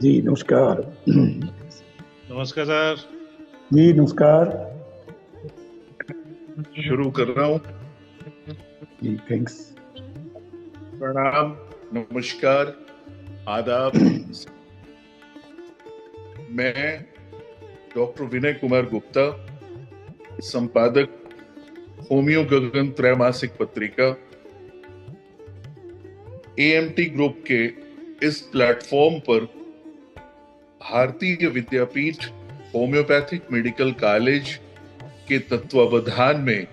जी नमस्कार। नमस्कार सर। जी नमस्कार। शुरू कर रहा हूँ। जी थैंक्स। प्रणाम, नमस्कार, आदाब। मैं डॉक्टर विनय कुमार गुप्ता, संपादक होमियो गगन त्रैमासिक पत्रिका, एएमटी ग्रुप के इस प्लेटफॉर्म पर भारतीय विद्यापीठ होम्योपैथिक मेडिकल कॉलेज के तत्वावधान में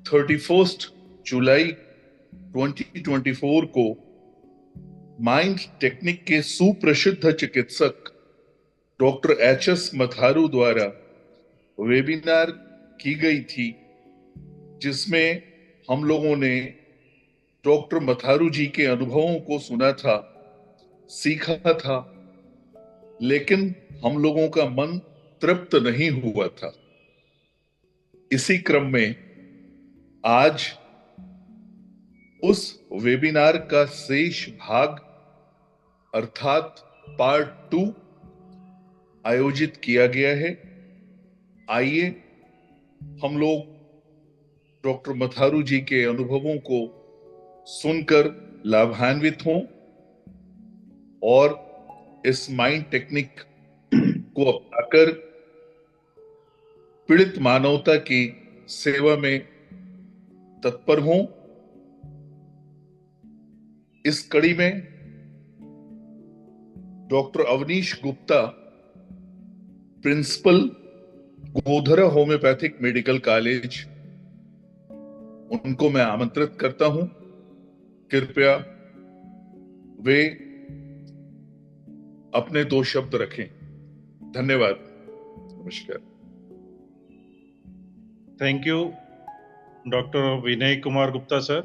31 जुलाई 2024 को माइंड टेक्निक के सुप्रसिद्ध चिकित्सक डॉक्टर एच.एस. मथारू द्वारा वेबिनार की गई थी, जिसमें हम लोगों ने डॉक्टर मथारू जी के अनुभवों को सुना था, सीखा था, लेकिन हम लोगों का मन तृप्त नहीं हुआ था। इसी क्रम में आज उस वेबिनार का शेष भाग अर्थात पार्ट 2 आयोजित किया गया है। आइए हम लोग डॉक्टर मथारू जी के अनुभवों को सुनकर लाभान्वित हों और इस माइंड टेक्निक को अपनाकर पीड़ित मानवता की सेवा में तत्पर हों। इस कड़ी में doctor Avnish Gupta, principal, Godhra homeopathic medical college, उनको मैं आमंत्रित करता हूं। कृपया वे अपने 2 शब्द रखें। धन्यवाद। नमस्कार। Thank you, Dr. Vinay Kumar Gupta sir.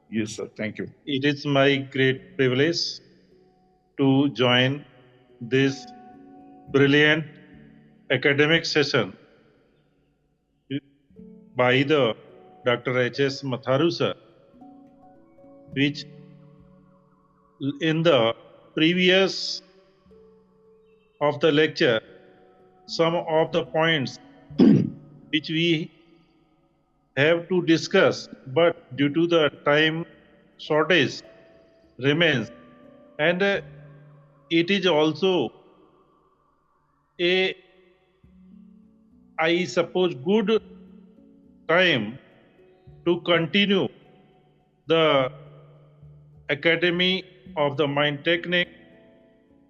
Yes, sir. Thank you. It is my great privilege to join this brilliant academic session by the Dr. H.S. Matharu sir, which in the previous of the lecture, some of the points which we have to discuss, but due to the time shortage remains, and it is also a, I suppose, good time to continue the Academy of the Mind Technique,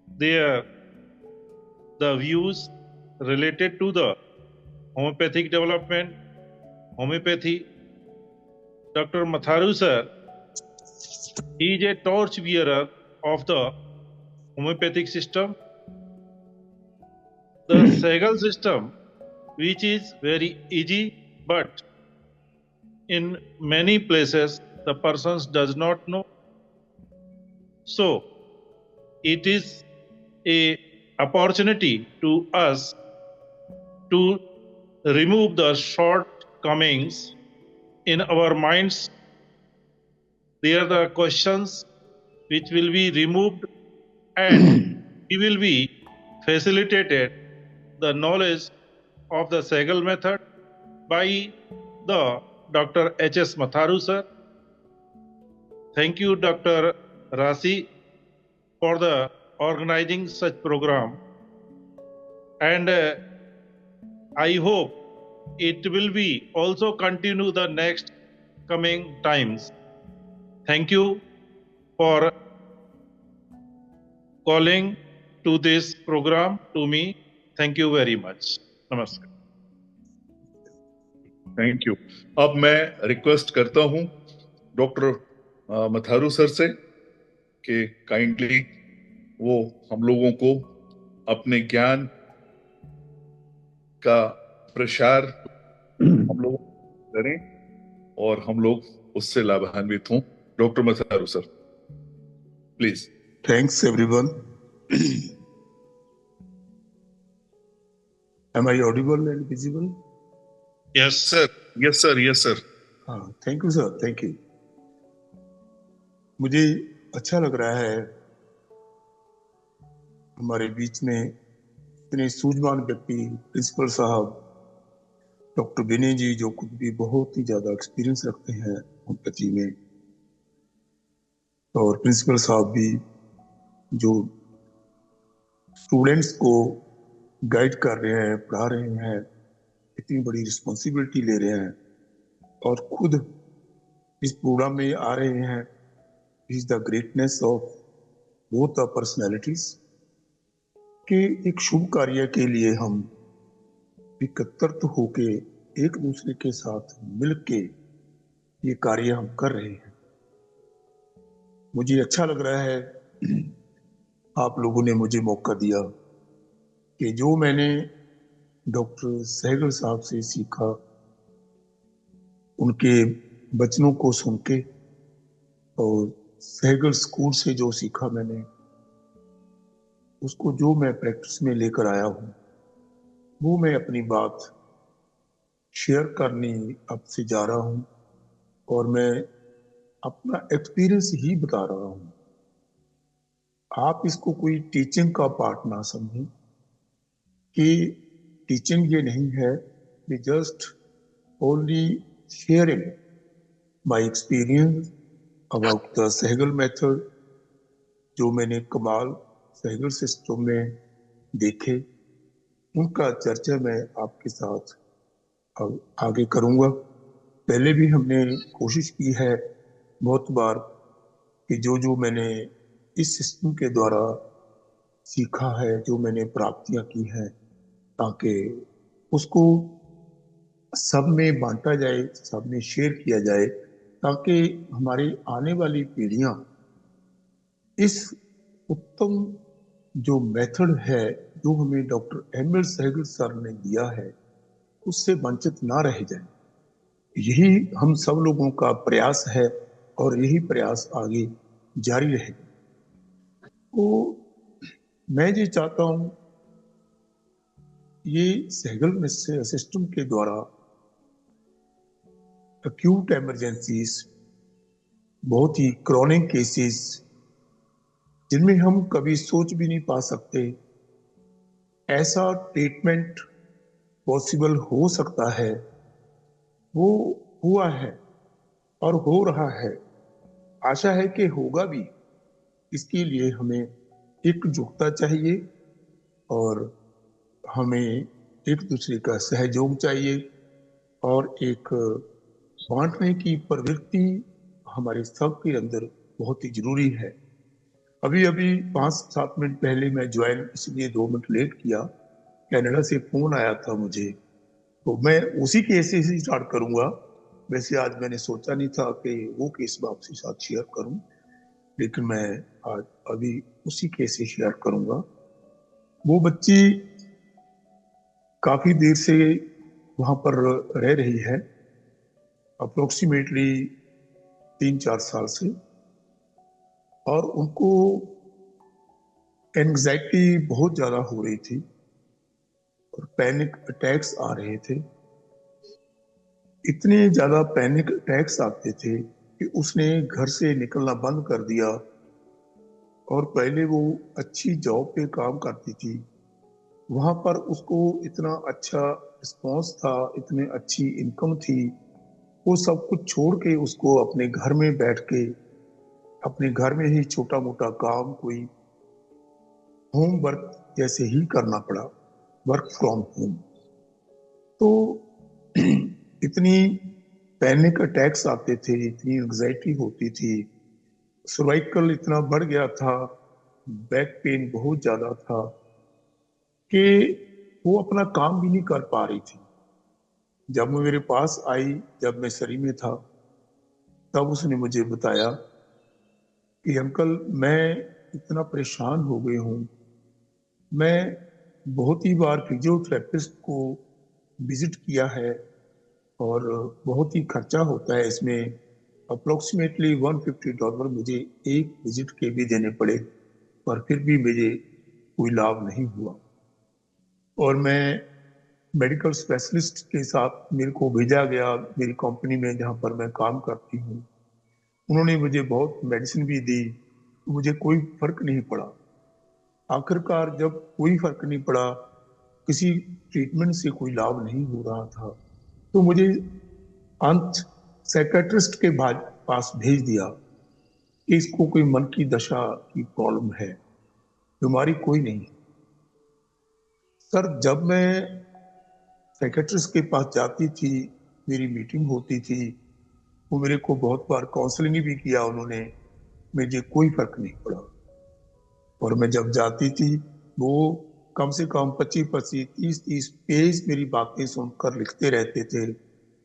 their the views related to the homeopathic development, homeopathy. Dr. Matharu sir, he is a torch bearer of the homeopathic system. The Sehgal system, which is very easy, but in many places the persons does not know. So it is a opportunity to us to remove the shortcomings in our minds. They are the questions which will be removed, and we will be facilitated the knowledge of the Sehgal method by the Dr. H.S. Matharu sir. Thank you, Dr. Rasi, for the organizing such program, and I hope it will be also continue the next coming times. Thank you for calling to this program to me. Thank you very much. Namaskar. Thank you. अब मैं request करता हूं doctor Matharu sir से कि kindly वो हम लोगों को अपने ज्ञान का प्रसार हम लोग करें और हम लोग उससे लाभान्वित हों। Doctor Matharu sir, please. Thanks everyone. Am I audible and visible? Yes, sir. Yes sir, yes sir. हाँ, thank you sir, thank you. मुझे अच्छा लग रहा है हमारे बीच में इतने सूझवान व्यक्ति प्रिंसिपल साहब डॉक्टर विनय जी, जो खुद भी बहुत ही ज्यादा एक्सपीरियंस रखते हैं होम्योपैथी में, और प्रिंसिपल साहब भी जो स्टूडेंट्स को गाइड कर रहे हैं, पढ़ा रहे हैं, इतनी बड़ी रिस्पॉन्सिबिलिटी ले रहे हैं और खुद इस प्रोग्राम में आ रहे हैं। Is the greatness of both the personalities के एक शुभ कार्य के लिए हम एकत्रित होके एक दूसरे के साथ मिलके ये कार्य हम कर रहे हैं। मुझे अच्छा लग रहा है आप लोगों ने मुझे मौका दिया कि जो मैंने डॉक्टर सहगल साहब से सीखा, उनके वचनों को सुन के और सहगल स्कूल से जो सीखा मैंने, उसको जो मैं प्रैक्टिस में लेकर आया हूँ, वो मैं अपनी बात शेयर करने अब से जा रहा हूँ और मैं अपना एक्सपीरियंस ही बता रहा हूँ। आप इसको कोई टीचिंग का पार्ट ना समझें कि टीचिंग ये नहीं है, कि just only sharing my experience about the Sehgal method, जो मैंने कमाल सहगल सिस्टम में देखे, उनका चर्चा मैं आपके साथ अब आगे करूंगा। पहले भी हमने कोशिश की है बहुत बार कि जो जो मैंने इस सिस्टम के द्वारा सीखा है, जो मैंने प्राप्तियां की हैं, ताकि उसको सब में बांटा जाए, सब में शेयर किया जाए, ताकि हमारी आने वाली पीढ़ियां इस उत्तम जो मेथड है, जो हमें डॉक्टर एम.एल. सहगल सर ने दिया है, उससे वंचित ना रह जाए। यही हम सब लोगों का प्रयास है और यही प्रयास आगे जारी रहेगा। तो मैं ये चाहता हूं, ये सहगल सिस्टम के द्वारा एक्यूट इमरजेंसीज, बहुत ही क्रॉनिक केसेस जिनमें हम कभी सोच भी नहीं पा सकते, ऐसा ट्रीटमेंट पॉसिबल हो सकता है, वो हुआ है और हो रहा है। आशा है कि होगा भी। इसके लिए हमें एकजुटता चाहिए और हमें एक दूसरे का सहयोग चाहिए और एक बांटने की प्रवृत्ति हमारे सबके अंदर बहुत ही जरूरी है। अभी अभी 5-7 मिनट पहले मैं ज्वाइन इसलिए 2 मिनट लेट किया, कनाडा से फोन आया था मुझे, तो मैं उसी केस से स्टार्ट करूंगा। वैसे आज मैंने सोचा नहीं था कि वो केस मैं आपके साथ शेयर करूं, लेकिन मैं आज अभी उसी केस से शेयर करूंगा। वो बच्ची काफी देर से वहां पर रह रही है, अप्रोक्सीमेटली 3-4 साल से, और उनको एंग्जाइटी बहुत ज्यादा हो रही थी और पैनिक अटैक्स आ रहे थे। इतने ज्यादा पैनिक अटैक्स आते थे कि उसने घर से निकलना बंद कर दिया। और पहले वो अच्छी जॉब पे काम करती थी, वहां पर उसको इतना अच्छा रिस्पॉन्स था, इतनी अच्छी इनकम थी, वो सब कुछ छोड़ के उसको अपने घर में बैठ के अपने घर में ही छोटा मोटा काम, कोई होम वर्क जैसे ही करना पड़ा, वर्क फ्रॉम होम। तो इतनी पैनिक अटैक्स आते थे, इतनी एंग्जाइटी होती थी, सर्वाइकल इतना बढ़ गया था, बैक पेन बहुत ज्यादा था कि वो अपना काम भी नहीं कर पा रही थी। जब वो मेरे पास आई, जब मैं सरी में था, तब उसने मुझे बताया कि अंकल, मैं इतना परेशान हो गई हूँ। मैं बहुत ही बार फिजियोथेरेपिस्ट को विजिट किया है और बहुत ही खर्चा होता है इसमें, अप्रोक्सीमेटली $150 मुझे एक विजिट के भी देने पड़े, पर फिर भी मुझे कोई लाभ नहीं हुआ। और मैं मेडिकल स्पेशलिस्ट के साथ मेरे को भेजा गया मेरी कंपनी में जहाँ पर मैं काम करती हूँ। उन्होंने मुझे बहुत मेडिसिन भी दी, मुझे कोई फर्क नहीं पड़ा। आखिरकार जब कोई फर्क नहीं पड़ा, किसी ट्रीटमेंट से कोई लाभ नहीं हो रहा था, तो मुझे अंत साइकेट्रिस्ट के पास भेज दिया कि इसको कोई मन की दशा की प्रॉब्लम है, बीमारी कोई नहीं है। सर, जब मैं साइकेट्रिस्ट के पास जाती थी, मेरी मीटिंग होती थी, वो मेरे को बहुत बार काउंसलिंग भी किया उन्होंने, मुझे कोई फर्क नहीं पड़ा। और मैं जब जाती थी, वो कम से कम 25-25, 30-30 पेज मेरी बातें सुनकर लिखते रहते थे,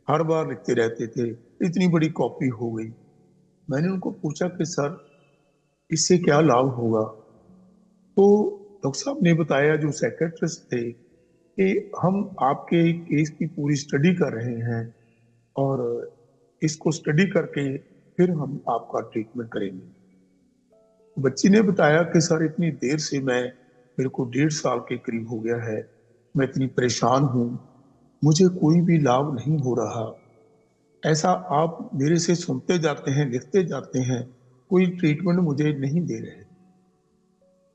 हर बार लिखते रहते थे। इतनी बड़ी कॉपी हो गई। मैंने उनको पूछा कि सर, इससे क्या लाभ होगा? तो डॉक्टर साहब ने बताया, जो साइकेट्रिस्ट थे, कि हम आपके केस की पूरी स्टडी कर रहे हैं और इसको स्टडी करके फिर हम आपका ट्रीटमेंट करेंगे। बच्ची ने बताया कि सर, इतनी देर से मेरे को 1.5 साल के करीब हो गया है, मैं इतनी परेशान हूँ, मुझे कोई भी लाभ नहीं हो रहा। ऐसा आप मेरे से सुनते जाते हैं, लिखते जाते हैं, कोई ट्रीटमेंट मुझे नहीं दे रहे।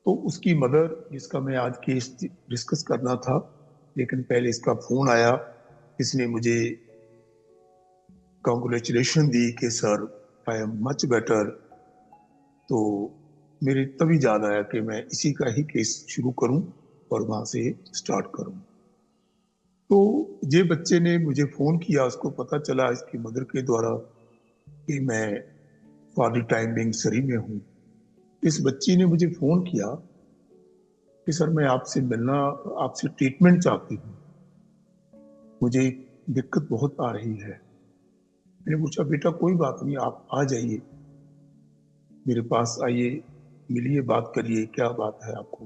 तो उसकी मदर, जिसका मैं आज केस डिस्कस करना था, लेकिन पहले इसका फोन आया, इसने मुझे कॉन्ग्रेचुलेशन दी कि sir, I am much better. तो मेरे तभी याद आया कि मैं इसी का ही केस शुरू करूं और वहां से स्टार्ट करूं। तो ये बच्चे ने मुझे फोन किया, उसको पता चला इसकी मदर के द्वारा कि मैं फॉर द टाइम बिंग सरी में हूँ। इस बच्ची ने मुझे फोन किया कि सर, मैं आपसे मिलना, आपसे ट्रीटमेंट चाहती हूँ, मुझे दिक्कत बहुत आ रही है। मैंने पूछा, बेटा कोई बात नहीं, आप आ जाइए, मेरे पास आइए, मिलिए, बात करिए, क्या बात है आपको?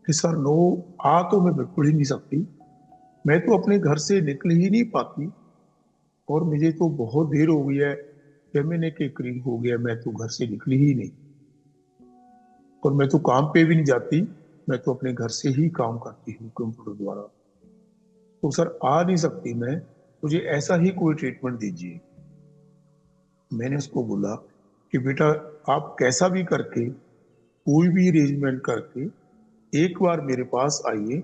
कि सर, नो, आ तो मैं बिल्कुल ही नहीं सकती, मैं तो अपने घर से निकल ही नहीं पाती, और मुझे तो बहुत देर हो गई है, 6 महीने के करीब हो गया, मैं तो घर से निकली ही नहीं, और मैं तो काम पे भी नहीं जाती, मैं तो अपने घर से ही काम करती हूँ कंप्यूटर द्वारा। तो सर, आ नहीं सकती मैं, मुझे ऐसा ही कोई ट्रीटमेंट दीजिए। मैंने उसको बोला कि बेटा, आप कैसा भी करके, कोई भी अरेंजमेंट करके एक बार मेरे पास आइए,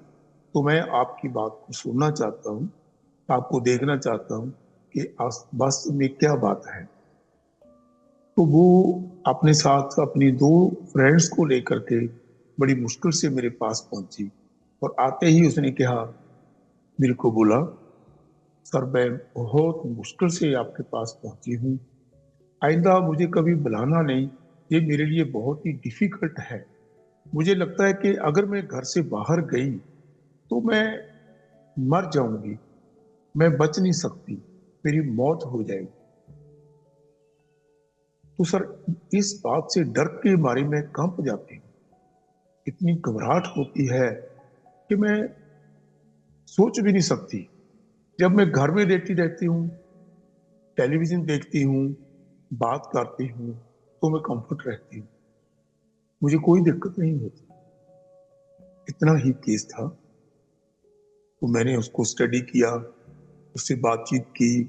तो मैं आपकी बात को सुनना चाहता हूँ, आपको देखना चाहता हूँ कि वास्तव में क्या बात है। तो वो अपने साथ अपनी 2 फ्रेंड्स को लेकर के बड़ी मुश्किल से मेरे पास पहुंची, और आते ही उसने कहा, मेरे को बोला, सर, मैं बहुत मुश्किल से आपके पास पहुंची हूँ, आइंदा मुझे कभी बुलाना नहीं, ये मेरे लिए बहुत ही डिफिकल्ट है। मुझे लगता है कि अगर मैं घर से बाहर गई तो मैं मर जाऊंगी, मैं बच नहीं सकती, मेरी मौत हो जाएगी। तो सर, इस बात से डर के मारे मैं कंप जाती हूँ, इतनी घबराहट होती है कि मैं सोच भी नहीं सकती। जब मैं घर में लेटी रहती हूँ, टेलीविजन देखती हूँ, बात करती हूँ, तो मैं कंफर्ट रहती हूँ, मुझे कोई दिक्कत नहीं होती। इतना ही केस था। तो मैंने उसको स्टडी किया, उससे बातचीत की,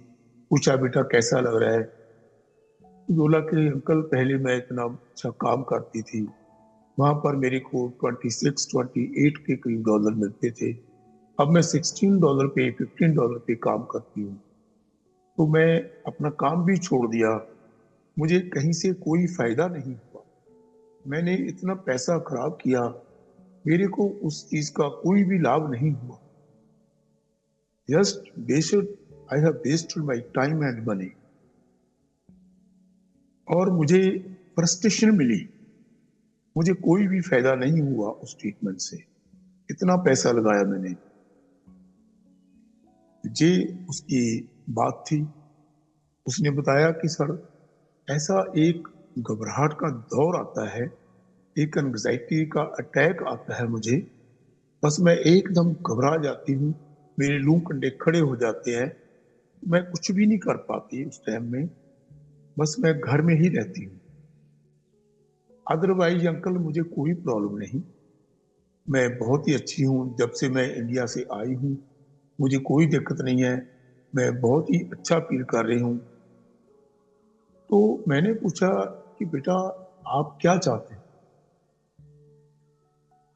पूछा, बेटा कैसा लग रहा है? तो बोला कि अंकल, पहले मैं इतना अच्छा काम करती थी, वहां पर मेरे को 26-28 के करीब डॉलर मिलते थे, अब मैं $16 पे, $15 पे काम करती हूँ। तो मैं अपना काम भी छोड़ दिया, मुझे कहीं से कोई फायदा नहीं हुआ, मैंने इतना पैसा खराब किया, मेरे को उस चीज का कोई भी लाभ नहीं हुआ। Just wasted, I have wasted my time and money. और मुझे फ्रस्ट्रेशन मिली, मुझे कोई भी फायदा नहीं हुआ उस ट्रीटमेंट से, इतना पैसा लगाया मैंने। ये उसकी बात थी। उसने बताया कि सर, ऐसा एक घबराहट का दौर आता है, एक एंग्जाइटी का अटैक आता है मुझे, बस मैं एकदम घबरा जाती हूँ, मेरे लू कंडे खड़े हो जाते हैं, मैं कुछ भी नहीं कर पाती उस टाइम में, बस मैं घर में ही रहती हूँ। अदरवाइज अंकल, मुझे कोई प्रॉब्लम नहीं, मैं बहुत ही अच्छी हूँ, जब से मैं इंडिया से आई हूँ मुझे कोई दिक्कत नहीं है, मैं बहुत ही अच्छा फील कर रही हूँ। तो मैंने पूछा कि बेटा, आप क्या चाहते हैं?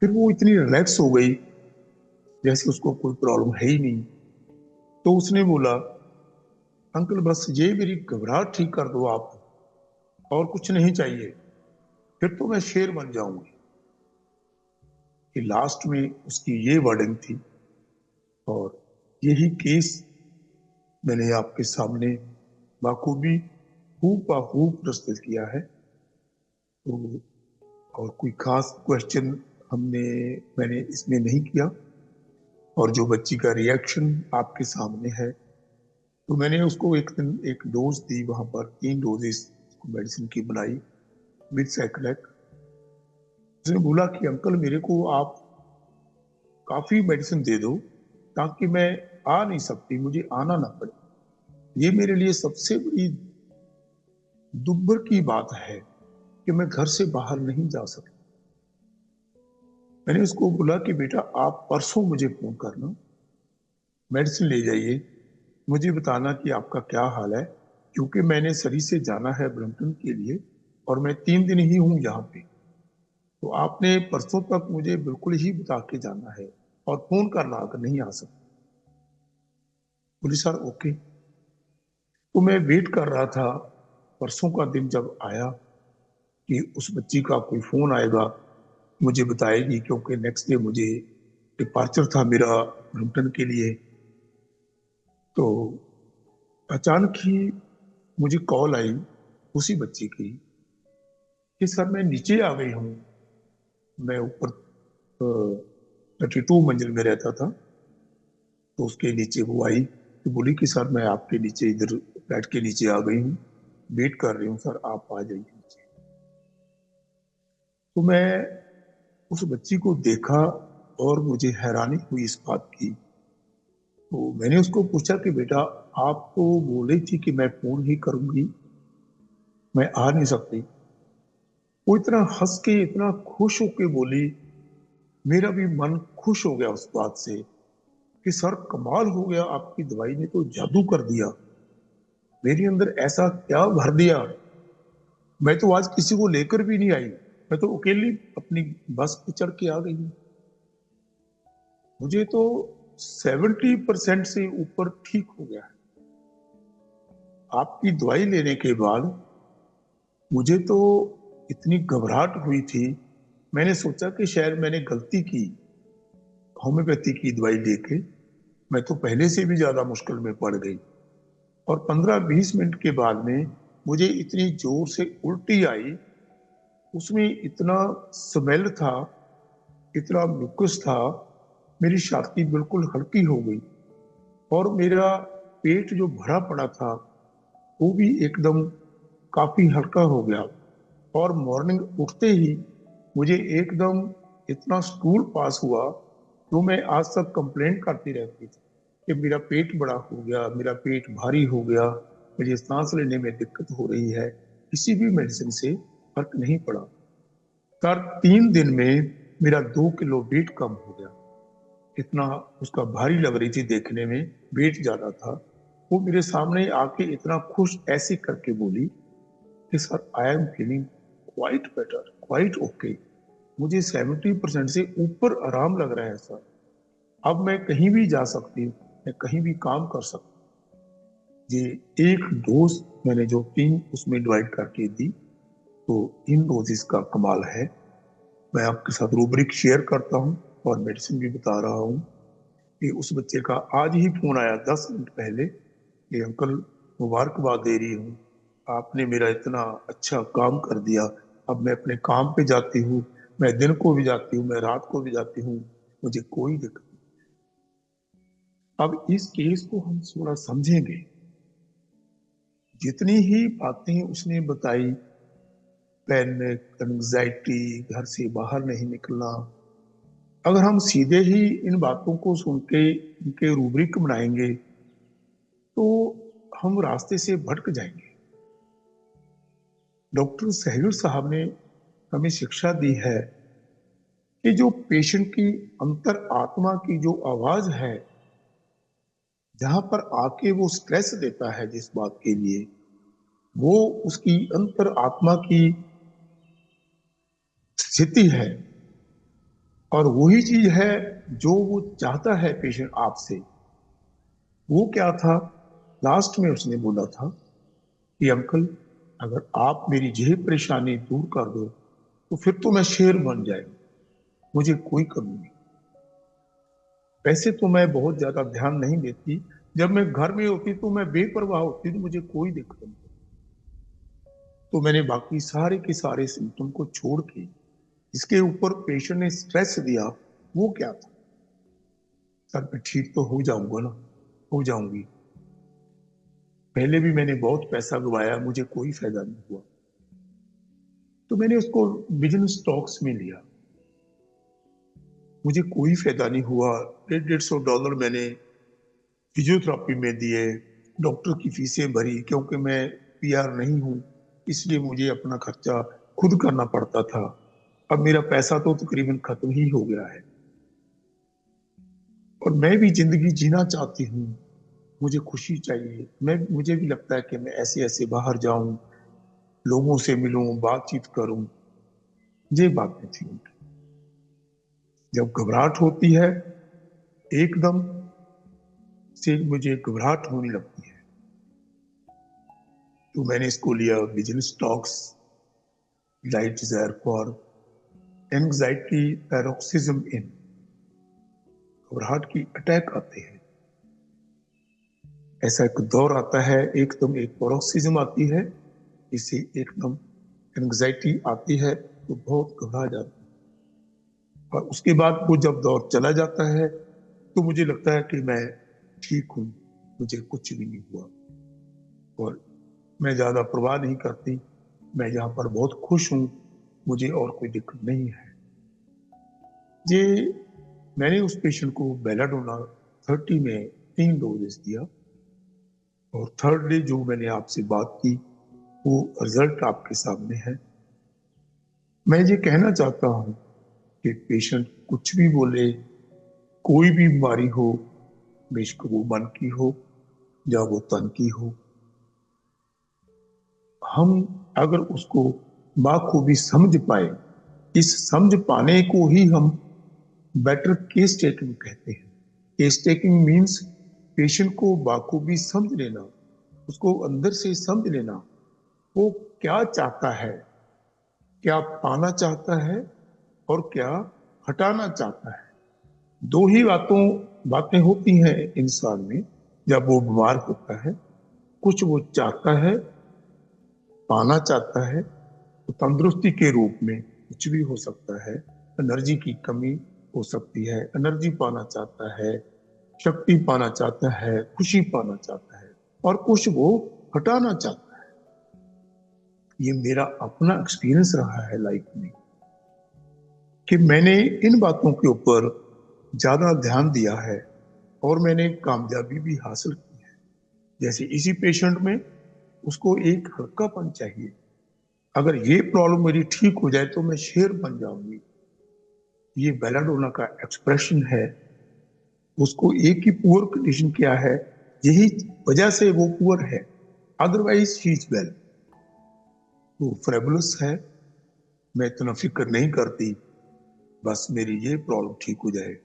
फिर वो इतनी रिलैक्स हो गई जैसे उसको कोई प्रॉब्लम है ही नहीं। तो उसने बोला, अंकल बस ये मेरी घबराहट ठीक कर दो आप, और कुछ नहीं चाहिए, फिर तो मैं शेर बन जाऊंगी। कि लास्ट में उसकी ये वर्डिंग थी। और यही केस मैंने आपके सामने बाखूबी हूबहू प्रस्तुत किया है। तो और कोई खास क्वेश्चन मैंने इसमें नहीं किया। और जो बच्ची का रिएक्शन आपके सामने है, तो मैंने उसको एक दिन एक डोज दी, वहां पर 3 डोजेस मेडिसिन की बनाई विद साइक्लेक। उसने बोला कि अंकल मेरे को आप काफी मेडिसिन दे दो ताकि मैं आ नहीं सकती, मुझे आना ना पड़े। ये मेरे लिए सबसे बड़ी दुब्बर की बात है कि मैं घर से बाहर नहीं जा सकती। मैंने उसको बोला कि बेटा आप परसों मुझे फोन करना, मेडिसिन ले जाइए, मुझे बताना कि आपका क्या हाल है, क्योंकि मैंने सरी से जाना है ब्रम्पटन के लिए और मैं 3 दिन ही हूं यहाँ पे। तो आपने परसों तक मुझे बिल्कुल ही बता के जाना है और फोन करना अगर नहीं आ सकता। बोली सर ओके। तो मैं वेट कर रहा था परसों का दिन जब आया कि उस बच्ची का कोई फोन आएगा, मुझे बताएगी, क्योंकि नेक्स्ट डे मुझे डिपार्चर था मेरा ब्रम्पटन के लिए। तो अचानक ही मुझे कॉल आई उसी बच्ची की कि सर मैं नीचे आ गई हूँ। मैं ऊपर 32 मंजिल में रहता था। तो उसके नीचे वो आई तो बोली कि सर मैं आपके नीचे इधर फ्लैट के नीचे आ गई हूँ, वेट कर रही हूँ सर, आप आ जाइए नीचे। तो मैं उस बच्ची को देखा और मुझे हैरानी हुई इस बात की। तो मैंने उसको पूछा कि बेटा आप तो बोल रही थी कि मैं फोन ही करूंगी, मैं आ नहीं सकती। वो इतना हंस के इतना खुश होके बोली, मेरा भी मन खुश हो गया उस बात से कि सर कमाल हो गया, आपकी दवाई ने तो जादू कर दिया, मेरे अंदर ऐसा क्या भर दिया। मैं तो आज किसी को लेकर भी नहीं आई, मैं तो अकेली अपनी बस पे चढ़ के आ गई हूँ। मुझे तो 70% से ऊपर ठीक हो गया है। आपकी दवाई लेने के बाद मुझे तो इतनी घबराहट हुई थी, मैंने सोचा कि शायद मैंने गलती की होम्योपैथी की दवाई लेके। मैं तो पहले से भी ज्यादा मुश्किल में पड़ गई। और 15-20 मिनट के बाद में मुझे इतनी जोर से उल्टी आई, उसमें इतना स्मेल था, इतना म्यूकस था, मेरी छाती बिल्कुल हल्की हो गई। और मेरा पेट जो भरा पड़ा था वो भी एकदम काफी हल्का हो गया। और मॉर्निंग उठते ही मुझे एकदम इतना स्टूल पास हुआ जो मैं आज तक कंप्लेंट करती रहती थी कि मेरा पेट बड़ा हो गया, मेरा पेट भारी हो गया, मुझे सांस लेने में दिक्कत हो रही है। किसी भी मेडिसिन से फर्क नहीं पड़ा। सर 3 दिन में मेरा 2 किलो वेट कम हो गया। इतना उसका भारी लग रही थी देखने में, वेट ज्यादा था। वो मेरे सामने आके इतना खुश ऐसे करके बोली कि sir I am feeling quite better, quite okay, मुझे 70% से ऊपर आराम लग रहा है सर। अब मैं कहीं भी जा सकती हूँ, मैं कहीं भी काम कर सकती हूँ। ये एक डोज मैंने जो 3 उसमें डिवाइड करके दी, तो इन डोजेस का कमाल है। मैं आपके साथ रूब्रिक शेयर करता हूँ और मेडिसिन भी बता रहा हूँ कि उस बच्चे का आज ही फोन आया 10 मिनट पहले कि अंकल मुबारकबाद दे रही हूँ, आपने मेरा इतना अच्छा काम कर दिया। अब मैं अपने काम पे जाती हूँ, मैं दिन को भी जाती हूँ, मैं रात को भी जाती हूँ, मुझे कोई दिक्कत नहीं। अब इस केस को हम थोड़ा समझेंगे। जितनी ही बातें उसने बताई, पैनिक, एंजाइटी, घर से बाहर नहीं निकलना, अगर हम सीधे ही इन बातों को सुन के इनके रूब्रिक बनाएंगे तो हम रास्ते से भटक जाएंगे। डॉक्टर सहगल साहब ने हमें शिक्षा दी है कि जो पेशेंट की अंतर आत्मा की जो आवाज है, जहां पर आके वो स्ट्रेस देता है जिस बात के लिए, वो उसकी अंतर आत्मा की स्थिति है। और वही चीज है जो वो चाहता है पेशेंट आपसे। वो क्या था, लास्ट में उसने बोला था कि अंकल, अगर आप मेरी यही परेशानी दूर कर दो तो फिर तो मैं शेर बन जाएगा, मुझे कोई कमी नहीं। वैसे तो मैं बहुत ज्यादा ध्यान नहीं देती, जब मैं घर में होती तो मैं बेपरवाह होती, तो मुझे कोई दिक्कत नहीं। तो मैंने बाकी सारे के सारे सिम्टम को छोड़ के इसके ऊपर पेशेंट ने स्ट्रेस दिया, वो क्या था, सर मैं ठीक तो हो जाऊंगा ना, हो जाऊंगी। पहले भी मैंने बहुत पैसा गवाया, मुझे कोई फायदा नहीं हुआ। तो मैंने उसको बिजनेस स्टॉक्स में लिया, मुझे कोई फायदा नहीं हुआ। 150-150 मैंने फिजियोथेरापी में दिए, डॉक्टर की फीसें भरी, क्योंकि मैं पीआर नहीं हूँ इसलिए मुझे अपना खर्चा खुद करना पड़ता था। अब मेरा पैसा तो तकरीबन खत्म ही हो गया है, और मैं भी जिंदगी जीना चाहती हूँ, मुझे खुशी चाहिए। मुझे भी लगता है कि मैं ऐसे ऐसे बाहर जाऊं, लोगों से मिलूं, बातचीत करूं। ये बातें थी उनकी। जब घबराहट होती है, एकदम से मुझे घबराहट होने लगती है, तो मैंने इसको लिया business talks, light desire for anxiety paroxysm in. घबराहट की अटैक आते हैं, ऐसा एक दौर आता है, एकदम एक पैरोक्सिज्म आती है, इससे एकदम एंग्जाइटी आती है, तो बहुत घबरा जाता है। और उसके बाद वो जब दौर चला जाता है तो मुझे लगता है कि मैं ठीक हूँ, मुझे कुछ भी नहीं हुआ, और मैं ज्यादा परवाह नहीं करती, मैं यहाँ पर बहुत खुश हूँ, मुझे और कोई दिक्कत नहीं है। ये मैंने उस पेशेंट को बेलाडोना 30 में 3 डोजेस दिया, और थर्ड डे जो मैंने आपसे बात की वो रिजल्ट आपके सामने है। मैं ये कहना चाहता हूँ कि पेशेंट कुछ भी बोले, कोई भी बीमारी हो, बेशक वो मन की हो या वो तन की हो, हम अगर उसको बाखूबी समझ पाए, इस समझ पाने को ही हम बेटर केस टेकिंग कहते हैं। केस टेकिंग मीन्स पेशेंट को बाखूबी समझ लेना, उसको अंदर से समझ लेना, वो क्या चाहता है, क्या पाना चाहता है और क्या हटाना चाहता है। दो ही बातें होती हैं इंसान में जब वो बीमार होता है। कुछ वो चाहता है, पाना चाहता है, तो तंदुरुस्ती के रूप में कुछ भी हो सकता है, एनर्जी की कमी हो सकती है, एनर्जी पाना चाहता है, शक्ति पाना चाहता है, खुशी पाना चाहता है, और कुछ वो हटाना चाहता है। ये मेरा अपना एक्सपीरियंस रहा है लाइफ में, कि मैंने इन बातों के ऊपर ज्यादा ध्यान दिया है और मैंने कामयाबी भी हासिल की है। जैसे इसी पेशेंट में उसको एक हल्कापन चाहिए, अगर ये प्रॉब्लम मेरी ठीक हो जाए तो मैं शेर बन जाऊंगी। ये बेलाडोना का एक्सप्रेशन है। उसको एक ही पुअर कंडीशन क्या है, यही वजह से वो पुअर है, अदरवाइज शी इज वेल। वो फेबुलस है, मैं इतना फिक्र नहीं करती, बस मेरी ये प्रॉब्लम ठीक हो जाए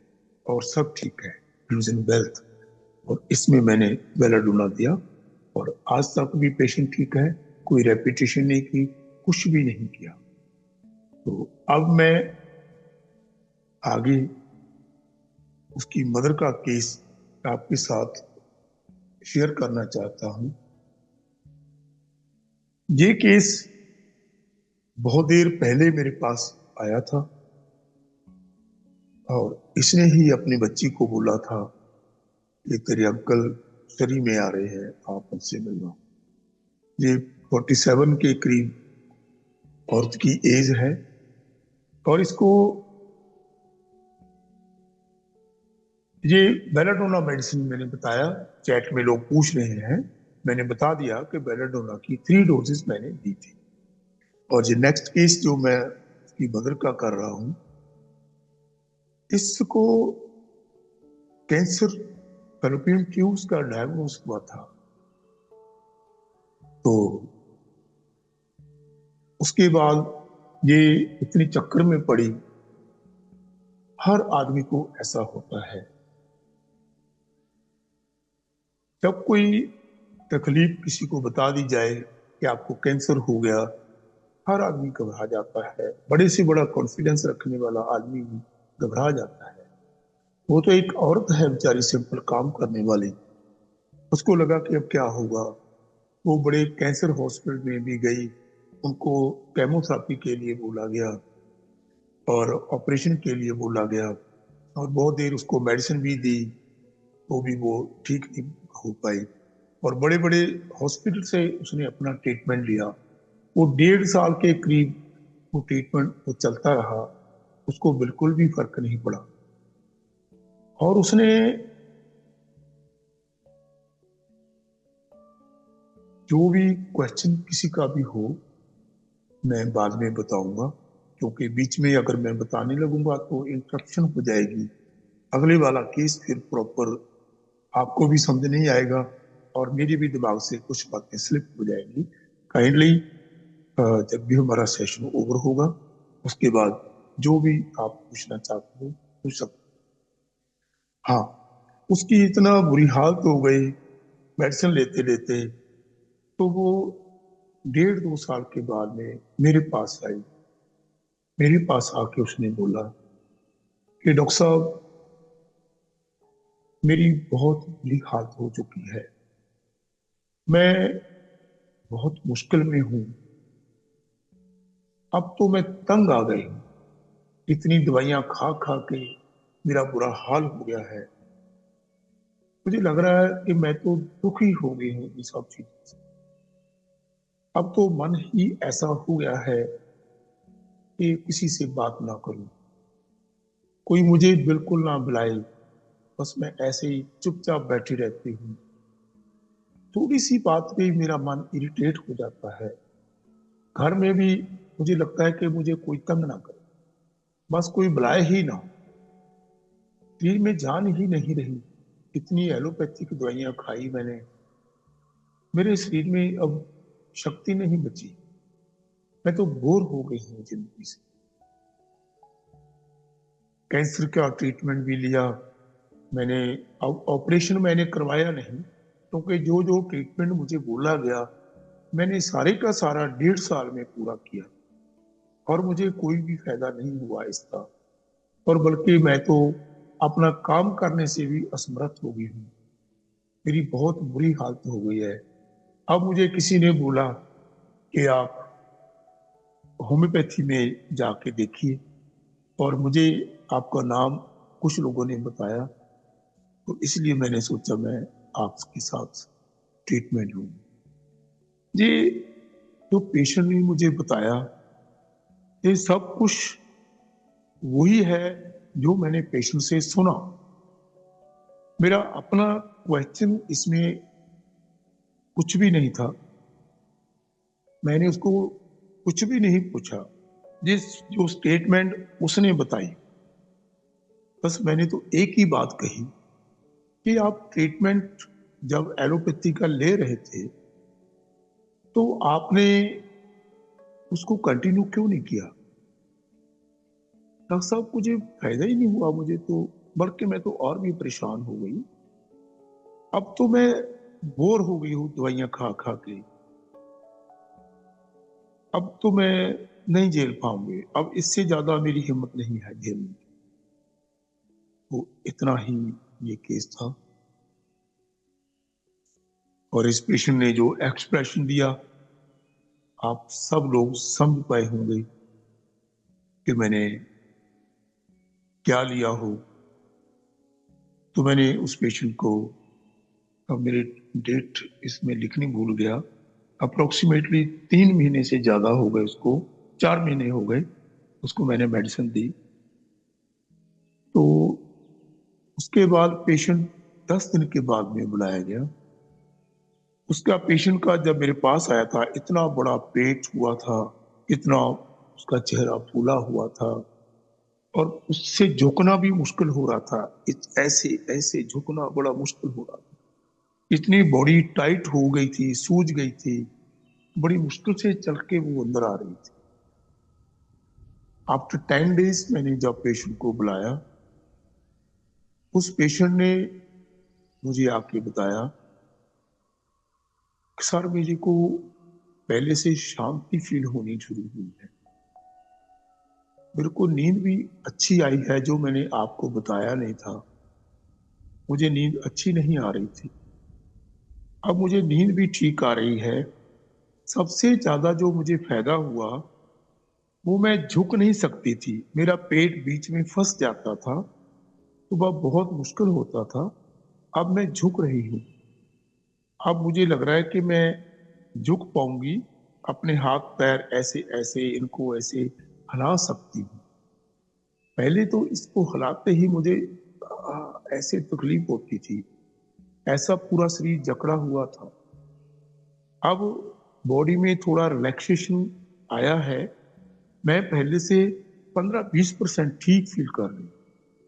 और सब ठीक है, लूजिंग वेल्थ। और इसमें मैंने बेलाडोना दिया, और आज तक भी पेशेंट ठीक है, कोई रेपिटेशन नहीं की, कुछ भी नहीं किया। तो अब मैं आगे उसकी मदर का केस आपके साथ शेयर करना चाहता हूं। ये केस बहुत देर पहले मेरे पास आया था, और इसने ही अपनी बच्ची को बोला था कि तेरे अंकल शरी में आ रहे हैं, आप उनसे मिलना। ये 47 के करीब औरत की एज है, और इसको ये बेलाडोना मेडिसिन मैंने बताया, चैट में लोग पूछ रहे हैं, मैंने बता दिया कि बेलाडोना की 3 डोजेस मैंने दी थी। और ये नेक्स्ट केस जो मैं उसकी मदर का कर रहा हूं, इसको कैंसर फैलोपियन ट्यूब्स का डायग्नोस हुआ था। तो उसके बाद ये इतनी चक्कर में पड़ी, हर आदमी को ऐसा होता है। जब कोई तकलीफ किसी को बता दी जाए कि आपको कैंसर हो गया, हर आदमी घबरा जाता है। बड़े से बड़ा कॉन्फिडेंस रखने वाला आदमी भी घबरा जाता है। वो तो एक औरत है बेचारी, सिंपल काम करने वाली, उसको लगा कि अब क्या होगा। वो बड़े कैंसर हॉस्पिटल में भी गई, उनको केमोथेरेपी के लिए बोला गया और ऑपरेशन के लिए बोला गया, और बहुत देर उसको मेडिसिन भी दी, तो भी वो ठीक नहीं हो पाई। और बड़े बड़े हॉस्पिटल से उसने अपना ट्रीटमेंट लिया। वो 1.5 साल के करीब वो ट्रीटमेंट वो चलता रहा, उसको बिल्कुल भी फर्क नहीं पड़ा। और उसने जो भी क्वेश्चन किसी का भी हो, मैं बाद में बताऊंगा, क्योंकि बीच में अगर मैं बताने लगूंगा तो इंटरप्शन हो जाएगी। अगले वाला केस फिर प्रॉपर आपको भी समझ नहीं आएगा और मेरी भी दिमाग से कुछ बातें स्लिप हो जाएंगी। काइंडली जब भी हमारा सेशन ओवर होगा उसके बाद जो भी आप पूछना चाहते हो पूछ सकते हो। हाँ, उसकी इतना बुरी हालत हो गई मेडिसिन लेते लेते, तो वो 1.5-2 साल के बाद में मेरे पास आई। मेरे पास आके उसने बोला कि डॉक्टर साहब, मेरी बहुत बुरी हालत हो चुकी है, मैं बहुत मुश्किल में हूं, अब तो मैं तंग आ गई हूं, इतनी दवाइयां खा खा के मेरा बुरा हाल हो गया है। मुझे लग रहा है कि मैं तो दुखी हो गई हूँ इन सब चीजों से। अब तो मन ही ऐसा हो गया है कि किसी से बात ना करूं, कोई मुझे बिल्कुल ना बुलाए, बस मैं ऐसे ही चुपचाप बैठी रहती हूँ। थोड़ी सी बात पे मेरा मन इरिटेट हो जाता है। घर में भी मुझे लगता है कि मुझे कोई तंग ना करे, बस कोई बुलाए ही ना। शरीर में जान ही नहीं रही, इतनी एलोपैथिक दवाइयां खाई मैंने, मेरे शरीर में अब शक्ति नहीं बची। मैं तो बोर हो गई हूँ जिंदगी से। कैंसर का ट्रीटमेंट भी लिया मैंने, ऑपरेशन मैंने करवाया नहीं, क्योंकि जो जो ट्रीटमेंट मुझे बोला गया मैंने सारे का सारा 1.5 साल में पूरा किया और मुझे कोई भी फायदा नहीं हुआ इसका। और बल्कि मैं तो अपना काम करने से भी असमर्थ हो गई हूँ। मेरी बहुत बुरी हालत हो गई है। अब मुझे किसी ने बोला कि आप होम्योपैथी में जाके देखिए, और मुझे आपका नाम कुछ लोगों ने बताया, तो इसलिए मैंने सोचा मैं आपके साथ ट्रीटमेंट लूँ। ये जो पेशेंट ने मुझे बताया, ये सब कुछ वही है जो मैंने पेशेंट से सुना। मेरा अपना क्वेश्चन इसमें कुछ भी नहीं था, मैंने उसको कुछ भी नहीं पूछा। जिस जो स्टेटमेंट उसने बताई, बस मैंने तो एक ही बात कही कि आप ट्रीटमेंट जब एलोपैथी का ले रहे थे तो आपने उसको कंटिन्यू क्यों नहीं किया। डॉक्टर साहब, मुझे फायदा ही नहीं हुआ, मुझे तो बल्कि मैं तो और भी परेशान हो गई। अब तो मैं बोर हो गई हूँ दवाइयां खा खा के, अब तो मैं नहीं झेल पाऊंगी, अब इससे ज्यादा मेरी हिम्मत नहीं है झेलने की। तो इतना ही ये केस था। और इस पेशेंट ने जो एक्सप्रेशन दिया, आप सब लोग समझ पाए होंगे कि मैंने क्या लिया हो। तो मैंने उस पेशेंट को, अब मेरे डेट इसमें लिखनी भूल गया, अप्रोक्सीमेटली 3 महीने से ज्यादा हो गए उसको, 4 महीने हो गए उसको मैंने मेडिसिन दी। तो उसके बाद पेशेंट 10 दिन के बाद में बुलाया गया। उसका पेशेंट का जब मेरे पास आया था, इतना बड़ा पेट हुआ था, इतना उसका चेहरा फूला हुआ था, और उससे झुकना भी मुश्किल हो रहा था। ऐसे ऐसे झुकना बड़ा मुश्किल हो रहा था, इतनी बॉडी टाइट हो गई थी, सूज गई थी, बड़ी मुश्किल से चल के वो अंदर आ रही थी। आफ्टर 10 डेज मैंने जब पेशेंट को बुलाया उस पेशेंट ने मुझे आके बताया कि सर मेरे को पहले से शांति फील होनी शुरू हुई है, मेरे को नींद भी अच्छी आई है, जो मैंने आपको बताया नहीं था। मुझे नींद अच्छी नहीं आ रही थी, अब मुझे नींद भी ठीक आ रही है। सबसे ज्यादा जो मुझे फायदा हुआ वो मैं झुक नहीं सकती थी, मेरा पेट बीच में फंस जाता था, तो वह बहुत मुश्किल होता था। अब मैं झुक रही हूँ, अब मुझे लग रहा है कि मैं झुक पाऊंगी, अपने हाथ पैर ऐसे ऐसे इनको ऐसे हिला सकती हूँ। पहले तो इसको हिलाते ही मुझे ऐसे तकलीफ होती थी, ऐसा पूरा शरीर जकड़ा हुआ था। अब बॉडी में थोड़ा रिलैक्सेशन आया है, मैं पहले से 15-20% ठीक फील कर रही हूँ।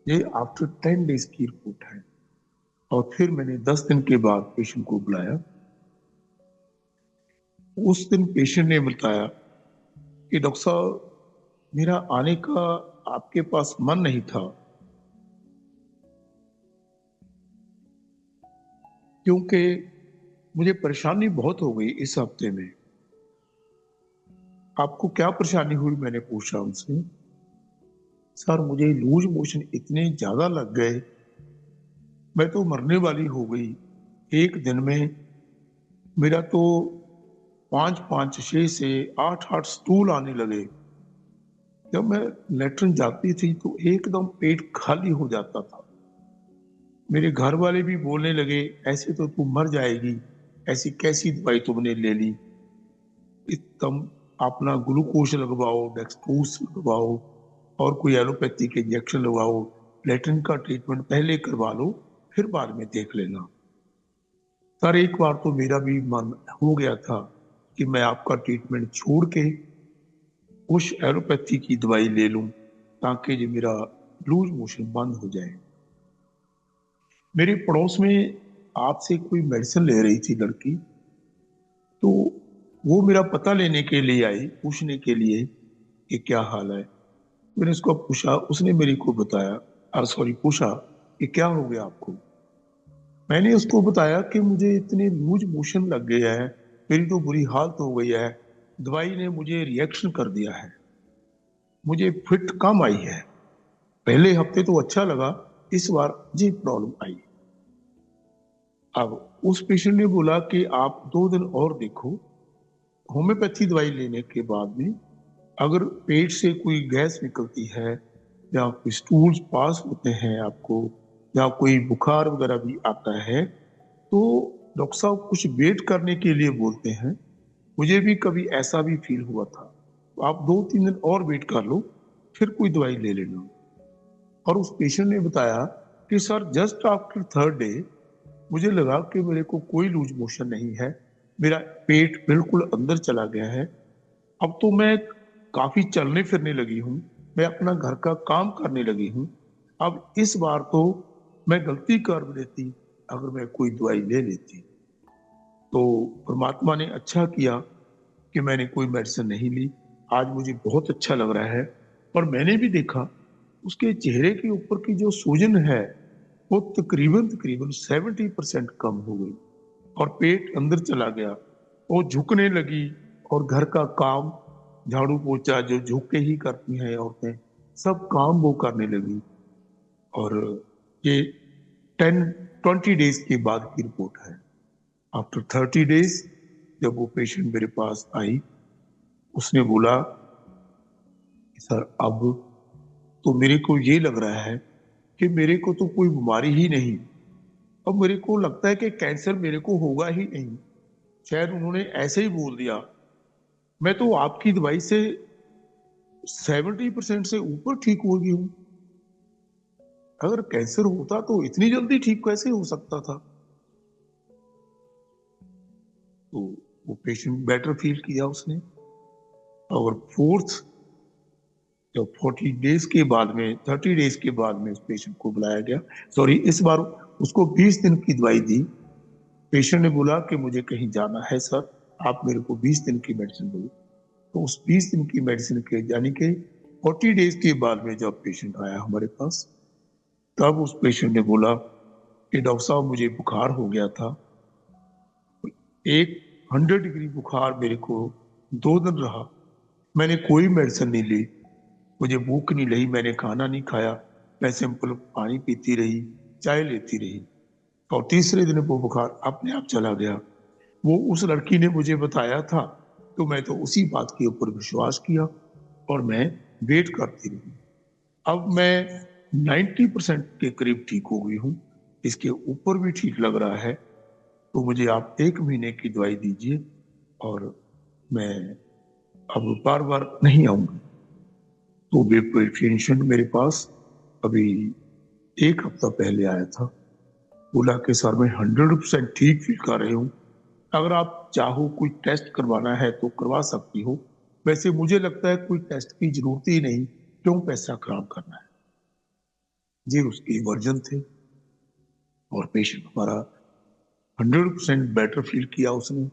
ये आफ्टर 10 डेज की रिपोर्ट है। और फिर मैंने 10 दिन के बाद पेशेंट को बुलाया। उस दिन पेशेंट ने बताया कि डॉक्टर साहब मेरा आने का आपके पास मन नहीं था, क्योंकि मुझे परेशानी बहुत हो गई इस हफ्ते में। आपको क्या परेशानी हुई, मैंने पूछा उनसे। सर मुझे लूज मोशन इतने ज्यादा लग गए, मैं तो मरने वाली हो गई। एक दिन में मेरा तो 5-5, 6 से 8-8 स्टूल आने लगे। जब मैं लेटरिन जाती थी तो एकदम पेट खाली हो जाता था। मेरे घर वाले भी बोलने लगे, ऐसे तो तू मर जाएगी, ऐसी कैसी दवाई तुमने ले ली, तुम अपना ग्लूकोज लगवाओ, डेक्सट्रोज लगवाओ और कोई एलोपैथी के इंजेक्शन लगवाओ, लेटरिन का ट्रीटमेंट पहले करवा लो, फिर बाद में देख लेना। सर एक बार तो मेरा भी मन हो गया था कि मैं आपका ट्रीटमेंट छोड़ के उस एलोपैथी की दवाई ले लूं, ताकि जो मेरा लूज मोशन बंद हो जाए। मेरे पड़ोस में आपसे कोई मेडिसिन ले रही थी लड़की, तो वो मेरा पता लेने के लिए आई, पूछने के लिए कि क्या हाल है। मैंने उसको पूछा, उसने मेरे को बताया, सॉरी पूछा कि क्या हो गया आपको। मैंने उसको बताया कि मुझे इतने लूज मोशन लग गया है, मेरी तो बुरी हालत हो गई है, दवाई ने मुझे रिएक्शन कर दिया है, मुझे फिट कम आई है। पहले हफ्ते तो अच्छा लगा, इस बार जी प्रॉब्लम आई। अब उस पेशेंट ने बोला कि आप 2 दिन और देखो, होम्योपैथी दवाई लेने के बाद में अगर पेट से कोई गैस निकलती है या कोई स्टूल्स पास होते हैं आपको, या कोई बुखार वगैरह भी आता है, तो डॉक्टर साहब कुछ वेट करने के लिए बोलते हैं। मुझे भी कभी ऐसा भी फील हुआ था, तो आप 2-3 दिन और वेट कर लो, फिर कोई दवाई ले लेना। और उस पेशेंट ने बताया कि sir just after 3rd day मुझे लगा कि मेरे को कोई लूज मोशन नहीं है, मेरा पेट बिल्कुल अंदर चला गया है। अब तो मैं काफी चलने फिरने लगी हूँ, मैं अपना घर का काम करने लगी हूँ। अब इस बार तो मैं गलती कर देती अगर मैं कोई दवाई ले लेती। तो परमात्मा ने अच्छा किया कि मैंने कोई मेडिसिन नहीं ली। आज मुझे बहुत अच्छा लग रहा है। और मैंने भी देखा उसके चेहरे के ऊपर की जो सूजन है वो तकरीबन तकरीबन 70% कम हो गई, और पेट अंदर चला गया, वो झुकने लगी, और घर का काम झाड़ू पोछा जो झुक के ही करती हैं औरतें, सब काम वो करने लगी। और ये 10-20 डेज के बाद की रिपोर्ट है। आफ्टर 30 डेज जब वो पेशेंट मेरे पास आई, उसने बोला कि सर अब तो मेरे को ये लग रहा है कि मेरे को तो कोई बीमारी ही नहीं, अब मेरे को लगता है कि कैंसर मेरे को होगा ही नहीं। शायद उन्होंने ऐसे ही बोल दिया। मैं तो आपकी दवाई से 70% से ऊपर ठीक हो गई हूँ। अगर कैंसर होता तो इतनी जल्दी ठीक कैसे हो सकता था। तो वो पेशेंट बेटर फील किया उसने। और फोर्थ जब 40 डेज के बाद में, 30 डेज के बाद में उस पेशेंट को बुलाया गया, सॉरी इस बार उसको 20 दिन की दवाई दी। पेशेंट ने बोला कि मुझे कहीं जाना है सर, आप मेरे को 20 दिन की मेडिसिन दो। तो उस 20 दिन की मेडिसिन के यानी कि 40 डेज के बाद में जब पेशेंट आया हमारे पास, तब उस पेशेंट ने बोला कि डॉक्टर साहब मुझे बुखार हो गया था, एक 100 डिग्री बुखार मेरे को 2 दिन रहा, मैंने कोई मेडिसिन नहीं ली, मुझे भूख नहीं लगी, मैंने खाना नहीं खाया, मैं सिंपल पानी पीती रही, चाय लेती रही, और तीसरे दिन वो बुखार अपने आप चला गया। वो उस लड़की ने मुझे बताया था, तो मैं तो उसी बात के ऊपर विश्वास किया और मैं वेट करती रही। अब मैं 90% के करीब ठीक हो गई हूँ, इसके ऊपर भी ठीक लग रहा है, तो मुझे आप 1 महीने की दवाई दीजिए और मैं अब बार बार नहीं आऊंगी। तो वे पेशेंट मेरे पास अभी 1 हफ्ता पहले आया था, बोला कि सर मैं 100% ठीक फील कर रही हूँ, अगर आप चाहो कोई टेस्ट करवाना है तो करवा सकती हो, वैसे मुझे लगता है कोई टेस्ट की जरूरत ही नहीं, क्यों पैसा खराब करना है। ये उसके वर्जन थे और पेशेंट हमारा 100% बेटर फील किया उसने।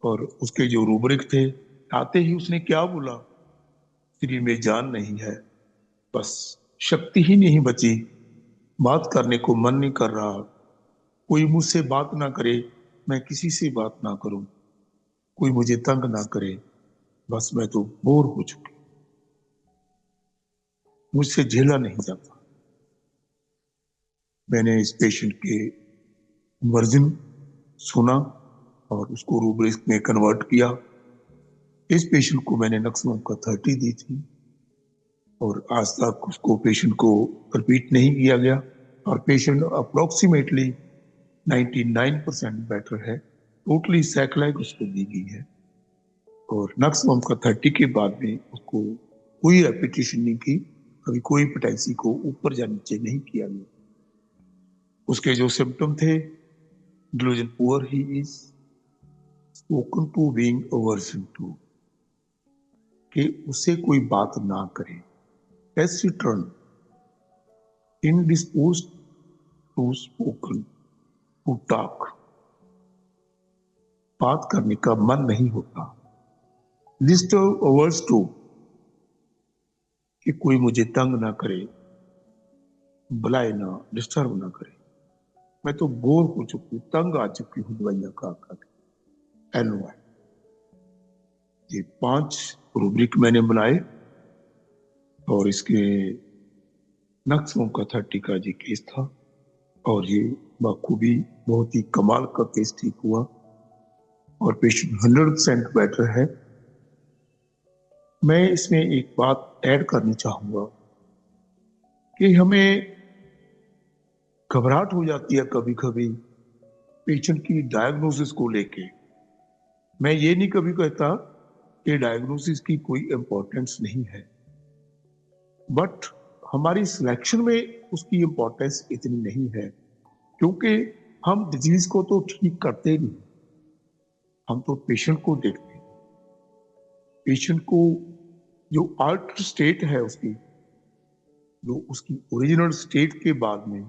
और उसके जो रूबरिक थे, आते ही उसने क्या बोला, शरीर में जान नहीं है, बस शक्ति ही नहीं बची, बात करने को मन नहीं कर रहा, कोई मुझसे बात ना करे, मैं किसी से बात ना करूं, कोई मुझे तंग ना करे, बस मैं तो बोर हो चुकी, मुझसे झेला नहीं जाता। मैंने इस पेशेंट के वर्जन सुना और उसको रूब्रिक में कन्वर्ट किया। इस पेशेंट को मैंने नक्सलों का 30 दी थी और आज तक उसको पेशेंट को रिपीट नहीं किया गया और पेशेंट अप्रोक्सीमेटली 99% बेटर है। टोटली सैक्लाइक उसको दी गई है और नक्सलों का 30 के बाद में उसको कोई रेपिटेशन नहीं की, कभी कोई पोटेंसी को ऊपर या नीचे नहीं किया गया। उसके जो सिम्टम थे, delusion poor he is, spoken to being aversion to, कि उससे कोई बात ना करे, taciturn, indisposed to spoken to talk, बात करने का मन नहीं होता, disturb averse to, कि कोई मुझे तंग ना करे, बुलाए ना, डिस्टर्ब ना करे, मैं तो बोर हो चुकी हूँ, तंग आ चुकी हूँ दवाइयां खा खा के। एनवाई, ये 5 रूब्रिक मैंने बनाए और इसके नक्सलों का 30 का जी केस था और ये बखूबी बहुत ही कमाल का केस ठीक हुआ और पेशेंट 100% बेटर है। मैं इसमें एक बात ऐड करनी चाहूंगा कि हमें घबराहट हो जाती है कभी कभी पेशेंट की डायग्नोसिस को लेके। मैं ये नहीं कभी कहता कि डायग्नोसिस की कोई इंपॉर्टेंस नहीं है, बट हमारी सिलेक्शन में उसकी इंपॉर्टेंस इतनी नहीं है, क्योंकि हम डिजीज को तो ठीक करते नहीं, हम तो पेशेंट को देखते हैं। पेशेंट को जो अल्टर स्टेट है उसकी, जो उसकी ओरिजिनल स्टेट के बाद में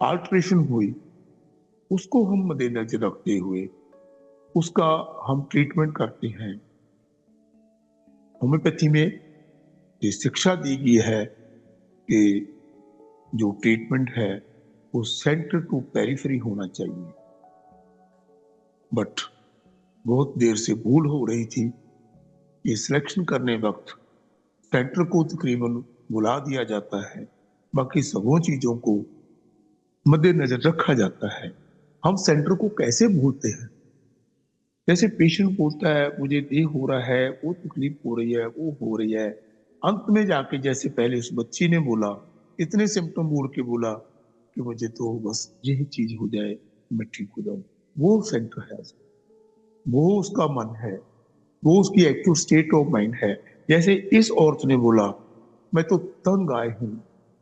अल्टरेशन हुई, उसको हम मद्देनजर रखते हुए उसका हम ट्रीटमेंट करते हैं। होम्योपैथी में ये शिक्षा दी गई है कि जो ट्रीटमेंट है वो सेंटर टू पेरिफेरी होना चाहिए, बट बहुत देर से भूल हो रही थी। ये सिलेक्शन करने वक्त सेंटर को तकरीबन बुला दिया जाता है, बाकी सबों चीजों को मद्देनजर रखा जाता है। हम सेंटर को कैसे भूलते हैं? जैसे पेशेंट बोलता है मुझे ये हो रहा है, वो तकलीफ हो रही है, वो हो रही है, अंत में जाके जैसे पहले उस बच्ची ने बोला, इतने सिम्टम बोल के बोला कि मुझे तो बस यही चीज हो जाए, मैं ठीक हो जाऊं, वो सेंटर है, वो उसका मन है, वो उसकी एक्टिव स्टेट ऑफ माइंड है। जैसे इस औरत ने बोला मैं तो तंग आए हूं,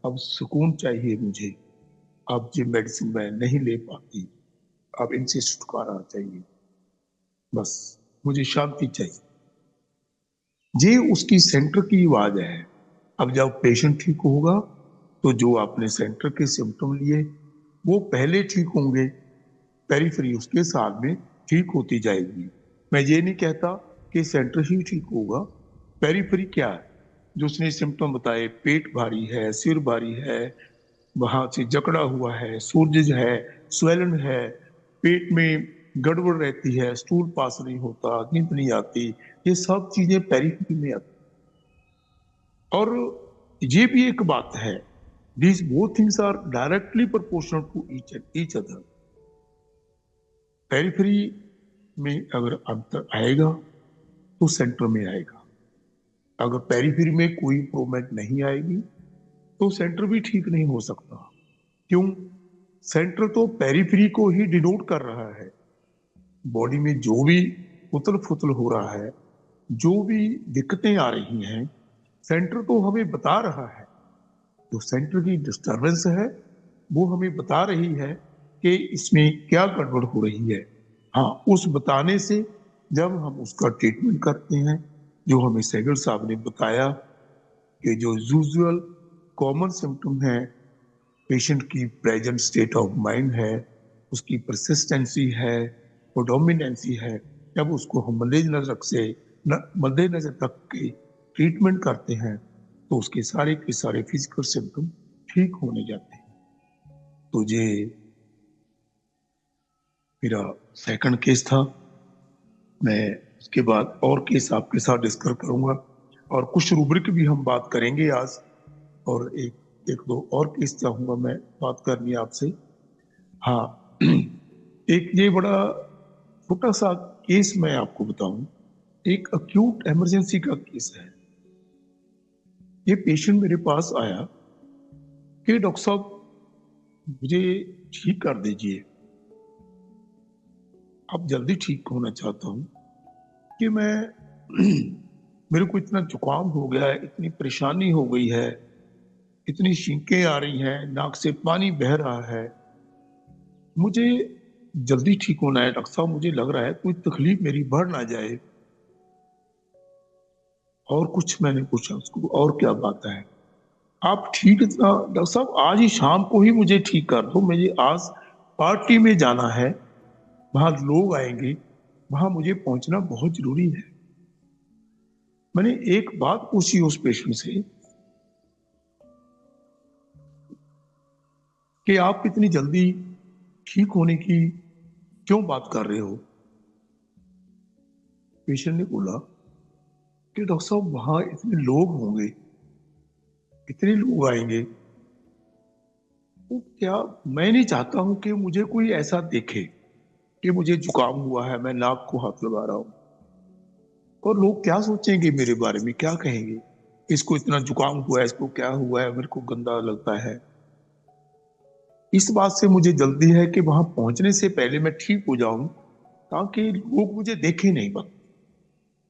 अब सुकून चाहिए मुझे, अब ये मेडिसिन मैं नहीं ले पाती, अब इनसे छुटकारा चाहिए, बस मुझे शांति चाहिए। ये उसकी सेंटर की आवाज है। अब जब पेशेंट ठीक होगा तो जो आपने सेंटर के सिम्टम लिए वो पहले ठीक होंगे, पेरिफेरी उसके साथ में ठीक होती जाएगी। मैं ये नहीं कहता कि सेंटर ही ठीक होगा, पेरिफेरी क्या है, जो उसने सिम्टम बताए, पेट भारी है, सिर भारी है, वहां से जकड़ा हुआ है, सोरिज है, स्वेलन है, पेट में गड़बड़ रहती है, स्टूल पास नहीं होता, नींद नहीं आती, ये सब चीजें पेरिफेरी में आती। और ये भी एक बात है, these both things are directly proportional to each other. Periphery में अगर अंतर आएगा तो सेंटर में आएगा, अगर पेरिफेरी में कोई इंप्रूवमेंट नहीं आएगी तो सेंटर भी ठीक नहीं हो सकता। क्यों? सेंटर तो पेरिफेरी को ही डिनोट कर रहा है। बॉडी में जो भी उथल फुथल हो रहा है, जो भी दिक्कतें आ रही हैं, सेंटर तो हमें बता रहा है। जो सेंटर की डिस्टरबेंस है वो हमें बता रही है कि इसमें क्या गड़बड़ हो रही है। हाँ, उस बताने से जब हम उसका ट्रीटमेंट करते हैं, जो हमें सहगल साहब ने बताया कि जो यूजुअल कॉमन सिम्टम है, पेशेंट की प्रेजेंट स्टेट ऑफ माइंड है, उसकी परसिस्टेंसी है, प्रोडोमिनेंसी है, जब उसको हम मद्देनजर रख के ट्रीटमेंट करते हैं तो उसके सारे के सारे फिजिकल सिम्टम ठीक होने जाते हैं। तो ये मेरा सेकंड केस था। मैं उसके बाद और केस आपके साथ डिस्कस करूंगा और कुछ रूब्रिक भी हम बात करेंगे आज, और एक दो और केस चाहूंगा मैं बात करनी आपसे। हाँ, एक ये बड़ा छोटा सा केस मैं आपको बताऊं, एक अक्यूट इमरजेंसी का केस है। ये पेशेंट मेरे पास आया कि डॉक्टर साहब मुझे ठीक कर दीजिए, अब जल्दी ठीक होना चाहता हूं कि मैं मेरे को इतना जुकाम हो गया है, इतनी परेशानी हो गई है, इतनी छींकें आ रही हैं, नाक से पानी बह रहा है, मुझे जल्दी ठीक होना है डॉक्टर साहब, मुझे लग रहा है कोई तकलीफ मेरी बढ़ ना जाए। और कुछ मैंने पूछा उसको, और क्या बात है, आप ठीक डॉक्टर साहब आज ही शाम को ही मुझे ठीक कर दो, मुझे आज पार्टी में जाना है, वहां लोग आएंगे, वहां मुझे पहुंचना बहुत जरूरी है। मैंने एक बात पूछी उस पेशेंट से कि आप इतनी जल्दी ठीक होने की क्यों बात कर रहे हो? पेशेंट ने बोला कि डॉक्टर साहब वहां इतने लोग होंगे, इतने लोग आएंगे, तो क्या मैं नहीं चाहता हूं कि मुझे कोई ऐसा देखे कि मुझे जुकाम हुआ है, मैं नाक को हाथ लगा रहा हूं, और लोग क्या सोचेंगे मेरे बारे में, क्या कहेंगे, इसको इतना जुकाम हुआ है, इसको क्या हुआ है, मेरे को गंदा लगता है। इस बात से मुझे जल्दी है कि वहां पहुंचने से पहले मैं ठीक हो जाऊं, ताकि लोग मुझे देखे नहीं, बस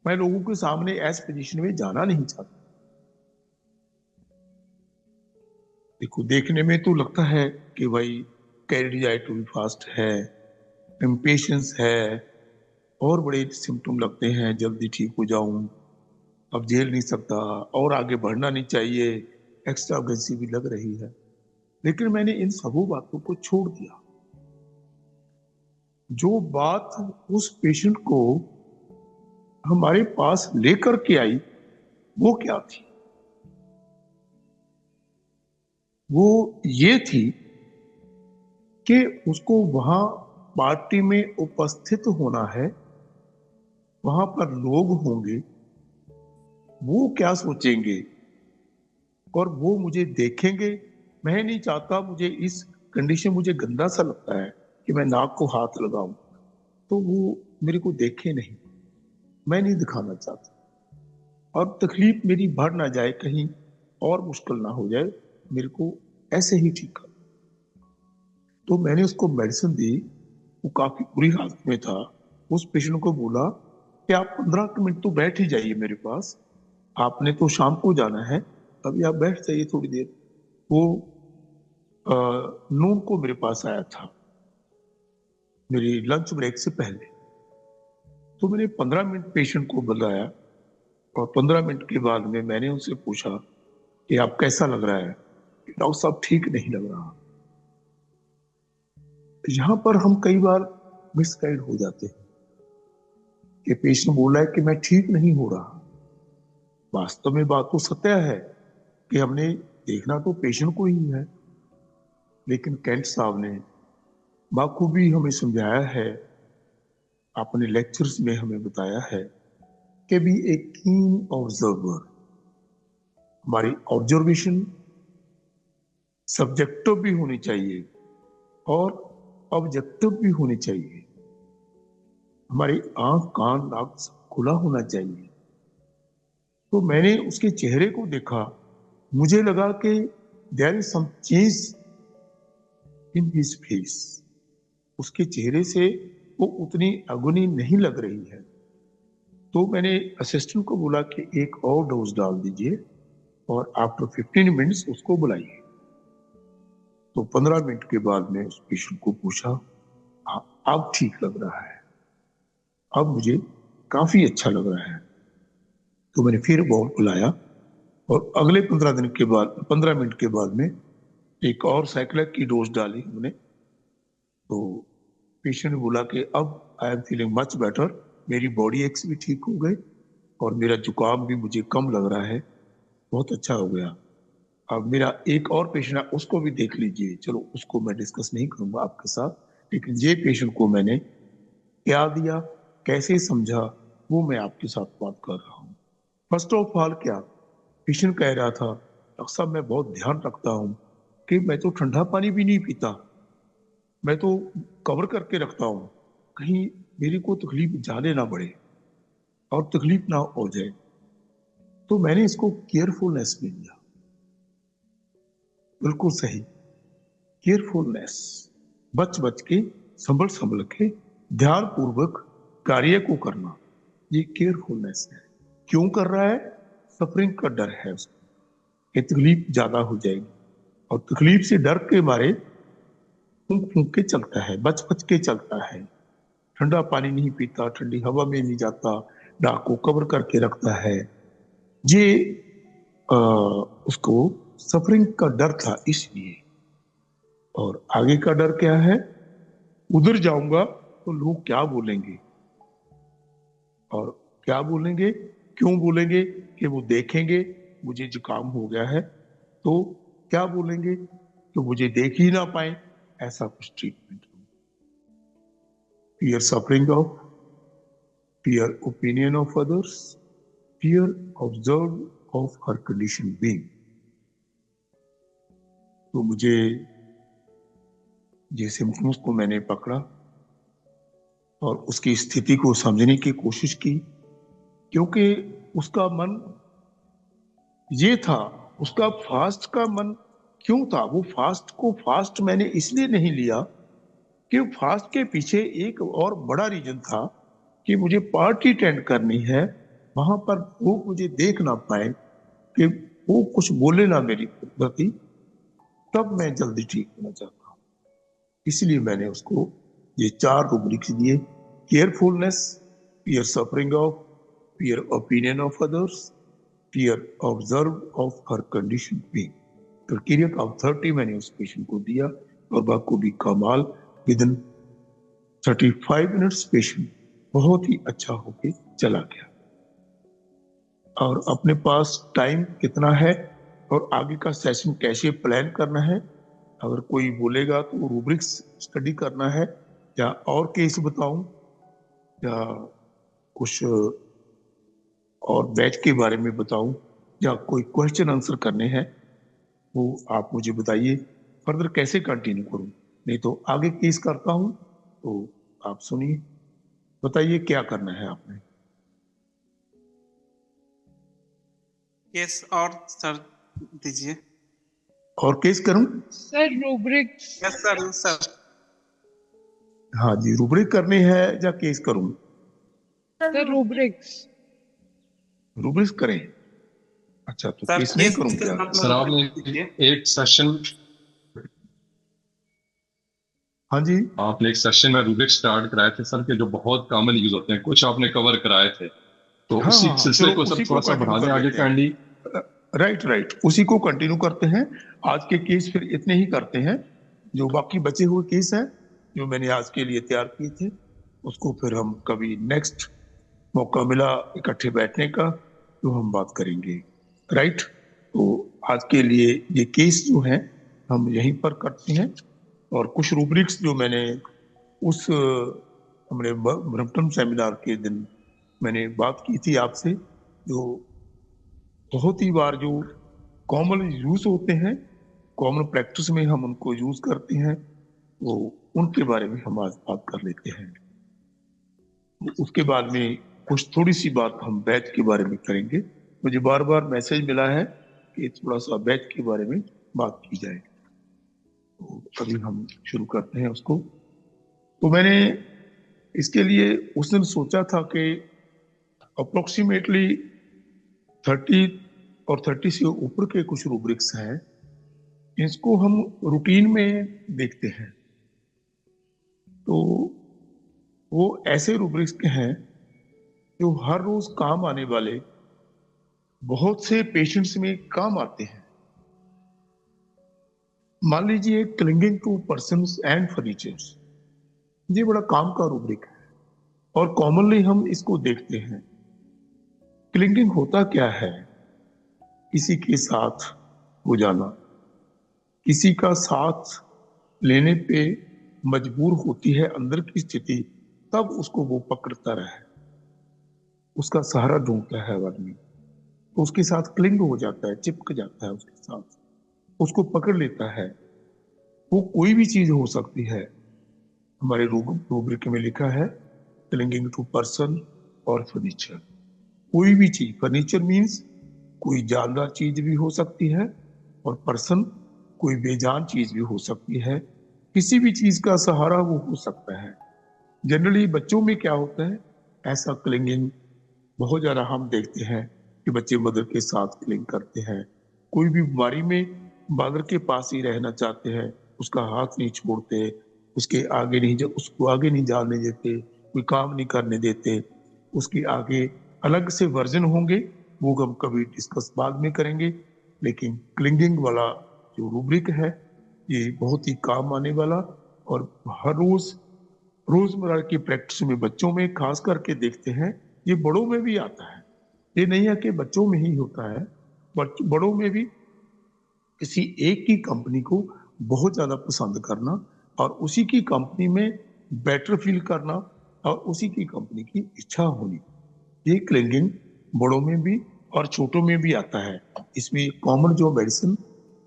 मैं लोगों के सामने ऐस पोजीशन में जाना नहीं चाहता। देखो, देखने में तो लगता है कि भाई कैरिडियाई टू बी फास्ट है, इम्पेशंस है, और बड़े सिम्टम लगते हैं, जल्दी ठीक हो जाऊं, अब झेल नहीं सकता, और आगे बढ़ना नहीं चाहिए, एक्स्ट्रावेगेंसी भी लग रही है। लेकिन मैंने इन सबों बातों को छोड़ दिया। जो बात उस पेशेंट को हमारे पास लेकर के आई वो क्या थी? वो ये थी कि उसको वहां पार्टी में उपस्थित होना है, वहां पर लोग होंगे, वो क्या सोचेंगे और वो मुझे देखेंगे। मैं नहीं चाहता, मुझे इस कंडीशन, मुझे गंदा सा लगता है कि मैं नाक को हाथ लगाऊं तो वो मेरे को देखे नहीं, मैं नहीं दिखाना चाहता, और तकलीफ मेरी बढ़ ना जाए, कहीं और मुश्किल ना हो जाए, मेरे को ऐसे ही ठीक कर। तो मैंने उसको मेडिसिन दी, वो काफी बुरी हालत में था। उस पेशेंट को बोला कि आप 15 मिनट तो बैठ ही जाइए मेरे पास, आपने तो शाम को जाना है, अभी आप बैठ जाइए थोड़ी देर। वो नून को मेरे पास आया था, मेरी लंच ब्रेक से पहले। तो मैंने 15 मिनट पेशेंट को बुलाया, और 15 मिनट के बाद में मैंने उनसे पूछा कि आप कैसा लग रहा है? डॉक्टर साहब ठीक नहीं लग रहा। यहां पर हम कई बार मिसगाइड हो जाते हैं कि पेशेंट बोला है कि मैं ठीक नहीं हो रहा। वास्तव में बात तो सत्य है कि हमने देखना तो पेशेंट को ही है, लेकिन कैंट साहब ने बाखूबी हमें समझाया है, अपने लेक्चर्स में हमें बताया है कि बी ए कीन ऑब्जर्वर। हमारी ऑब्जर्वेशन सब्जेक्टिव भी होनी चाहिए और ऑब्जेक्टिव भी होनी चाहिए। हमारी आंख कान नाक सब खुला होना चाहिए। तो मैंने उसके चेहरे को देखा, मुझे लगा कि there is some change in his face. उसके चेहरे से वो उतनी अगुनी नहीं लग रही है। तो मैंने असिस्टेंट को बोला कि एक और डोज डाल दीजिए और आफ्टर 15 मिनट्स उसको बुलाइए। तो 15 मिनट के बाद मैं उस पेशेंट को पूछा, "हाँ, अब ठीक लग रहा है, अब मुझे काफी अच्छा लग रहा है।" तो मैंने फिर बॉल बुलाया और अगले 15 मिनट के बाद में एक और साइक्लिक की डोज डाली हमने। तो पेशेंट ने बोला कि अब I am feeling much better, मेरी बॉडी एक्स भी ठीक हो गए और मेरा जुकाम भी मुझे कम लग रहा है, बहुत अच्छा हो गया। अब मेरा एक और पेशेंट है, उसको भी देख लीजिए। चलो उसको मैं डिस्कस नहीं करूंगा आपके साथ, लेकिन ये पेशेंट को मैंने क्या दिया, कैसे समझा, वो मैं आपके साथ बात कर रहा हूँ। फर्स्ट ऑफ ऑल क्या पेशेंट कह रहा था, डॉक्टर साहब मैं बहुत ध्यान रखता हूँ कि मैं तो ठंडा पानी भी नहीं पीता, मैं तो कवर करके रखता हूँ, कहीं मेरे को तकलीफ ज्यादा ना बढ़े और तकलीफ ना हो जाए। तो मैंने इसको केयरफुलनेस में लिया। बिल्कुल सही, केयरफुलनेस, बच बच के, संभल संभल के, ध्यान पूर्वक कार्य को करना, ये केयरफुलनेस है। क्यों कर रहा है? सफरिंग का डर है उसको कि तकलीफ ज्यादा हो जाएगी और तकलीफ से डर के मारे फूंक फूंक के चलता है, बच बच के चलता है। ठंडा पानी नहीं पीता, ठंडी हवा में नहीं जाता, नाक को कवर करके रखता है। ये उसको सफरिंग का डर था इसलिए। और आगे का डर क्या है? उधर जाऊंगा तो लोग क्या बोलेंगे, और क्या बोलेंगे, क्यों बोलेंगे? कि वो देखेंगे मुझे जुकाम हो गया है तो क्या बोलेंगे, तो मुझे देख ही ना पाए, ऐसा कुछ treatment. Fear suffering of, fear opinion of others, fear observe of her condition being. तो मुझे ये सिम्टम्स को मैंने पकड़ा और उसकी स्थिति को समझने की कोशिश की, क्योंकि उसका मन ये था, उसका फास्ट का मन क्यों था? वो फास्ट को फास्ट मैंने इसलिए नहीं लिया कि फास्ट के पीछे एक और बड़ा रीजन था कि मुझे पार्टी अटेंड करनी है, वहां पर वो मुझे देख ना पाए, कि वो कुछ बोले ना मेरी प्रति, तब मैं जल्दी ठीक होना चाहता हूँ। इसलिए मैंने उसको ये 4 रूब्रिक्स दिए: carefulness, fear suffering of, fear opinion of others, fear observe of her condition being. Criteria of 30 मैंने उस पेशेंट को दिया और बखूबी कमाल विद इन 35 मिनट्स पेशेंट बहुत ही अच्छा होके चला गया। और अपने पास टाइम कितना है और आगे का सेशन कैसे प्लान करना है, अगर कोई बोलेगा तो रूब्रिक्स स्टडी करना है या और केस बताऊं या कुछ और बैच के बारे में बताऊं या कोई क्वेश्चन आंसर करने हैं, वो आप मुझे बताइए। फर्दर कैसे कंटिन्यू करूं, नहीं तो आगे केस करता हूं। तो आप सुनिए, बताइए क्या करना है आपने। केस और सर दीजिए। और केस करूं? Sir rubrics. Yes sir, sir हाँ जी, रूब्रिक करनी है या केस करूं? Sir rubrics. रूब्रिक्स करें? अच्छा, तो सर केस नहीं केस करूं के क्या? साथ में सर रूब्रिक आपने दीजिए। एक सेशन हाँ जी, आपने एक सेशन में रूब्रिक स्टार्ट कराए थे सर, के जो बहुत कॉमन यूज होते हैं, कुछ आपने कवर कराए थे, तो हाँ उसी हाँ हाँ, सिलसिले चलो को सर उसी को थोड़ा सा कंटिन्यू बढ़ा दें कर आगे लेते हैं। काइंडली। राइट राइट, उसी को कंटिन्यू करते हैं। आज के केस फिर इतने ही करते हैं, जो बाकी बचे हुए केस हैं जो मैंने आज के लिए तैयार किए थे, उसको फिर हम कभी नेक्स्ट मौका मिला इकट्ठे बैठने का तो हम बात करेंगे। राइट, तो आज के लिए ये केस जो हैं हम यहीं पर करते हैं। और कुछ रूब्रिक्स जो मैंने उस हमने ब्रम्पटन सेमिनार के दिन मैंने बात की थी आपसे, जो बहुत ही बार जो कॉमन यूज होते हैं, कॉमन प्रैक्टिस में हम उनको यूज करते हैं, वो उनके बारे में हम आज बात कर लेते हैं। उसके बाद में कुछ थोड़ी सी बात हम बैच के बारे में करेंगे। मुझे बार बार मैसेज मिला है कि थोड़ा सा बैच के बारे में बात की जाए, तो अभी हम शुरू करते हैं उसको। तो मैंने इसके लिए उस दिन सोचा था कि अप्रोक्सीमेटली 30 और 30 से ऊपर के कुछ रूब्रिक्स हैं, इसको हम रूटीन में देखते हैं। तो वो ऐसे रूब्रिक्स के हैं जो हर रोज काम आने वाले बहुत से पेशेंट्स में काम आते हैं। मान लीजिए clinging to persons and furnitures, ये बड़ा काम का रूब्रिक है और कॉमनली हम इसको देखते हैं। क्लिंगिंग होता क्या है? किसी के साथ हो जाना, किसी का साथ लेने पे मजबूर होती है अंदर की स्थिति, तब उसको वो पकड़ता रहे, उसका सहारा ढूंढता है आदमी, तो उसके साथ क्लिंग हो जाता है, चिपक जाता है उसके साथ, उसको पकड़ लेता है। वो कोई भी चीज हो सकती है। हमारे रूब्रिक में लिखा है क्लिंगिंग टू पर्सन और फर्नीचर। कोई भी चीज, फर्नीचर मीन्स कोई जानदार चीज भी हो सकती है, और पर्सन कोई बेजान चीज भी हो सकती है। किसी भी चीज का सहारा वो हो सकता है। जनरली बच्चों में क्या होता है, ऐसा क्लिंगिंग बहुत ज्यादा हम देखते हैं कि बच्चे मदर के साथ क्लिंग करते हैं। कोई भी बीमारी में मदर के पास ही रहना चाहते हैं, उसका हाथ नहीं छोड़ते, उसके आगे नहीं, उसको आगे नहीं जाने देते, कोई काम नहीं करने देते। उसके आगे अलग से वर्जन होंगे, वो हम कभी डिस्कस बाद में करेंगे। लेकिन क्लिंगिंग वाला जो रूब्रिक है, ये बहुत ही काम आने वाला और हर रोज रोजमर्रा की प्रैक्टिस में बच्चों में खास करके देखते हैं। ये बड़ों में भी आता है, ये नहीं है कि बच्चों में ही होता है, बड़ों में भी किसी एक की कंपनी को बहुत ज्यादा पसंद करना और उसी की कंपनी में बेटर फील करना और उसी की कंपनी की इच्छा होनी, ये क्लिंगिंग बड़ों में भी और छोटों में भी आता है। इसमें कॉमन जो मेडिसिन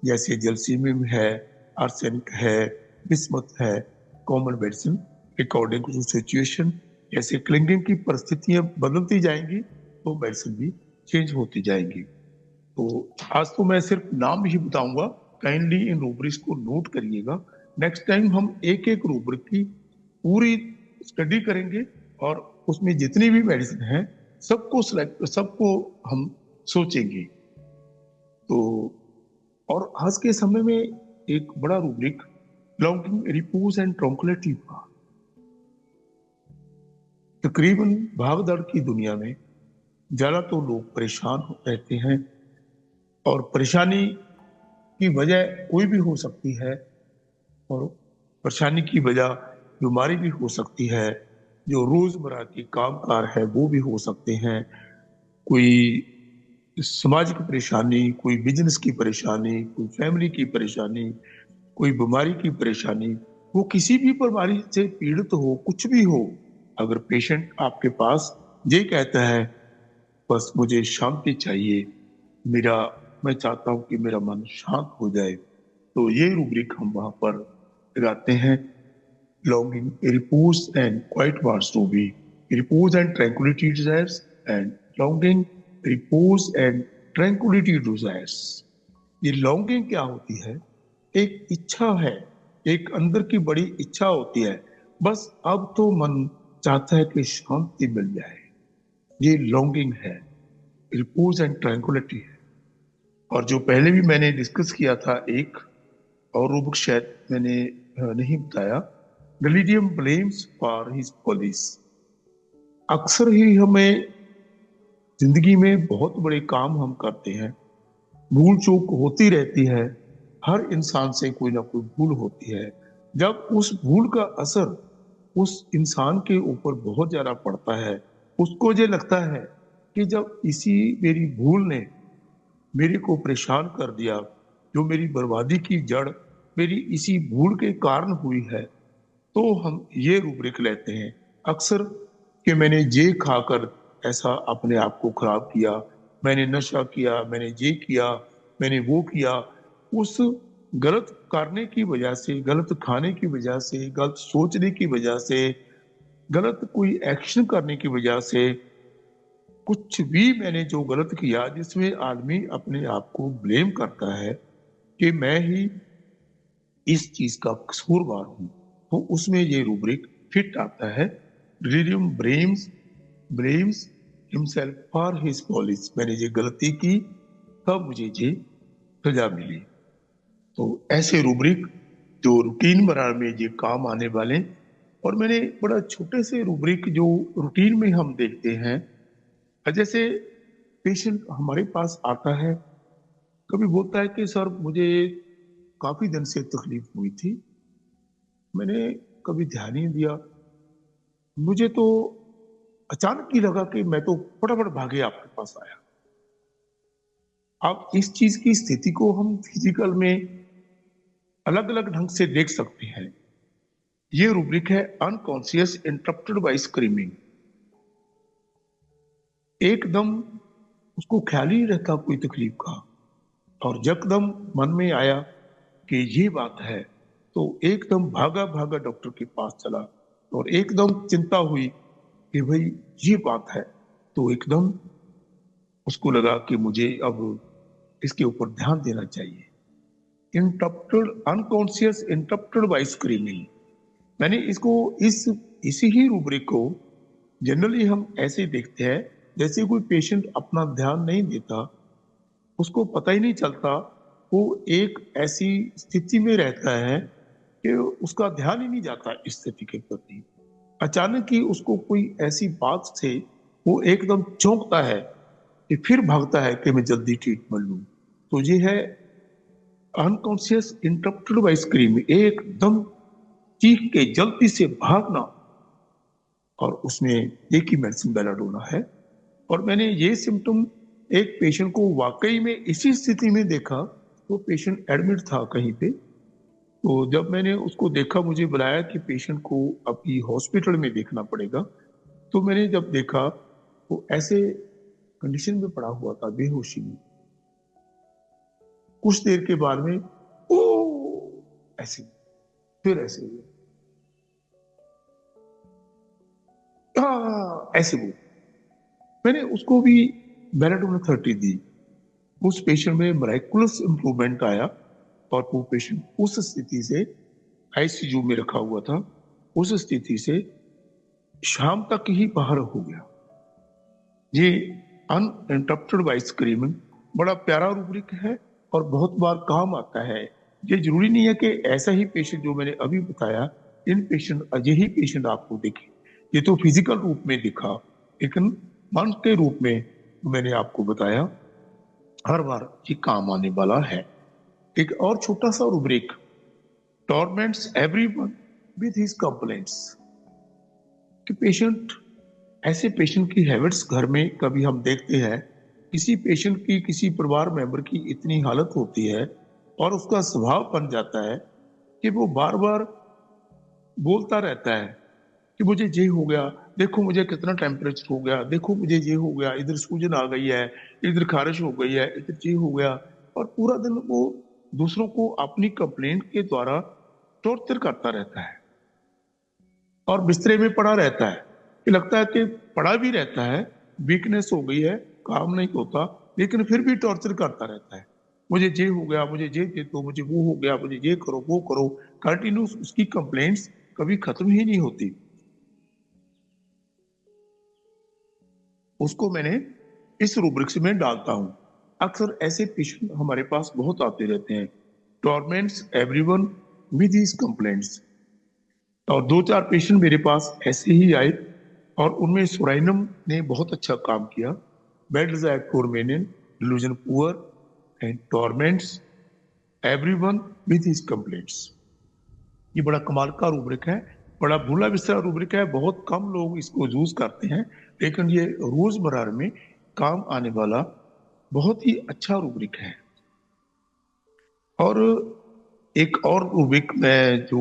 जैसे जलसीमियम है, आर्सेनिक है, बिस्मथ है, common medicine according to situation, जैसे क्लिंगिंग की परिस्थितियां बदलती जाएंगी तो मेडिसिन भी चेंज होती जाएंगी। तो आज तो मैं सिर्फ नाम ही बताऊंगा, काइंडली इन रूब्रिक्स को नोट करिएगा। नेक्स्ट टाइम हम एक एक रूब्रिक की पूरी स्टडी करेंगे और उसमें जितनी भी मेडिसिन है सबको हम सोचेंगे। तो और आज के समय में एक बड़ा rubric longing repose and tranquillity का, तकरीबन भागदौड़ की दुनिया में ज्यादा तो लोग परेशान रहते हैं और परेशानी की वजह कोई भी हो सकती है और परेशानी की वजह बीमारी भी हो सकती है, जो रोजमर्रा के कामकाज है वो भी हो सकते हैं, कोई सामाजिक परेशानी, कोई बिजनेस की परेशानी, कोई फैमिली की परेशानी, कोई बीमारी की परेशानी। वो किसी भी बीमारी से पीड़ित हो, कुछ भी हो, अगर पेशेंट आपके पास ये कहता है बस मुझे शांति चाहिए, मैं चाहता हूं कि मेरा मन शांत हो जाए, तो ये रूब्रिक हम वहां पर लगाते हैं। Longing repose and quiet wants to be, repose and tranquillity desires and longing repose and tranquillity desires. ये लॉन्गिंग क्या होती है? एक इच्छा है, एक अंदर की बड़ी इच्छा होती है, बस अब तो मन चाहता है कि शांति मिल जाए, ये लॉन्गिंग है। रिपोज एंड ट्रैंक्विलिटी है। और जो पहले भी मैंने डिस्कस किया था एक और रूब्रिक, शायद मैंने नहीं बताया, delirium blames for his police. अक्सर ही हमें जिंदगी में बहुत बड़े काम हम करते हैं, भूल चूक होती रहती है, हर इंसान से कोई ना कोई भूल होती है। जब उस भूल का असर उस इंसान के ऊपर बहुत ज्यादा पड़ता है, उसको ये लगता है कि जब इसी मेरी भूल ने मेरे को परेशान कर दिया, जो मेरी बर्बादी की जड़ मेरी इसी भूल के कारण हुई है, तो हम ये रूब्रिक लेते हैं अक्सर कि मैंने ये खाकर ऐसा अपने आप को खराब किया, मैंने नशा किया, मैंने ये किया, मैंने वो किया। उस गलत करने की वजह से, गलत खाने की वजह से, गलत सोचने की वजह से, गलत कोई एक्शन करने की वजह से, कुछ भी मैंने जो गलत किया जिसमें आदमी अपने आप को ब्लेम करता है कि मैं ही इस चीज का कसूरवार हूं, तो उसमें ये रूब्रिक फिट आता है। Delirium blames himself for his Foley. मैंने ये गलती की तब मुझे ये सजा मिली। तो ऐसे रूब्रिक जो रूटीन बनाने में ये काम आने वाले, और मैंने बड़ा छोटे से रूब्रिक जो रूटीन में हम देखते हैं, जैसे पेशेंट हमारे पास आता है, कभी बोलता है कि सर मुझे काफी दिन से तकलीफ हुई थी, मैंने कभी ध्यान नहीं दिया, मुझे तो अचानक ही लगा कि मैं तो फटाफट भागे आपके पास आया। अब इस चीज की स्थिति को हम फिजिकल में अलग अलग ढंग से देख सकते हैं। ये रूब्रिक है अनकॉन्शियस इंटरप्टेड बाय स्क्रीमिंग। एकदम उसको ख्याल ही नहीं रहता कोई तकलीफ का, और यकदम मन में आया कि ये बात है, तो एकदम भागा भागा डॉक्टर के पास चला, और एकदम चिंता हुई कि भाई ये बात है, तो एकदम उसको लगा कि मुझे अब इसके ऊपर ध्यान देना चाहिए। Interrupted, unconscious interrupted by screaming. मैंने इसको इसी ही रूब्रिक को जनरली हम ऐसे देखते हैं, जैसे कोई पेशेंट अपना ध्यान नहीं देता, उसको पता ही नहीं चलता, वो एक ऐसी स्थिति में रहता है कि उसका ध्यान ही नहीं जाता इस स्थिति के प्रति। अचानक ही उसको कोई ऐसी बात से वो एकदम चौंकता है कि फिर भागता है कि मैं जल्दी ट्रीटमेंट लूं। तो ये है अनकॉन्शियस इंटरप्टेड बाय स्क्रीमिंग। एकदम चीख के जल्दी से भागना, और उसमें एक ही मेडिसिन बेलाडोना है। और मैंने ये सिम्टम एक पेशेंट को वाकई में इसी स्थिति में देखा। तो पेशेंट एडमिट था कहीं पे, तो जब मैंने उसको देखा, मुझे बुलाया कि पेशेंट को अभी हॉस्पिटल में देखना पड़ेगा। तो मैंने जब देखा वो ऐसे कंडीशन में पड़ा हुआ था, बेहोशी में। कुछ देर के बाद में ओ ऐसे, फिर ऐसे हुआ, ऐसे हुआ। मैंने उसको भी बेलाडोना 30 दी। उस पेशेंट में मराइकुलस इंप्रूवमेंट आया, और वो पेशेंट उस स्थिति से आईसीयू में रखा हुआ था, उस स्थिति से शाम तक ही बाहर हो गया। ये अनइंटरप्टेड बाय स्क्रीमिंग बड़ा प्यारा रूब्रिक है और बहुत बार काम आता है। ये जरूरी नहीं है कि ऐसा ही पेशेंट जो मैंने अभी बताया, इन पेशेंट यही पेशेंट आपको दिखे। ये तो फिजिकल रूप में दिखा, लेकिन मन के रूप में मैंने आपको बताया, हर बार ये काम आने वाला है। एक और छोटा सा rubric, torments everyone with his complaints. कि पेशेंट, ऐसे पेशेंट की हैबिट्स घर में कभी हम देखते हैं, किसी पेशेंट की, किसी परिवार मेंबर की इतनी हालत होती है और उसका स्वभाव बन जाता है कि वो बार बार बोलता रहता है कि मुझे ये हो गया, देखो मुझे कितना टेम्परेचर हो गया, देखो मुझे ये हो गया, इधर सूजन आ गई है, इधर खारिश हो गई है, इधर ये हो गया। और पूरा दिन वो दूसरों को अपनी कंप्लेंट के द्वारा टॉर्चर करता रहता है, और बिस्तरे में पड़ा रहता है कि लगता है कि पड़ा भी रहता है, वीकनेस हो गई है, काम नहीं होता, लेकिन फिर भी टॉर्चर करता रहता है। मुझे ये हो गया, मुझे ये दे दो, मुझे वो हो गया, मुझे ये करो, वो करो। कंटिन्यूस उसकी कंप्लेंट्स कभी खत्म ही नहीं होती। उसको मैंने इस रूब्रिक्स में डालता हूं। अक्सर ऐसे पेशेंट हमारे पास बहुत आते रहते हैं, टॉर्मेंट्स एवरीवन विद हिज कंप्लेंट्स। और 2-4 पेशेंट मेरे पास ऐसे ही आए, और उनमें सोराइनम ने बहुत अच्छा काम किया। बेल्जाइड फोरमेनिन, delusion poor and torments everyone with his complaints. ये बड़ा कमाल का रूब्रिक है, बड़ा भूला बिसरा रूब्रिक है, बहुत कम लोग इसको यूज करते हैं, लेकिन ये रोजमर्रा में काम आने वाला बहुत ही अच्छा रूब्रिक है। और एक और रूब्रिक मैं जो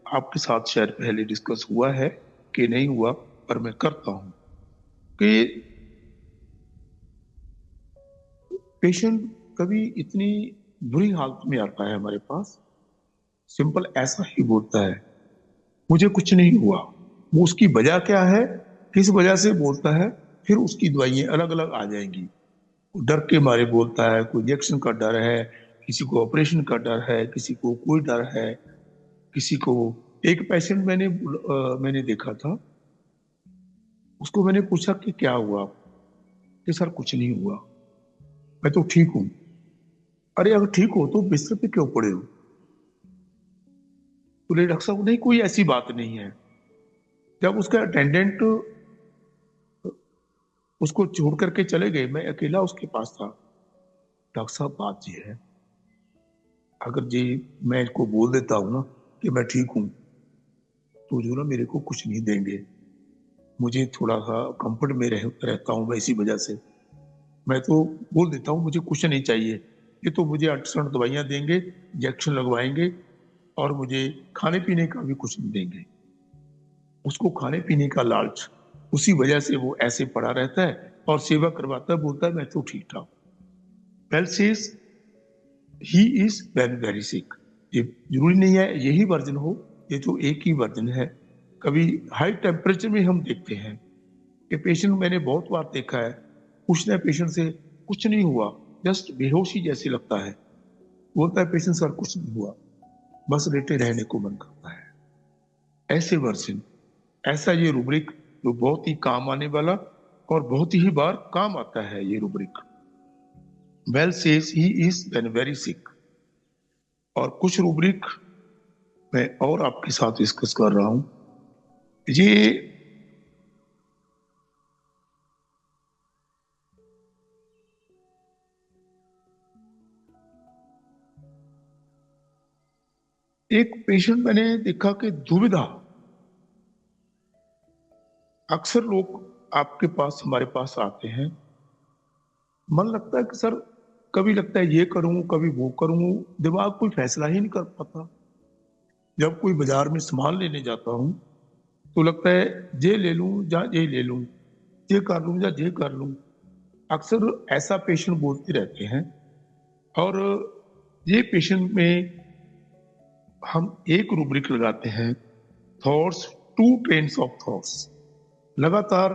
आपके साथ शायद पहले डिस्कस हुआ है कि नहीं हुआ, पर मैं करता हूं कि पेशेंट कभी इतनी बुरी हालत में आता है हमारे पास, सिंपल ऐसा ही बोलता है मुझे कुछ नहीं हुआ। वो उसकी वजह क्या है, किस वजह से बोलता है, फिर उसकी दवाइयां अलग अलग आ जाएंगी। डर के मारे बोलता है, कोई इंजेक्शन का डर है, किसी को ऑपरेशन का डर है, किसी को कोई डर है, किसी को। एक पेशेंट मैंने देखा था, उसको मैंने पूछा कि क्या हुआ, कि सर कुछ नहीं हुआ, मैं तो ठीक हूं। अरे अगर ठीक हो तो बिस्तर पे क्यों पड़े हो? बोले डॉक्टर साहब नहीं कोई ऐसी बात नहीं है। जब उसका अटेंडेंट उसको छोड़ करके चले गए, मैं अकेला उसके पास था। डॉक्टर साहब बात ये है, अगर जी मैं इसको बोल देता हूं ना कि मैं ठीक हूं, तो जो ना मेरे को कुछ नहीं देंगे। मुझे थोड़ा सा कंफर्ट में रहता हूं मैं, इसी वजह से मैं तो बोल देता हूं मुझे कुछ नहीं चाहिए। ये तो मुझे 8 दवाइयां देंगे, इंजेक्शन लगवाएंगे, और मुझे खाने पीने का भी कुछ नहीं देंगे। उसको खाने पीने का लालच, उसी वजह से वो ऐसे पड़ा रहता है और सेवा करवाता है, बोलता है मैं तो ठीक ठाक। Well says he is very very sick. ये जरूरी नहीं है यही वर्जन हो, ये तो एक ही वर्जन है। कभी हाई टेम्परेचर में हम देखते हैं कि पेशेंट, मैंने बहुत बार देखा है, पूछना पेशेंट से कुछ नहीं हुआ, जस्ट बेहोशी जैसे लगता है, बोलता है पेशेंट सर कुछ नहीं हुआ, बस लेटे रहने को मन करता है। ऐसे वर्जन, ऐसा ये रूब्रिक जो बहुत ही काम आने वाला और बहुत ही बार काम आता है ये rubric. Well says he is when very sick. और कुछ रूब्रिक मैं और आपके साथ डिस्कस कर रहा हूं। ये एक पेशेंट मैंने देखा कि दुविधा, अक्सर लोग आपके पास, हमारे पास आते हैं, मन लगता है कि सर, कभी लगता है ये करूं कभी वो करूं, दिमाग कोई फैसला ही नहीं कर पाता। जब कोई बाजार में सामान लेने जाता हूं तो लगता है ये ले लूं या ये ले लूं, ये कर लूं या ये कर लूं। अक्सर ऐसा पेशेंट बोलते रहते हैं। और ये पेशेंट में हम एक रूब्रिक लगाते हैं, thoughts, two trains of thoughts. लगातार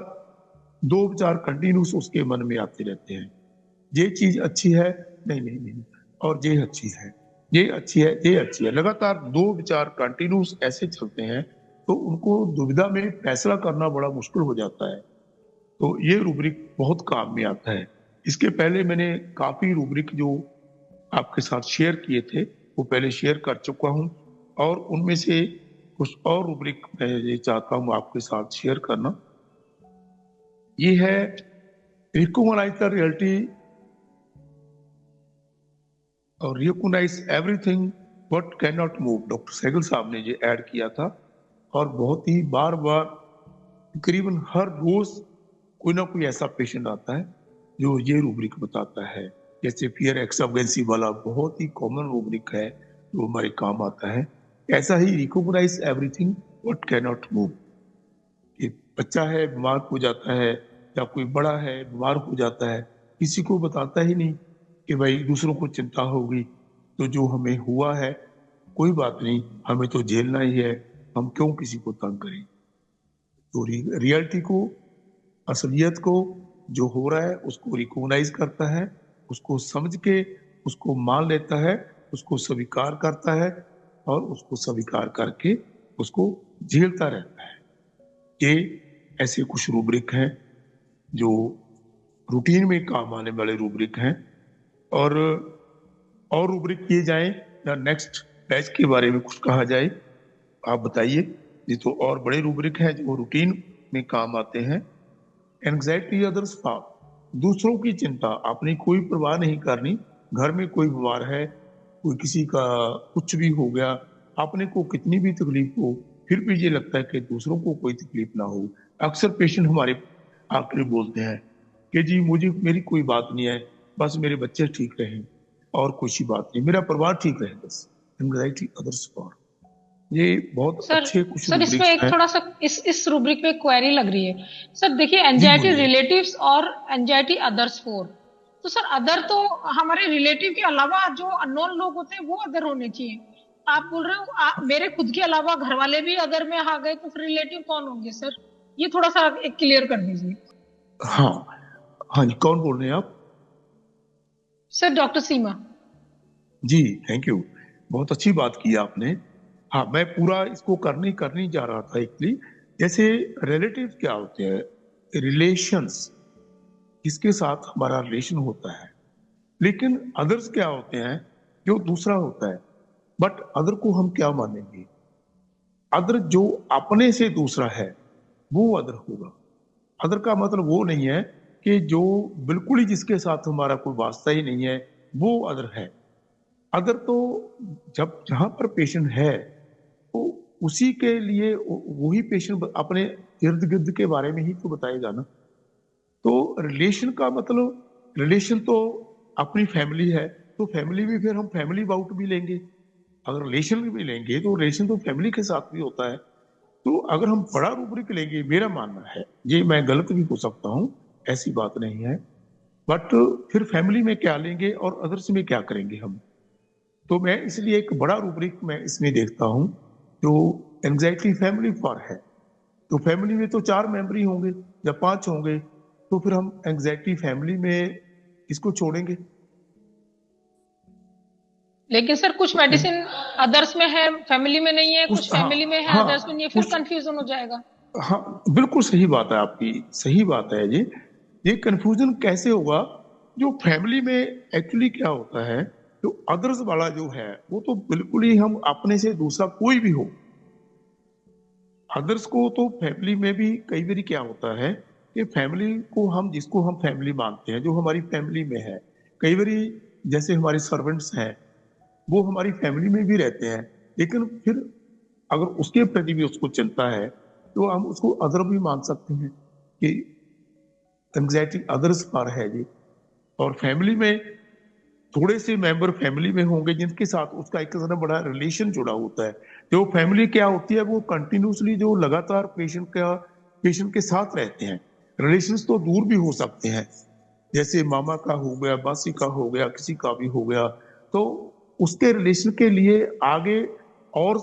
दो विचार कंटिन्यूस उसके मन में आते रहते हैं। ये चीज अच्छी है, नहीं नहीं नहीं, और ये अच्छी है, ये अच्छी है, ये अच्छी है। लगातार दो विचार कंटिन्यूस ऐसे चलते हैं, तो उनको दुविधा में फैसला करना बड़ा मुश्किल हो जाता है। तो ये रूब्रिक बहुत काम में आता है। इसके पहले मैंने काफी रूब्रिक जो आपके साथ शेयर किए थे वो पहले शेयर कर चुका हूं, और उनमें से कुछ और रूब्रिक मैं ये चाहता हूं आपके साथ शेयर करना। ये है रिकॉग्नाइज द रियलिटी और recognise everything what can not move. Doctor Sehgal साहब ने ये ऐड किया था, और बहुत ही बार बार तकरीबन हर रोज कोई ना कोई ऐसा पेशेंट आता है जो ये रूब्रिक बताता है। जैसे फियर एक्सट्रावेगेंसी वाला बहुत ही कॉमन रूब्रिक है जो हमारे काम आता है। ऐसा ही recognise everything what can not move. कि बच्चा है बीमार हो जाता है, या कोई बड़ा है बीमार हो जाता है, किसी को बताता ही नहीं कि भाई दूसरों को चिंता होगी, तो जो हमें हुआ है कोई बात नहीं, हमें तो झेलना ही है, हम क्यों किसी को तंग करें। तो रियलिटी को, असलियत को, जो हो रहा है उसको रिकॉग्नाइज करता है, उसको समझ के उसको मान लेता है, उसको स्वीकार करता है, और उसको स्वीकार करके उसको झेलता रहता है। ये ऐसे कुछ रूब्रिक हैं जो रूटीन में काम आने वाले रूब्रिक हैं। और रूब्रिक किए जाए या नेक्स्ट बैच के बारे में कुछ कहा जाए, आप बताइए। ये तो और बड़े रूब्रिक हैं जो रूटीन में काम आते हैं। एंग्जाइटी अदर्स थॉट, दूसरों की चिंता, अपनी कोई परवाह नहीं करनी। घर में कोई बीमार है, कोई किसी का कुछ भी हो गया, अपने को कितनी भी तकलीफ हो, फिर भी ये लगता है कि दूसरों को कोई तकलीफ ना हो। अक्सर पेशेंट हमारे आकर बोलते हैं कि जी मुझे, मेरी कोई बात नहीं है, बस मेरे बच्चे ठीक रहें, और कुछ ही बात नहीं, मेरा परिवार ठीक रहे बस, एंग्जाइटी अदर्स फॉर। ये बहुत सर अच्छे कुछ सर इसमें रूब्रिक्स एक हैं। थोड़ा सा इस रूब्रिक में क्वेरी लग रही है सर। देखिए जी एंजाइटी बोलिए। रिलेटिव्स और एंजाइटी अदर्स फोर, तो सर अदर तो हमारे रिलेटिव के अलावा जो अननोन लोग होते हैं वो अदर होने चाहिए। आप बोल रहे हो मेरे खुद के अलावा घर वाले भी अदर में आ गए तो फिर रिलेटिव कौन होंगे सर? ये थोड़ा सा एक क्लियर कर दीजिए। हाँ हाँ जी, कौन बोल रहे हैं आप? Sir doctor Seema. जी थैंक यू, बहुत अच्छी बात की आपने। हाँ, मैं पूरा इसको करनी जा रहा था एक्चुअली। जैसे रिलेटिव क्या होते हैं, रिलेशंस, किसके साथ हमारा रिलेशन होता है। लेकिन अदर्स क्या होते हैं, जो दूसरा होता है। बट अदर को हम क्या मानेंगे? अदर जो अपने से दूसरा है वो अदर होगा। अदर का मतलब वो नहीं है कि जो बिल्कुल ही जिसके साथ हमारा कोई वास्ता ही नहीं है वो अदर है। अदर तो जब जहां पर पेशेंट है तो उसी के लिए वही पेशेंट अपने इर्द गिर्द के बारे में ही तो बताएगा ना। तो रिलेशन का मतलब, रिलेशन तो अपनी फैमिली है तो फैमिली भी, फिर हम फैमिली बाउट भी लेंगे। अगर रिलेशन भी लेंगे तो रिलेशन तो फैमिली के साथ भी होता है। तो अगर हम बड़ा रूब्रिक लेंगे, मेरा मानना है, ये मैं गलत भी हो सकता हूँ, ऐसी बात नहीं है, बट फिर फैमिली में क्या लेंगे और अदर्स में क्या करेंगे हम। तो मैं इसलिए एक बड़ा रूब्रिक मैं इसमें देखता हूँ जो एंग्जाइटी फैमिली पर है। तो फैमिली में तो 4 मेंबर ही होंगे या 5 होंगे, तो फिर हम एंग्जाइटी फैमिली में इसको छोड़ेंगे। लेकिन सर कुछ मेडिसिन अदर्स में है फैमिली में नहीं है, कुछ हाँ फैमिली में है हाँ, अदर्स में नहीं है, फिर कुछ, कंफ्यूजन हो जाएगा। हाँ बिल्कुल सही बात है आपकी, सही बात है। ये कंफ्यूजन कैसे होगा? जो फैमिली में एक्चुअली क्या होता है, जो अदर्स वाला जो है वो तो बिल्कुल ही हम अपने से दूसरा कोई भी हो। अदर्स को तो फैमिली में भी कई बार क्या होता है कि फैमिली को हम, जिसको हम फैमिली मानते हैं, जो हमारी फैमिली में है, कई बार जैसे हमारे सर्वेंट्स हैं वो हमारी फैमिली में भी रहते हैं, लेकिन फिर अगर उसके प्रति भी उसको चिंता है तो हम उसको अदर भी मान सकते हैं कि एंग्जाइटी अदर्स पर है जी। और फैमिली में थोड़े से मेंबर फैमिली में होंगे जिनके साथ उसका एक तरह बड़ा रिलेशन जुड़ा होता है। जो फैमिली क्या होती है, वो कंटिन्यूसली जो लगातार पेशेंट के साथ रहते हैं। रिलेशंस तो दूर भी हो सकते हैं, जैसे मामा का हो गया, मासी का हो गया, किसी का भी हो गया, तो उसके रिलेशन के लिए आगे और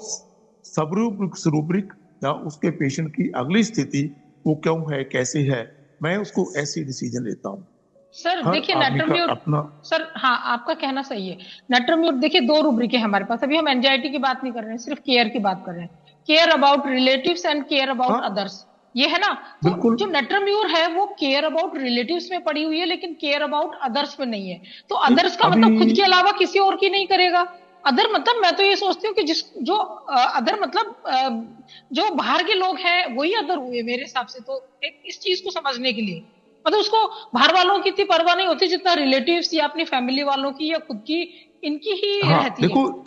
सब रूब्रिक या उसके पेशेंट की अगली स्थिति वो क्यों है, कैसे है, मैं उसको ऐसे डिसीजन लेता हूँ। सर हर देखिए आदमी का नेट्रम्यूर, अपना। सर हाँ आपका कहना सही है। नेट्रम्यूर देखिए 2 रूब्रिक है हमारे पास, अभी हम एंजाइटी की बात नहीं कर रहे हैं, सिर्फ केयर की बात कर रहे हैं। Care about relatives and care about हाँ अदर्स, ये है ना। तो बिल्कुल। जो नेट्रम्यूर है वो केयर अबाउट रिलेटिव्स में पड़ी हुई है लेकिन केयर अबाउट अदर्स में नहीं है। तो नहीं, अदर्स का अभी मतलब खुद के अलावा किसी और की नहीं करेगा। अदर मतलब मैं तो ये सोचती हूँ कि जिस जो अदर मतलब जो बाहर के लोग हैं वही अदर हुए मेरे हिसाब से। तो एक इस चीज को समझने के लिए मतलब उसको बाहर वालों की इतनी परवाह नहीं होती जितना रिलेटिव्स या अपनी फैमिली वालों की या खुद की, इनकी ही हाँ रहती है। देखो, जी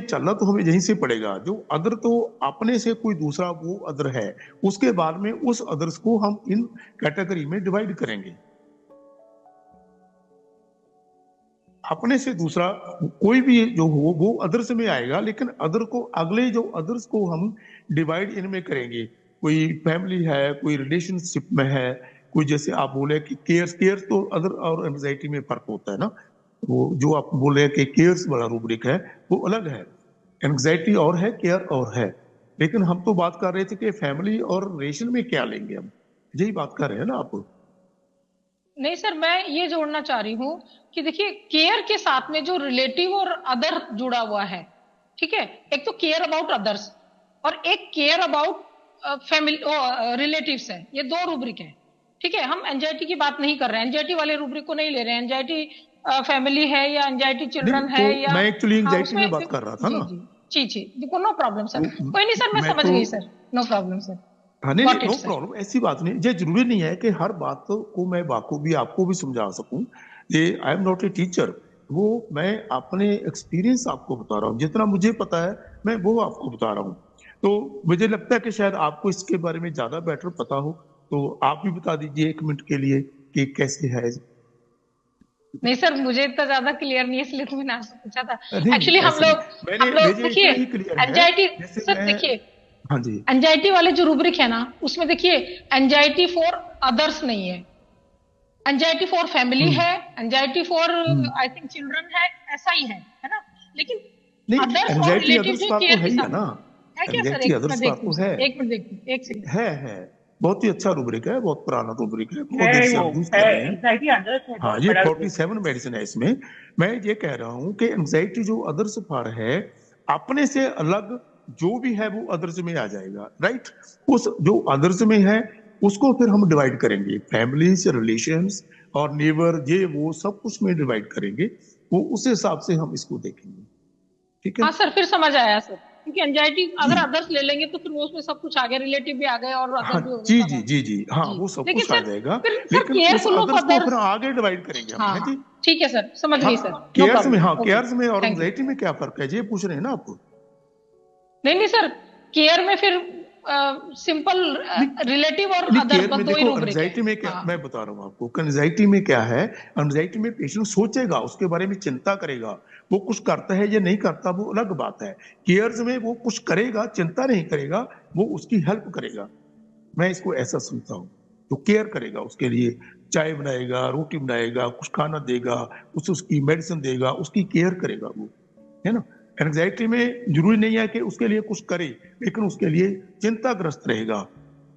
चलना तो हमें यहीं से पड़ेगा। जो अदर तो अपने से कोई दूसरा वो अदर है, उसके बाद में उस अदर्स को हम इन कैटेगरी में डिवाइड करेंगे। अपने से दूसरा कोई भी जो हो वो अदर्स में आएगा, लेकिन अदर को, अगले जो अदर्स को हम डिवाइड इनमें करेंगे। कोई फैमिली है, कोई रिलेशनशिप में है, कोई जैसे आप बोले कि केयर्स तो अदर और एंजाइटी में फर्क होता है ना। वो जो आप बोले कि केयर्स वाला रूब्रिक है वो अलग है, एंजाइटी और है, केयर और है। लेकिन हम तो बात कर रहे थे कि फैमिली और रिलेशन में क्या लेंगे हम, यही बात कर रहे हैं ना आप। नहीं सर, मैं ये जोड़ना चाह रही हूँ कि देखिए केयर के साथ में जो रिलेटिव और अदर जुड़ा हुआ है, ठीक है। एक तो केयर अबाउट अदर्स और एक केयर अबाउट फैमिली रिलेटिव्स है, ये 2 रूब्रिक है, ठीक है। हम एंजाइटी की बात नहीं कर रहे हैं, एंजाइटी वाले रूब्रिक को नहीं ले रहे हैं। एंजाइटी फैमिली है या एंजाइटी नहीं चिल्ड्रन तो है या, मैं एक्चुअली हाँ एंजाइटी उसमें में बात कर रहा था जी ना। जी जी जी देखो, नो प्रॉब्लम सर, तो कोई नहीं सर, मैं मैं समझ तो, गई सर, नो प्रॉब्लम सर, हाँ नहीं नहीं, got it no sir. Problem, ऐसी बात नहीं। ये जरूरी नहीं है कि हर बात को मैं बाखूबी आपको भी समझा सकूं। ये I am not a teacher, वो मैं अपने एक्सपीरियंस आपको बता रहा हूँ, जितना मुझे पता है मैं वो आपको बता रहा हूँ। तो मुझे लगता है कि शायद आपको इसके बारे में ज्यादा बेटर पता हो, तो आप भी बता दीजिए 1 मिनट के लिए कि कैसे है। नहीं सर, मुझे इतना ज्यादा क्लियर नहीं है, इसलिए तो मैंने आपसे पूछा था। नहीं एक्चुअली हम ऐसे नहीं, लोग मुझे देखिए, इतना ही क्लियर है एंजाइटी, जैसे सर मैं। देखिए, हाँ जी। एंजाइटी वाले जो रूब्रिक है ना, उसमें देखिए एंजाइटी फॉर अदर्स नहीं है, एंजाइटी फॉर फैमिली हम्म है, anxiety for hmm I think children है, ऐसा ही है ना। लेकिन नहीं, अदर्स और एंजाइटी रिलेटिव अदर्स जो बार तो केयर है के ही है साथ ना। है क्या सर? एंजाइटी एक अदर्स मिनट बार देखती तो हूँ है। सर, एक मिनट देखती हूँ, एक सेकंड। है बहुत ही अच्छा रूब्रिक है, बहुत पुराना रूब्रिक है, बहुत देर है, से वो हम यूज है कर रहे हैं। एंग्जाइटी अदर्स है, हाँ, बहुत ये बड़ा रूब्रिक। 47 मेडिसिन है इसमें। मैं ये कह रहा हूँ कि एंजाइटी जो अदर्स फॉर है, अपने से अलग जो भी है वो अदर्स में आ जाएगा, राइट। उस जो अदर्स में है उसको फिर हम डिवाइड करेंगे, फैमिलीज, रिलेशंस और नेबर, ये वो सब कुछ में डिवाइड करेंगे। वो उस हिसाब से हम इसको देखेंगे, ठीक है हाँ सर, फिर समझ आया सर, क्योंकि एंजाइटी जी। अगर अदर्स ले लेंगे तो फिर वो उसमें सब कुछ आ गया, रिलेटिव भी आ गए और हाँ अदर भी हो गए, जी सब जी आ जी जी, हाँ गए जी। वो सब लेकिन कुछ आ सर, जाएगा। फिर सर लेकिन उस केयरफुल ऑफ अदर्स को फिर अदर्स, आगे डिवाइड करेंगे हम, है हाँ जी। ठीक है सर, समझ हाँ, गई सर, नो केयर्स में, प्रॉब्लम, हाँ ओके, केयर्स में और थैंक यू। एंजाइटी में क्या फर्क है, ये पूछ रहे हैं ना आप। नहीं नहीं सर, केयर में फिर सिंपल नहीं रिलेटिव और नहीं, अदर केयर बस में दो ही देखो रूब्रिक है। एंजाइटी में क्या, हाँ मैं बता रहा हूँ आपको, एंजाइटी में क्या है। एंजाइटी में पेशेंट सोचेगा, उसके बारे में चिंता करेगा, वो कुछ करता है या नहीं करता वो अलग बात है। केयर्स में वो कुछ करेगा, चिंता नहीं करेगा, वो उसकी हेल्प करेगा। मैं इसको ऐसा सुनता हूँ, तो केयर करेगा उसके लिए, चाय बनाएगा, रोटी बनाएगा, कुछ खाना देगा, उसकी मेडिसिन देगा, उसकी केयर करेगा वो, है ना। एंजाइटी में जरूरी नहीं है कि उसके लिए कुछ करे, लेकिन उसके लिए चिंताग्रस्त रहेगा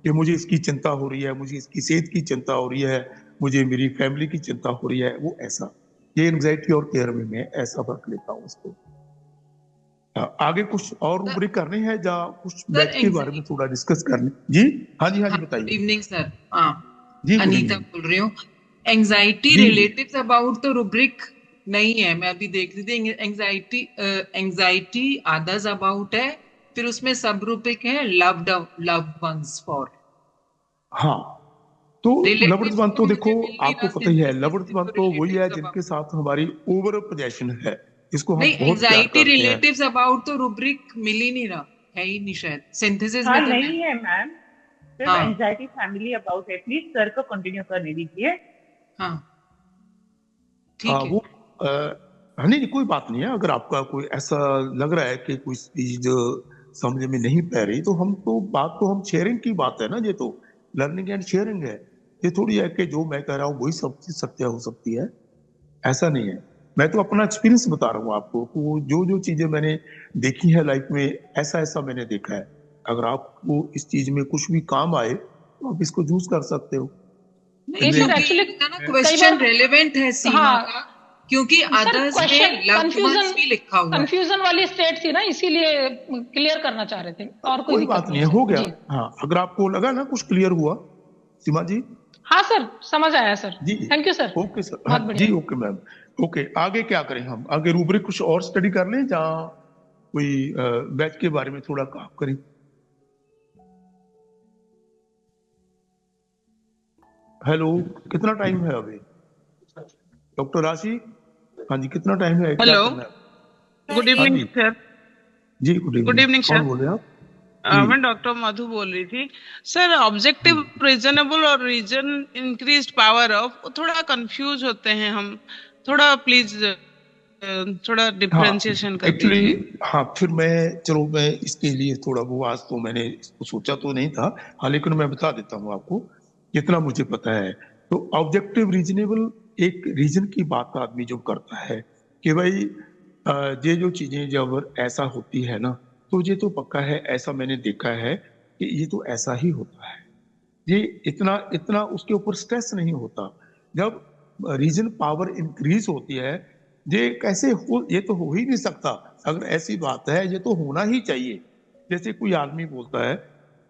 कि मुझे इसकी चिंता हो रही है, मुझे इसकी सेहत की चिंता हो रही है, मुझे मेरी फैमिली की चिंता हो रही है, वो ऐसा। ये एंजाइटी और केयर में मैं ऐसा फर्क लेता हूँ इसको। आगे कुछ और सर रूब्रिक करने हैं या कुछ सर बैच के बारे में थोड़ा डिस्कस करने जी। हाँ जी, हाँ जी, हाँ, गुड बताइए इवनिंग सर। हाँ, जी। गुड अनीता इवनिंग बोल रही हूँ। एंजाइटी जी जी। रिलेटिव्स अबाउट तो रुब्रिक नहीं है, मैं अभी देख रही थी। एंजाइटी एंजाइटी अदर्स अबाउट है, फिर उसमें सब रुब्रिक है लव्ड वंस फॉर। हाँ, तो लवर्स रिलेटिव्स वन तो तो देखो मुझे मिल नहीं आपको रहा पता ही है, सिंथेसिस लवर्स में, वन तो तो वही है रिलेटिव्स जिनके अबाउट साथ हमारी ओवर पोजेशन है, जिसको हम नहीं। बहुत प्यार एंजाइटी करते हैं। रिलेटिव्स अबाउट तो रुब्रिक मिल ही नहीं रहा, है ही नहीं शायद सिंथेसिस हाँ में तो है। नहीं है मैम, सिर्फ हाँ एंजाइटी फैमिली अबाउट है। प्लीज सर को कंटिन्यू करने दीजिए। हाँ हाँ ठीक है। वो नहीं नहीं, कोई बात नहीं है। अगर आपका कोई ऐसा लग रहा है कि कोई चीज समझ में नहीं पै रही, तो हम तो बात तो हम शेयरिंग की बात है ना, ये तो लर्निंग एंड शेयरिंग है। ये थोड़ी है कि जो मैं कह रहा हूँ वही सब चीज सत्य हो सकती है, ऐसा नहीं है। मैं तो अपना एक्सपीरियंस बता रहा हूँ आपको, वो जो जो चीजें मैंने देखी है लाइफ में, ऐसा ऐसा मैंने देखा है। अगर आपको इस चीज में कुछ भी काम आए तो आप इसको यूज कर सकते हो। नहीं नहीं सर, क्योंकि एक्चुअली इनका ना कई क्वेश्चन बार, रेलेवेंट है सीमा हाँ का, क्योंकि सर, अदर्स क्वेश्चन में लव्ड वंस भी लिखा हुआ है। कंफ्यूजन वाली स्टेट थी ना, इसीलिए क्लियर करना चाह रहे थे, और कोई कोई दिक्कत बात नहीं नहीं है है, हो सर गया। जी। हाँ, अगर आपको लगा ना कुछ क्लियर हुआ, सीमा जी। हाँ सर, समझ आया सर, जी thank you sir, okay sir, हाँ बहुत बढ़िया। जी, ओके मैम। ओके, आगे क्या करें हम, आगे रूब्रिक कुछ और स्टडी कर लें या कोई बैच के बारे में थोड़ा काम करें। हेलो, कितना टाइम है अभी डॉक्टर राशि? हाँ जी, कितना टाइम है, क्या हेलो, करना है? गुड हाँ इवनिंग जी सर। जी, गुड गुड इवनिंग। इवनिंग कौन सर। बोल रहे हैं आप जी? मैं डॉक्टर मधु बोल रही थी सर। ऑब्जेक्टिव रीजनेबल और रीजन इंक्रीज्ड पावर ऑफ, थोड़ा कंफ्यूज होते हैं हम, थोड़ा प्लीज थोड़ा हाँ डिफरेंशिएशन कर एक्चुअली, दीजिए। हाँ फिर चलो मैं इसके लिए थोड़ा वो, आज तो मैंने इसको सोचा तो नहीं था, हाँ लेकिन मैं बता देता हूँ आपको जितना मुझे पता है। तो ऑब्जेक्टिव रीजनेबल एक रीजन की बात आदमी जो करता है कि भाई ये जो चीजें जब ऐसा होती है ना, तो ये तो पक्का है, ऐसा मैंने देखा है कि ये तो ऐसा ही होता है। ये इतना इतना उसके ऊपर स्ट्रेस नहीं होता। जब रीजन पावर इंक्रीज होती है, ये कैसे हो, ये तो हो ही नहीं सकता। अगर ऐसी बात है, ये तो होना ही चाहिए। जैसे कोई आदमी बोलता है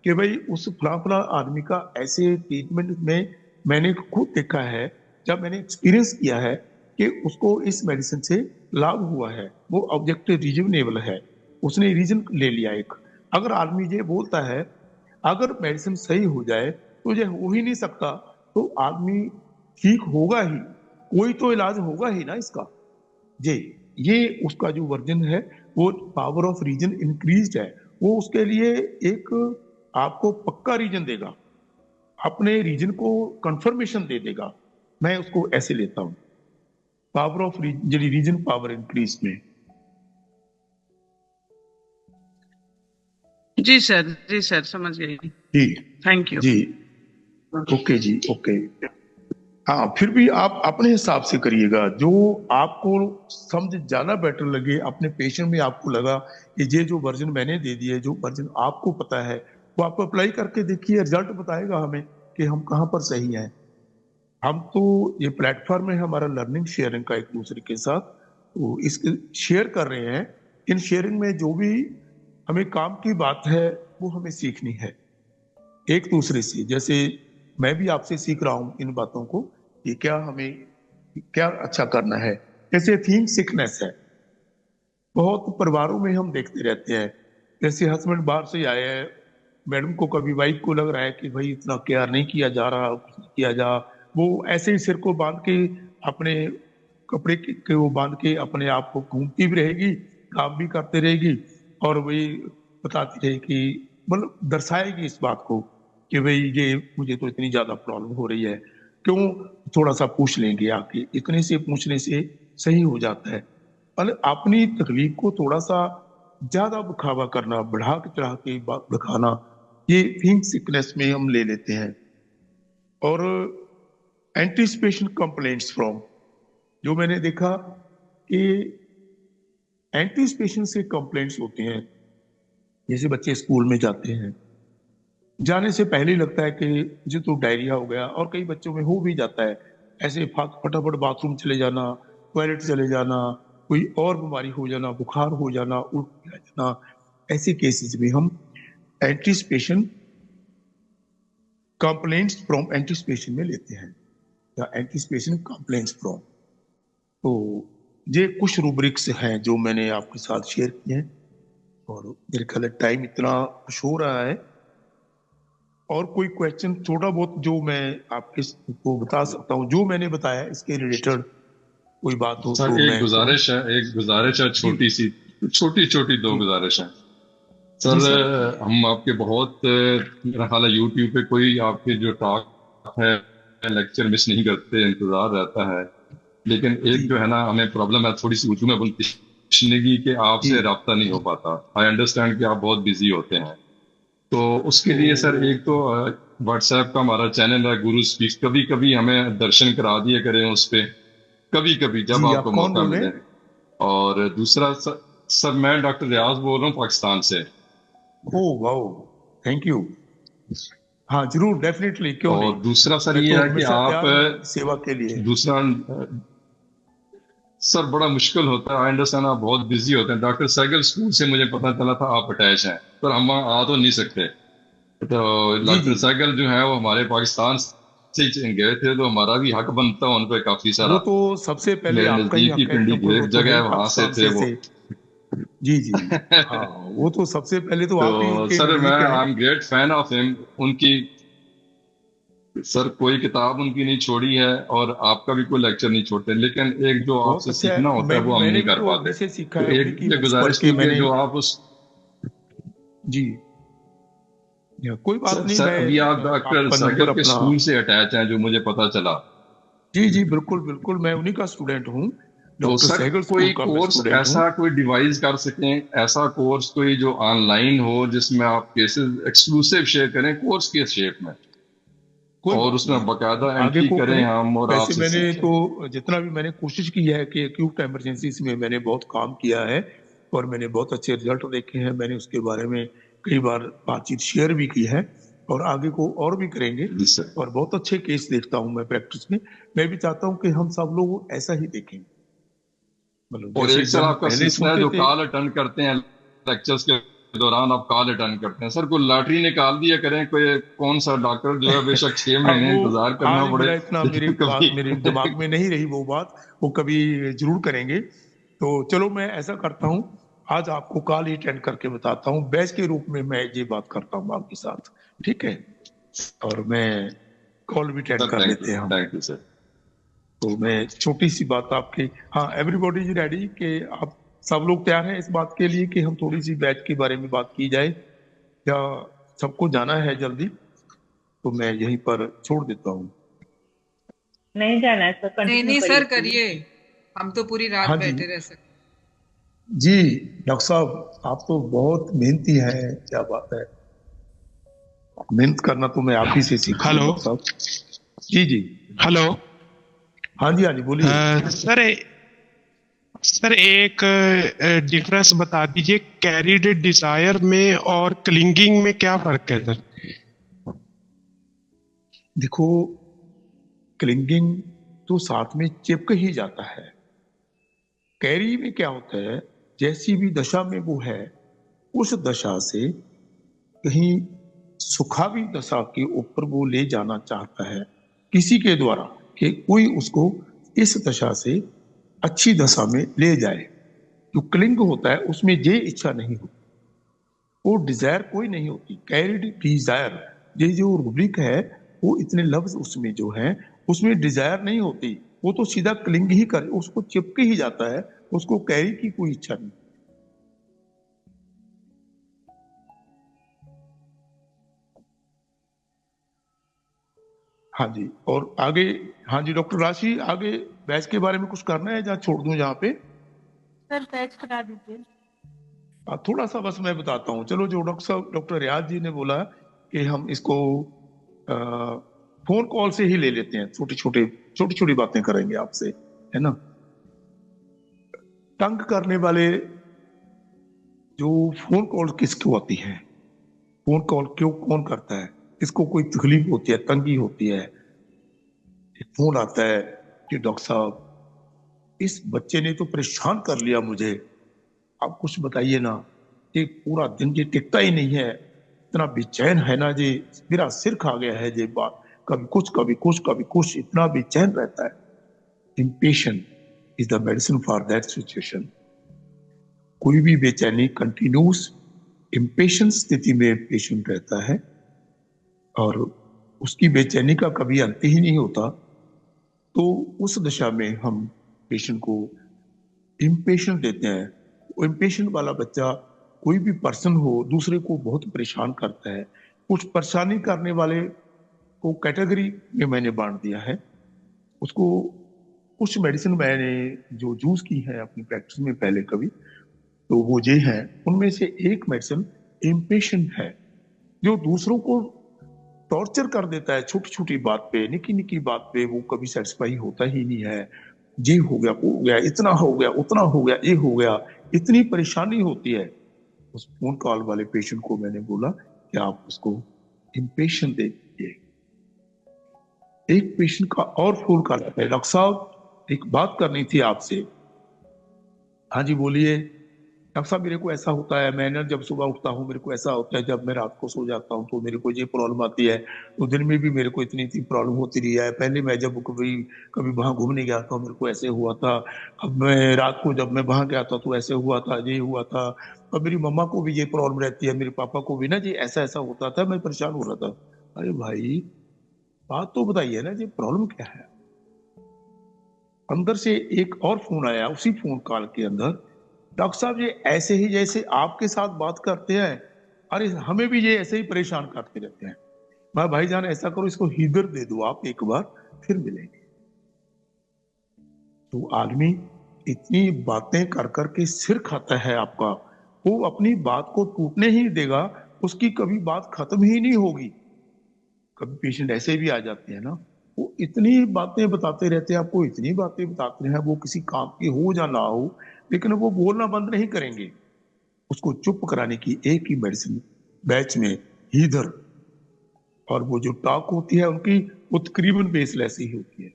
कि भाई उस फला फला आदमी का ऐसे ट्रीटमेंट में मैंने खुद देखा है, जब मैंने एक्सपीरियंस किया है कि उसको इस मेडिसिन से लाभ हुआ है, वो ऑब्जेक्टिव रीजनेबल है, उसने रीजन ले लिया एक। अगर आदमी ये बोलता है अगर मेडिसिन सही हो जाए तो ये हो ही नहीं सकता, तो आदमी ठीक होगा ही, कोई तो इलाज होगा ही ना इसका। ये ये उसका जो वर्जन है, वो पावर ऑफ रीजन इंक्रीज्ड है, वो उसके लिए एक आपको पक्का रीजन देगा, अपने रीजन को कंफर्मेशन दे देगा। मैं उसको ऐसे लेता हूँ। पावर ऑफ ਜਿਹੜੀ रीजन पावर इंक्रीज में। जी सर समझ गई। जी थैंक यू। जी ओके जी ओके। हाँ, फिर भी आप अपने हिसाब से करिएगा, जो आपको समझ ज्यादा बेटर लगे, अपने पेशेंट में आपको लगा कि ये जो वर्जन मैंने दे दिया है, जो वर्जन आपको पता है, वो आप अप्लाई करके देखिए, रिजल्ट बताएगा हमें कि हम कहाँ पर सही हैं। हम तो ये प्लेटफॉर्म है हमारा लर्निंग शेयरिंग का एक दूसरे के साथ, तो इसके शेयर कर रहे हैं। इन शेयरिंग में जो भी हमें काम की बात है वो हमें सीखनी है एक दूसरे से। जैसे मैं भी आपसे सीख रहा हूँ इन बातों को कि क्या हमें क्या अच्छा करना है। जैसे थिंक सिकनेस है, बहुत परिवारों में हम देखते रहते हैं। जैसे हस्बैंड बाहर से आए हैं, मैडम को कभी वाइफ को लग रहा है कि भाई इतना केयर नहीं किया जा रहा, कुछ नहीं किया जा, वो ऐसे ही सिर को बांध के अपने कपड़े के वो बांध के अपने आप को घूमती भी रहेगी, काम भी करते रहेगी, और वही बताती रहेगी, मतलब दर्शाएगी इस बात को कि भाई ये मुझे तो इतनी ज्यादा प्रॉब्लम हो रही है, क्यों थोड़ा सा पूछ लेंगे आके। इतने से पूछने से सही हो जाता है। और अपनी तकलीफ को थोड़ा सा ज्यादा दिखावा करना, बढ़ा के चढ़ा के दिखाना, ये थिंक सिकनेस में हम ले लेते हैं। और एंटीसिपेशन कंप्लेंट्स फ्रॉम, जो मैंने देखा कि एंटीसिपेशन से कंप्लेंट्स होती हैं। जैसे बच्चे स्कूल में जाते हैं, जाने से पहले ही लगता है कि मुझे तो डायरिया हो गया, और कई बच्चों में हो भी जाता है। ऐसे फटाफट बाथरूम चले जाना, टॉयलेट चले जाना, कोई और बीमारी हो जाना, बुखार हो जाना, उल्टी आ जाना, ऐसे केसेस में हम एंटीसिपेशन कंप्लेंट्स फ्रॉम एंटीसिपेशन में लेते हैं, या एंटीसिपेशन कंप्लेंट्स फ्रॉम। तो ये कुछ रूब्रिक्स हैं जो मैंने आपके साथ शेयर किए हैं, और मेरे ख्याल टाइम इतना कुछ हो रहा है। और कोई क्वेश्चन छोटा बहुत जो मैं आपके को बता सकता हूँ, जो मैंने बताया इसके रिलेटेड कोई बात हो सर तो एक मैं गुजारिश है छोटी छोटी दो गुजारिश है जी सर। सर। हम आपके बहुत मेरा ख्याल है यूट्यूब पे कोई आपके जो टॉक है लेक्चर मिस नहीं करते, इंतजार रहता है। लेकिन एक जी जो है ना, हमें प्रॉब्लम है थोड़ी सी उर्दू में पूछने की कि जी आपसे राब्ता नहीं हो पाता। आई अंडरस्टैंड कि आप बहुत बिजी होते हैं, तो उसके तो लिए सर एक तो व्हाट्सएप का हमारा चैनल है गुरु स्पीक्स, कभी कभी हमें दर्शन करा दिया करें उस पे, कभी कभी जब जी, आपको आप कौन मौका बोल रहे मिले। हैं? और दूसरा सर मैं डॉक्टर रियाज बोल रहा हूँ पाकिस्तान से। Oh wow, thank you. हाँ जरूर, डेफिनेटली, क्यों नहीं। और दूसरा सर मैं ये तो है कि हमेशा आप तैयार हूँ आपकी सेवा के लिए। दूसरा सर बड़ा मुश्किल होता है, आई अंडरस्टैंड आप बहुत बिजी होते हैं। डॉक्टर सैगल स्कूल से मुझे पता चला था आप अटैच हैं, पर हम वहाँ आ तो नहीं सकते। तो जी डॉक्टर जी, सैगल जो है वो हमारे पाकिस्तान से गए थे, तो हमारा भी हक बनता है उन पे काफी वो सारा। तो सबसे पहले मेरे आपका ही नजदीक ही हक है, पिंडी क्योंकि की वो एक तो है जगह ही है, वहां से पाकिस्तान थे वो। से। जी जी, हाँ, वो तो सबसे पहले तो आप ही तो उनके सर मैं नजदीक हैं। I am great fan of him. उनकी सर कोई किताब उनकी नहीं छोड़ी है, और आपका भी कोई लेक्चर नहीं छोड़ते, लेकिन एक जो बहुत आपसे अच्छा सीखना है। होता है वो हम मैंने नहीं भी कर तो पाते। उन्हीं से सीखा तो है, उन्हीं एक की ये बुक्स पढ़ गुजारिश के थी कि मैंने। जो आप उस जी, कोई बात नहीं, सर मैं अभी आप डॉक्टर आपका नंबर सैगल के अपना। स्कूल से अटैच हैं जो मुझे पता चला। जी जी, बिल्कुल बिल्कुल, मैं उन्हीं का स्टूडेंट हूँ, तो डॉक्टर सर सहगल स्कूल कोई का मैं कोर्स स्टूडेंट हूँ। ऐसा कोई डिवाइस कर सकें, ऐसा कोर्स कोई जो ऑनलाइन हो जिसमें आप केसेस एक्सक्लूसिव शेयर करें कोर्स के शेप में, कोई और बात नहीं, उसमें बकायदा आगे एंट्री को करें करें। हम और वैसे आपसे मैंने सीखें। तो जितना भी मैंने कोशिश की है कि एक्यूट इमरजेंसीज में मैंने बहुत काम किया है, और मैंने बहुत अच्छे रिजल्ट देखे हैं। मैंने उसके बारे में कई बार बातचीत शेयर भी की है, और आगे को और भी करेंगे। जी सर। और बहुत अच्छे केस देखता हूँ मैं प्रैक्टिस में। मैं भी चाहता हूँ कि हम सब लोग ऐसा ही देखें, मतलब और जैसे एक सर हम आपका पहले सिलसिला है सुनते जो थे। कॉल अटेंड करते हैं लेक्चर्स के दौरान, आप कॉल अटेंड करते हैं। सर कोई लॉटरी निकाल दिया करें, कोई कौन सा डॉक्टर जो है बेशक 6 अब महीने वो इंतजार करना आज पड़े, मेरा इतना मेरे लेकिन पास कभी मेरे दिमाग में नहीं रही वो बात, वो कभी जरूर करेंगे। तो चलो, मैं ऐसा करता हूँ, आज आपको कॉल ही अटेंड करके बताता हूँ, बैच के रूप में मैं ये बात करता हूँ आपके साथ, ठीक है। और मैं कॉल भी अटेंड सर कर लेते हैं हम। Thank you sir. तो मैं छोटी सी बात आपकी, हाँ, एवरीबॉडी इज रेडी, कि आप सब लोग तैयार हैं इस बात के लिए कि हम थोड़ी सी बैच के बारे में बात की जाए, या सबको जाना है जल्दी? तो मैं यहीं पर छोड़ देता हूँ। नहीं जाना है सर, नहीं कंटिन्यू नहीं करिए सर प्लीज। करिए। हम तो पूरी रात हाँ जी बैठे रह सकते। जी। डॉक्टर साहब आप तो बहुत मेहनती हैं, क्या बात है। मेहनत करना तो मैं आप ही से सीखा हूँ हेलो डॉक्टर साहब। जी जी। हेलो। हाँ जी हाँ जी बोलिए। सर सर एक डिफरेंस बता दीजिए, कैरिड डिजायर में और क्लिंगिंग में क्या फर्क है सर? देखो, क्लिंगिंग तो साथ में चिपक ही जाता है। कैरी में क्या होता है, जैसी भी दशा में वो है, उस दशा से कहीं सुखावी दशा के ऊपर वो ले जाना चाहता है किसी के द्वारा, कि कोई उसको इस दशा से अच्छी दशा में ले जाए। जो क्लिंग होता है उसमें ये इच्छा नहीं होती, वो डिजायर कोई नहीं होती। कैरिड डिजायर, ये जो रूब्रिक है, वो इतने लफ्ज उसमें जो है, उसमें डिजायर नहीं होती। वो तो सीधा क्लिंग ही कर, उसको चिपके ही जाता है, उसको कैरी की कोई इच्छा नहीं। हाँ जी, और आगे। हाँ जी डॉक्टर राशि, आगे बैच के बारे में कुछ करना है, जहाँ छोड़ दूं यहाँ पे? सर बैच करा दीजिए। थोड़ा सा बस मैं बताता हूँ। चलो, जो डॉक्टर साहब, डॉक्टर रियाज जी ने बोला कि हम इसको फोन कॉल से ही ले लेते हैं, छोटी छोटी बातें करेंगे आपसे, है ना। तंग करने वाले जो फोन कॉल किसको आती है, फोन कॉल क्यों कौन करता है, इसको कोई तकलीफ होती है, तंगी होती है, फोन आता है कि डॉक्टर साहब इस बच्चे ने तो परेशान कर लिया मुझे, आप कुछ बताइए ना, ये पूरा दिन ये टिकता ही नहीं है, इतना बेचैन है ना जी, मेरा सिर खा गया है ये बात, कभी कुछ कभी कुछ कभी कुछ, इतना बेचैन रहता है। Impatient is the medicine for that situation. कोई भी बेचैनी कंटिन्यूस इम्पेशेंट स्थिति में पेशेंट रहता है और उसकी बेचैनी का कभी अंत ही नहीं होता, तो उस दशा में हम पेशेंट को इम्पेशेंट देते हैं। वो इम्पेशेंट वाला बच्चा, कोई भी पर्सन हो, दूसरे को बहुत परेशान करता है। कुछ परेशानी करने वाले को कैटेगरी में मैंने बांट दिया है उसको। कुछ मेडिसिन मैंने जो यूज की है अपनी प्रैक्टिस में पहले कभी, तो वो ये है, उनमें से एक मेडिसिन इम्पेशेंट है, जो दूसरों को टॉर्चर कर देता है छोटी छोटी बात पे, निकी निकी बात पे वो कभी सेटिस्फाई होता ही नहीं है। ये हो गया, वो हो गया, इतना हो गया, उतना हो गया, ये हो गया, इतनी परेशानी होती है। उस फोन कॉल वाले पेशेंट को मैंने बोला कि आप उसको इम्पेशेंट दे दीजिए। एक पेशेंट का और फोन कॉल आता है, डॉक्टर साहब एक बात करनी थी आपसे। हाँ जी बोलिए। डॉक्टर साहब मेरे को ऐसा होता है, मैं जब सुबह उठता हूँ मेरे को ऐसा होता है, जब मैं रात को सो जाता हूँ तो मेरे को ये प्रॉब्लम आती है, तो दिन में भी मेरे को इतनी प्रॉब्लम होती रही है। पहले मैं जब कभी कभी वहां घूमने गया था मेरे को ऐसे हुआ था, अब मैं रात को जब मैं वहां गया था तो ऐसे हुआ था, ये हुआ था। अब मेरी मम्मा को भी ये प्रॉब्लम रहती है, मेरे पापा को भी ना जी, ऐसा ऐसा होता था, मैं परेशान हो रहा था। अरे भाई बात तो बताइए ना, ये प्रॉब्लम क्या है। अंदर से एक और फोन आया उसी फोन कॉल के अंदर, डॉक्टर साहब ये ऐसे ही जैसे आपके साथ बात करते हैं, अरे हमें भी ये ऐसे ही परेशान करते रहते हैं। मैं भाईजान ऐसा करो, इसको हीदर दे दो आप एक बार, फिर मिलेंगे। तो आदमी इतनी बातें कर करके सिर खाता है आपका, वो अपनी बात को टूटने ही देगा, उसकी कभी बात खत्म ही नहीं होगी। कभी पेशेंट ऐसे भी आ जाते हैं ना, वो इतनी बातें बताते रहते हैं आपको, इतनी बातें बताते हैं, वो किसी काम की हो या ना हो, लेकिन वो बोलना बंद नहीं करेंगे। उसको चुप कराने की एक ही मेडिसिन बैच में हीदर, और वो जो टॉक होती है उनकी, वो तकरीबन बेसलेस ही होती है।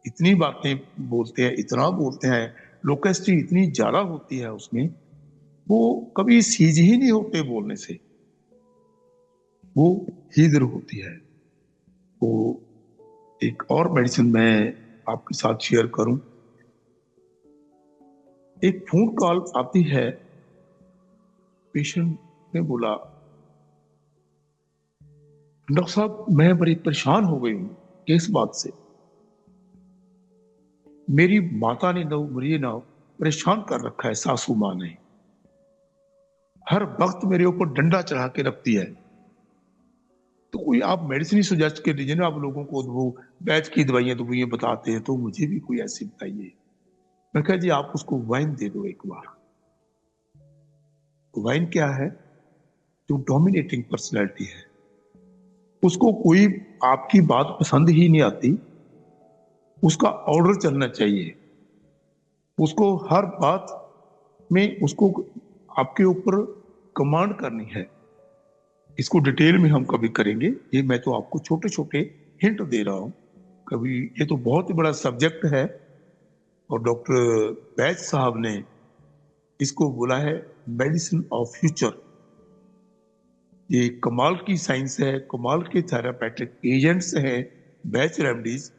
इतनी बातें बोलते हैं, इतना बोलते हैं, लोकेस्टी इतनी ज्यादा होती है उसमें, वो कभी सीज ही नहीं होते बोलने से, वो हीदर होती है। वो एक और मेडिसिन मैं आपके साथ शेयर करूं। एक फोन कॉल आती है, पेशेंट ने बोला डॉक्टर साहब मैं बड़ी परेशान हो गई हूं किस बात से, मेरी माता ने मुझे ना परेशान कर रखा है, सासू मां ने हर वक्त मेरे ऊपर डंडा चढ़ा के रखती है। तो कोई आप मेडिसिन ही सजेस्ट कर दीजिए ना, आप लोगों को वो बैच की दवाइयां बताते हैं, तो मुझे भी कोई ऐसी बताइए। मैं कहा जी आप उसको वाइन दे दो एक बार। वाइन क्या है? जो डोमिनेटिंग पर्सनैलिटी है, उसको कोई आपकी बात पसंद ही नहीं आती, उसका ऑर्डर चलना चाहिए, उसको हर बात में उसको आपके ऊपर कमांड करनी है। इसको डिटेल में हम कभी करेंगे, ये मैं तो आपको छोटे छोटे हिंट दे रहा हूं कभी। ये तो बहुत ही बड़ा सब्जेक्ट है और डॉक्टर बैच साहब ने इसको बोला है मेडिसिन ऑफ फ्यूचर। ये कमाल की साइंस है, कमाल के थेरापेटिक एजेंट्स हैं बैच रेमडीज।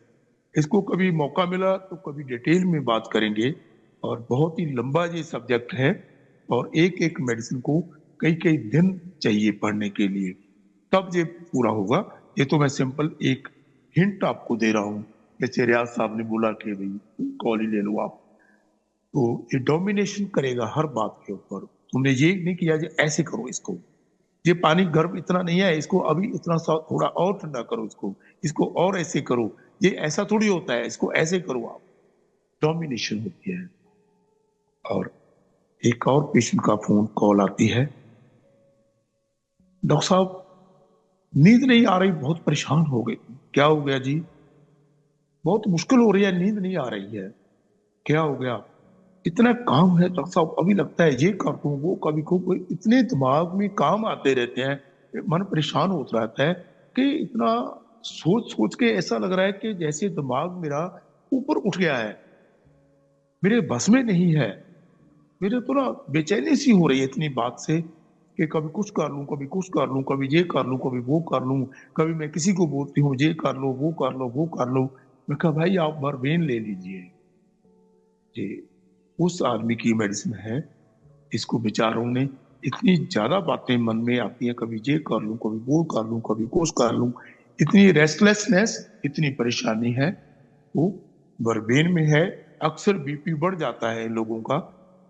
इसको कभी मौका मिला तो कभी डिटेल में बात करेंगे और बहुत ही लंबा ये सब्जेक्ट है और एक एक मेडिसिन को कई कई दिन चाहिए पढ़ने के लिए, तब ये पूरा होगा। ये तो मैं सिंपल एक हिंट आपको दे रहा हूँ, जैसे रियाज साहब ने बोला कि भाई कॉल ही ले लो आप, तो ये डोमिनेशन करेगा हर बात के ऊपर। तुमने ये नहीं किया कि ऐसे करो इसको, ये पानी गर्म इतना नहीं है, इसको अभी इतना सा थोड़ा और ठंडा करो, इसको और ऐसे करो, ये ऐसा थोड़ी होता है, इसको ऐसे करो आप। डोमिनेशन होती है। और एक और पेशेंट का फोन कॉल आती है, डॉक्टर साहब नींद नहीं आ रही, बहुत परेशान हो गई। क्या हो गया जी? बहुत मुश्किल हो रही है, नींद नहीं आ रही है। क्या हो गया? इतना काम है डॉक्टर साहब, अभी लगता है ये कर दूं वो कभी को, इतने दिमाग में काम आते रहते हैं, मन परेशान होता रहता है कि इतना सोच सोच के ऐसा लग रहा है कि जैसे दिमाग मेरा ऊपर उठ गया है, मेरे बस में नहीं है। मेरे तो ना बेचैनी सी हो रही है इतनी बात से कि कभी कुछ कर लूं, कभी कुछ कर लूं, कभी ये कर लूं, कभी वो कर लूं, कभी मैं किसी को बोलती हूँ ये कर लो, वो कर लो, वो कर लो। मैं कहा भाई आप मरबेन ले लीजिए, ये उस आदमी की मेडिसिन है। इसको बेचारों ने इतनी ज्यादा बातें मन में आती हैं, कभी ये कर लूं, कभी वो कर लूं, कभी कुछ कर लूं, इतनी रेस्टलेसनेस, इतनी परेशानी है, वो वर्बेन में है। अक्सर बीपी बढ़ जाता है इन लोगों का,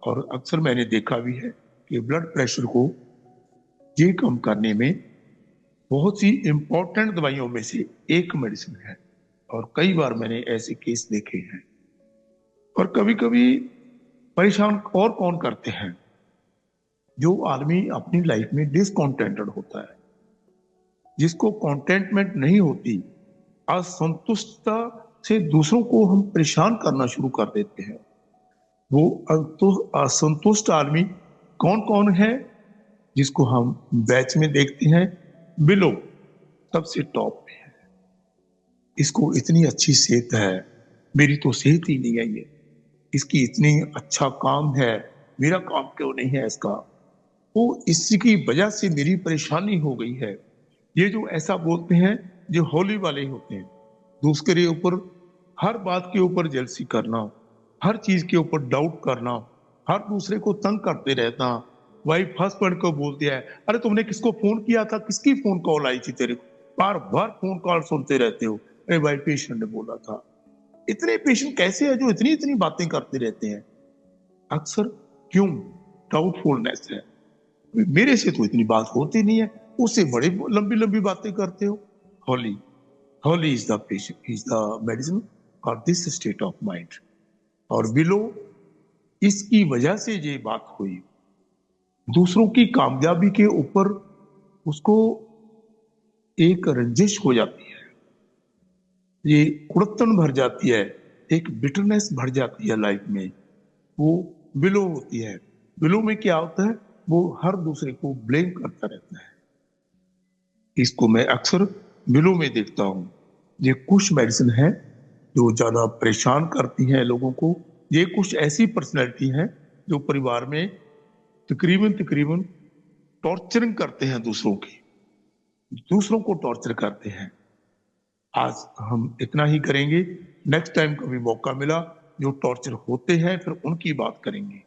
और अक्सर मैंने देखा भी है कि ब्लड प्रेशर को ये कम करने में बहुत सी इंपॉर्टेंट दवाइयों में से एक मेडिसिन है, और कई बार मैंने ऐसे केस देखे हैं। और कभी कभी परेशान और कौन करते हैं? जो आदमी अपनी लाइफ में डिसकॉन्टेंटेड होता है, जिसको कॉन्टेंटमेंट नहीं होती, असंतुष्टता से दूसरों को हम परेशान करना शुरू कर देते हैं। वो असंतुष्ट आदमी कौन कौन है? जिसको हम बैच में देखते हैं बिलो सबसे टॉप पे है। इसको इतनी अच्छी सेहत है, मेरी तो सेहत ही नहीं है, ये इसकी इतनी अच्छा काम है, मेरा काम क्यों नहीं है इसका? वो इसकी वजह से मेरी परेशानी हो गई है। ये जो ऐसा बोलते हैं, जो होली वाले होते हैं, दूसरे ऊपर हर बात के ऊपर जेलसी करना, हर चीज के ऊपर डाउट करना, हर दूसरे को तंग करते रहना। वाइफ हस्बैंड को बोलती है, अरे तुमने किसको फोन किया था, किसकी फोन कॉल आई थी तेरे को, बार बार फोन कॉल सुनते रहते हो। अरे भाई पेशेंट ने बोला था। इतने पेशेंट कैसे है जो इतनी इतनी बातें करते रहते हैं? अक्सर क्यों? डाउटफुलनेस है। मेरे से तो इतनी बात होती नहीं है, उससे बड़ी लंबी लंबी बातें करते हो। Holi Holi is the patient, is the medicine for this state of mind. और बिलो इसकी वजह से ये बात हुई, दूसरों की कामयाबी के ऊपर उसको एक रंजिश हो जाती है, ये कुड़तन भर जाती है, एक बिटरनेस भर जाती है लाइफ में, वो बिलो होती है। बिलो में क्या होता है? वो हर दूसरे को ब्लेम करता रहता है। इसको मैं अक्सर बिलो में देखता हूं। ये कुछ मेडिसिन है जो ज्यादा परेशान करती हैं लोगों को। ये कुछ ऐसी पर्सनैलिटी हैं जो परिवार में तकरीबन टॉर्चरिंग करते हैं, दूसरों को टॉर्चर करते हैं। आज हम इतना ही करेंगे, नेक्स्ट टाइम कभी मौका मिला जो टॉर्चर होते हैं फिर उनकी बात करेंगे।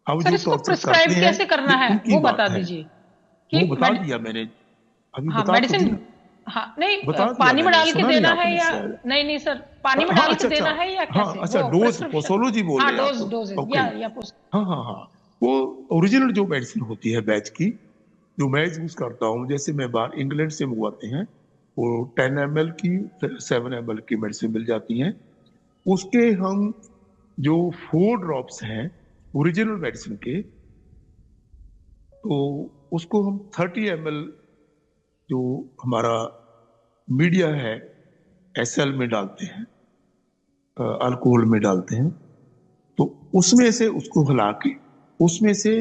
अब सर जो इसको टॉर्चर प्रिस्क्राइब करते हैं कैसे करना है उनकी वो बात बता है। दीजिए। वो बता दिया मैंने अभी, हाँ बता तो मेडिसिन, दिया, हाँ नहीं बता दिया पानी में मैंने, डाल के सुना नहीं देना है आपने या शायद। नहीं सर पानी में हाँ डाल अच्छा के देना अच्छा, है या हाँ कैसे? अच्छा, वो डोज प्रिस्क्रिप्शन, पोसोलॉजी बोल हाँ रहे हैं आप डोज डोजेज ओके। या हाँ हाँ हाँ, वो ओरिजिनल जो मेडिसिन होती है बैच की, जो मैं यूज करता हूँ, जैसे मैं बाहर इंग्लैंड से मंगवाते हैं, वो 10 ml की 7 ml की मेडिसिन मिल जाती हैं। उसके हम जो 4 ड्रॉप्स हैं ओरिजिनल मेडिसिन के, तो उसको हम 30 ml जो हमारा मीडिया है SL में डालते हैं, अल्कोहल में डालते हैं, तो उसमें से उसको हिला के उसमें से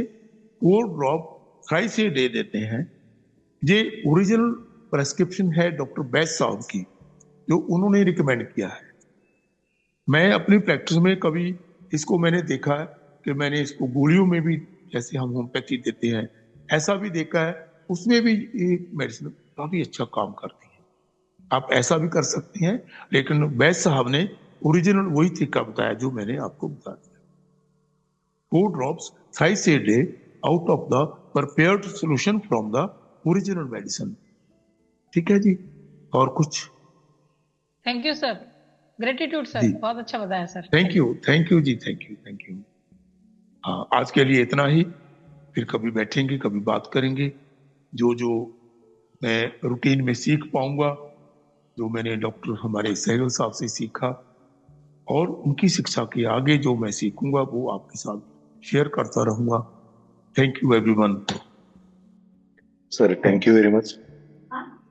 4 ड्रॉप थ्राइस ए डे देते हैं। ये ओरिजिनल प्रेस्क्रिप्शन है डॉक्टर बैस साहब की, जो उन्होंने रिकमेंड किया है। मैं अपनी प्रैक्टिस में कभी इसको मैंने देखा है कि मैंने इसको गोलियों में भी, जैसे हम होम्योपैथी देते हैं, ऐसा भी देखा है, उसमें भी ये मेडिसिन काफी अच्छा काम करती है। आप ऐसा भी कर सकते हैं, लेकिन बैस साहब ने ओरिजिनल वही तरीका बताया जो मैंने आपको बता दिया। 4 drops thrice a day out of the prepared solution from the original medicine. ठीक है जी, और कुछ? Thank you sir, gratitude sir, जी। बहुत अच्छा बताया सर। थैंक यू जी, थैंक यू। हाँ, आज के लिए इतना ही, फिर कभी बैठेंगे, कभी बात करेंगे। जो जो मैं रूटीन में सीख पाऊंगा, जो मैंने डॉक्टर हमारे सहगल साहब से सीखा, और उनकी शिक्षा के आगे जो मैं सीखूंगा, वो आपके साथ शेयर करता रहूंगा। Thank you everyone. Sir, thank you very much.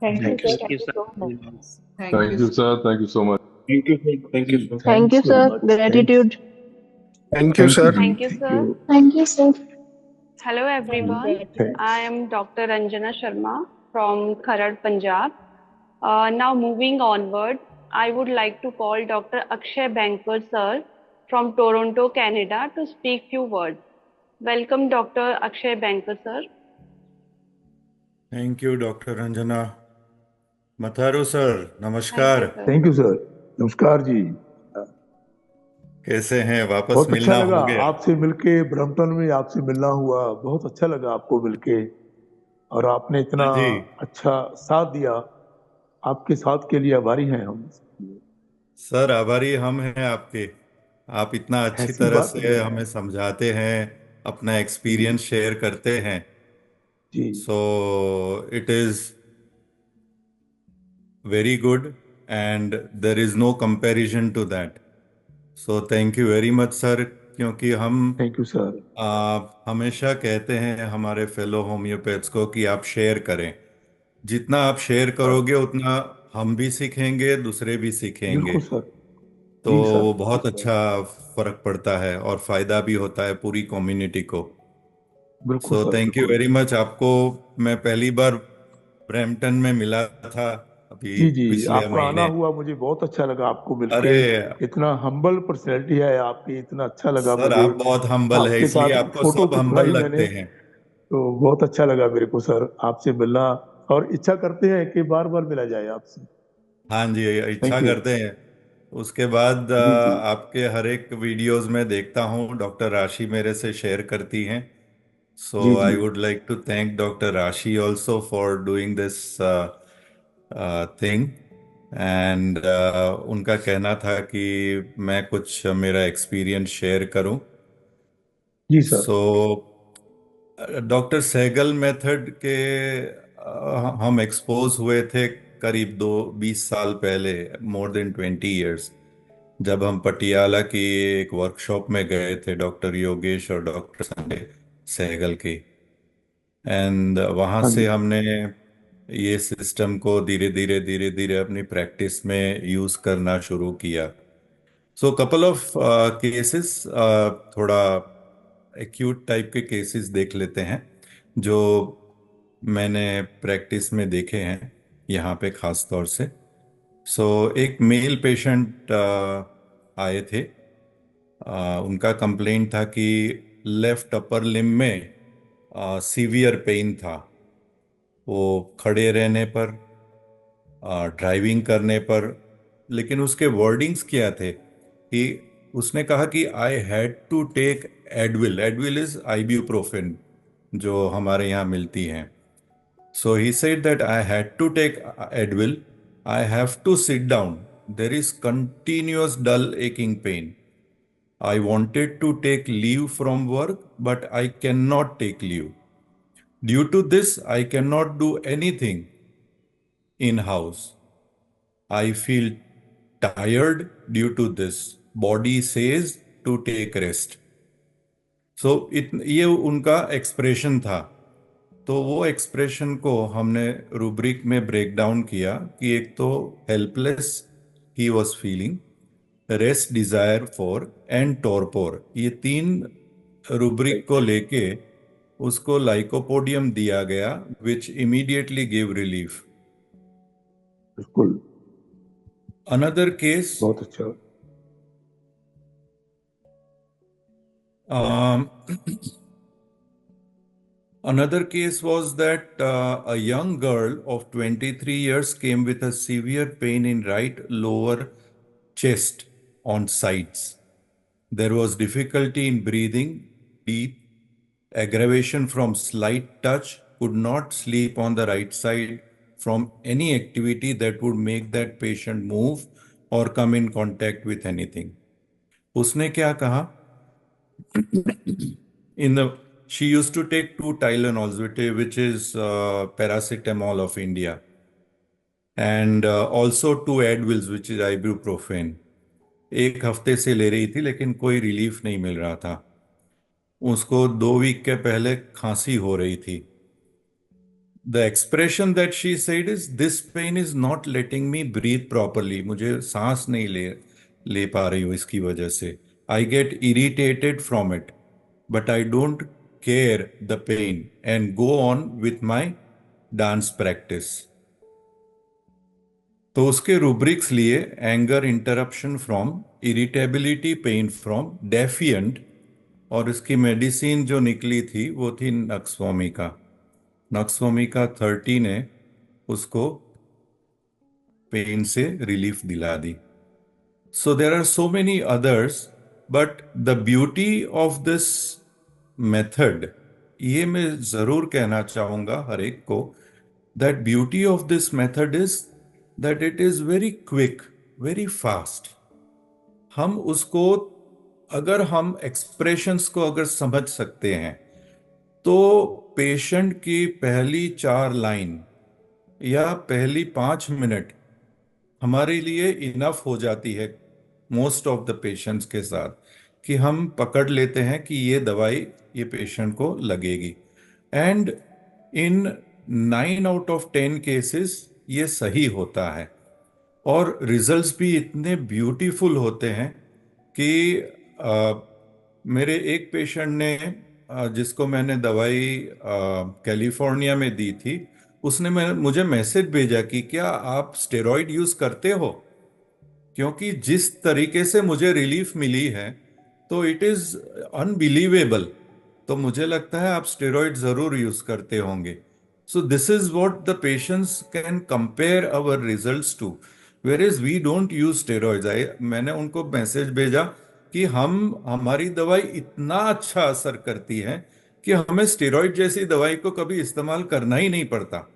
Thank you, sir. Thank you, sir. Thank you so much. Thank you, sir. Thank you, sir. Thank you, sir. Gratitude. Thank you, sir. Thank you, sir. Thank you, sir. Hello, everyone. I am Dr. Ranjana Sharma from Kharad, Punjab. Now, moving onward, I would like to call Dr. Akshay Bankar, sir, from Toronto, Canada, to speak few words. Welcome, Dr. Akshay Bankar, sir. Thank you doctor Ranjana. Matharu sir, नमस्कार। Thank you sir. नमस्कार जी। कैसे हैं? वापस बहुत मिलना अच्छा लगा हो गया। आपसे मिलके, ब्रम्पटन में आपसे मिलना हुआ, बहुत अच्छा लगा आपको मिलके, और आपने इतना जी। अच्छा साथ दिया। आपके साथ के लिए आभारी हैं हम। सर, आभारी हम हैं आपके। आप इतना अच्छी ऐसी तरह बात से नहीं है। हमें समझाते हैं, अपना एक्सपीरियंस शेयर करते हैं। जी। So it is very good and there is no comparison to that. So thank you very much sir, क्योंकि हम थैंक यू सर। हमेशा कहते हैं हमारे फेलो होम्योपैथ्स को कि आप शेयर करें। जितना आप शेयर करोगे उतना हम भी सीखेंगे, दूसरे भी सीखेंगे। बिल्कुल सर। तो जी सर। वो बहुत अच्छा फर्क पड़ता है और फायदा भी होता है पूरी कम्युनिटी को। बिल्कुल so sir. Thank you very much. आपको मैं पहली बार ब्रैम्पटन में मिला था अभी जी जी, पिछले आपका आना महीने। हुआ, मुझे बहुत अच्छा लगा आपको मिलके। अरे इतना हम्बल पर्सनैलिटी है आपकी, इतना अच्छा लगा सर, मुझे। आप बहुत हम्बल है, आपके इसलिए साथ आपको फोटो सब खिंचवाई हम्बल लगते मैंने, हैं। तो बहुत अच्छा लगा मेरे को सर आपसे मिलना, और इच्छा करते हैं कि बार बार मिला जाए आपसे। हाँ जी, इच्छा थैंक यू। करते हैं। उसके बाद जी जी। आपके हर एक वीडियोस में देखता हूँ, डॉक्टर राशि मेरे से शेयर करती हैं। सो जी आई जी। Would like to thank doctor Rashi also for doing this thing. And उनका कहना था कि मैं कुछ मेरा एक्सपीरियंस शेयर करूं। जी sir. So doctor Sehgal method के हम एक्सपोज हुए थे करीब 20 साल पहले, मोर देन 20 years, जब हम पटियाला की एक वर्कशॉप में गए थे डॉक्टर योगेश और डॉक्टर संजय सहगल की। एंड वहाँ हाँ से जी। हमने ये सिस्टम को धीरे धीरे अपनी प्रैक्टिस में यूज करना शुरू किया। सो कपल ऑफ केसेस, थोड़ा एक्यूट टाइप के केसेस देख लेते हैं जो मैंने प्रैक्टिस में देखे हैं यहाँ पे खास तौर से। सो एक मेल पेशेंट आए थे। उनका कंप्लेंट था कि लेफ्ट अपर लिम्ब में सीवियर पेन था। वो खड़े रहने पर, ड्राइविंग करने पर, लेकिन उसके वर्डिंग्स क्या थे कि उसने कहा कि I had to take Advil. Advil is ibuprofen, जो हमारे यहाँ मिलती हैं। So he said that I had to take Advil, I have to sit down, there is continuous dull aching pain, I wanted to take leave from work but I cannot take leave. Due to this, I cannot do anything in house. I feel tired due to this. Body says to take rest. So ये उनका expression था. तो वो expression को हमने rubric में break down किया कि एक तो helpless he was feeling, rest, desire for and torpor, ये 3 रूब्रिक को लेके उसको लाइकोपोडियम दिया गया, विच इमीडिएटली गिव रिलीफ. बिल्कुल. अनदर केस, बहुत अच्छा. Another case was that a young girl of 23 years came with a severe pain in right lower chest on sides. There was difficulty in breathing deep, aggravation from slight touch, could not sleep on the right side from any activity that would make that patient move or come in contact with anything. उसने क्या कहा? She used to take 2 Tylenols, which is paracetamol of India, and also 2 Advils, which is ibuprofen. 1 हफ्ते से ले रही थी लेकिन कोई रिलीफ नहीं मिल रहा था. उसको 2 वीक के पहले खांसी हो रही थी. The expression that she said is, this pain is not letting me breathe properly. मुझे सांस नहीं ले पा रही हूँ इसकी वजह से. I get irritated from it, but I don't care the pain and go on with my dance practice. तो उसके रूब्रिक्स लिए anger interruption from, irritability pain from, defiant, और इसकी मेडिसिन जो निकली थी वो थी नक्सवोमिका. नक्सवोमिका 30 ने उसको पेन से रिलीफ दिला दी. So there are so many others, but the beauty of this method, ये मैं जरूर कहना चाहूंगा हर एक को, that beauty of this method is that it is very quick, very fast. हम उसको, अगर हम एक्सप्रेशंस को अगर समझ सकते हैं तो पेशेंट की पहली 4 लाइन या पहली 5 मिनट हमारे लिए इनफ हो जाती है मोस्ट ऑफ द पेशेंट्स के साथ, कि हम पकड़ लेते हैं कि ये दवाई ये पेशेंट को लगेगी. And in 9 out of 10 cases ये सही होता है, और रिजल्ट्स भी इतने ब्यूटीफुल होते हैं कि मेरे एक पेशेंट ने जिसको मैंने दवाई कैलिफोर्निया में दी थी, उसने मुझे मैसेज भेजा कि क्या आप स्टेरॉइड यूज करते हो, क्योंकि जिस तरीके से मुझे रिलीफ मिली है तो इट इज अनबिलीवेबल. तो मुझे लगता है आप स्टेरॉइड जरूर यूज करते होंगे. So this is what the patients can compare our results to, where is we don't use steroids. मैंने उनको मैसेज भेजा कि हमारी दवाई इतना अच्छा असर करती है कि हमें स्टेरॉइड जैसी दवाई को कभी इस्तेमाल करना ही नहीं पड़ता.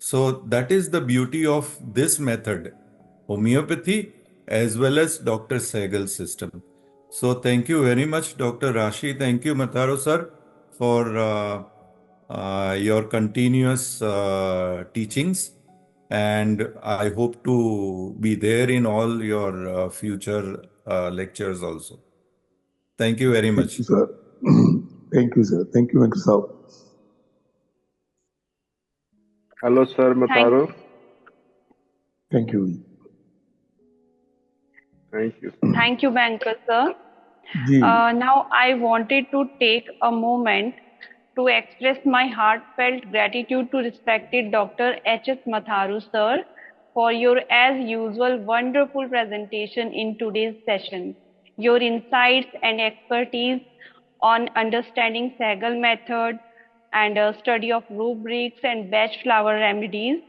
So that is the beauty of this method, homeopathy as well as Dr. Sehgal's system. So thank you very much, Dr. Rashi. Thank you, Mataru sir, for your continuous teachings. And I hope to be there in all your future lectures also. Thank you very much. Thank you, sir. Thank you, sir. Thank you, Venkat Saab. Hello, sir, Mataru. Thank you. Thank you. Thank you, Banker sir. जी. Now I wanted to take a moment to express my heartfelt gratitude to respected Dr. H.S. Matharu sir for your as usual wonderful presentation in today's session. Your insights and expertise on understanding Sehgal method and study of rubrics and batch flower remedies,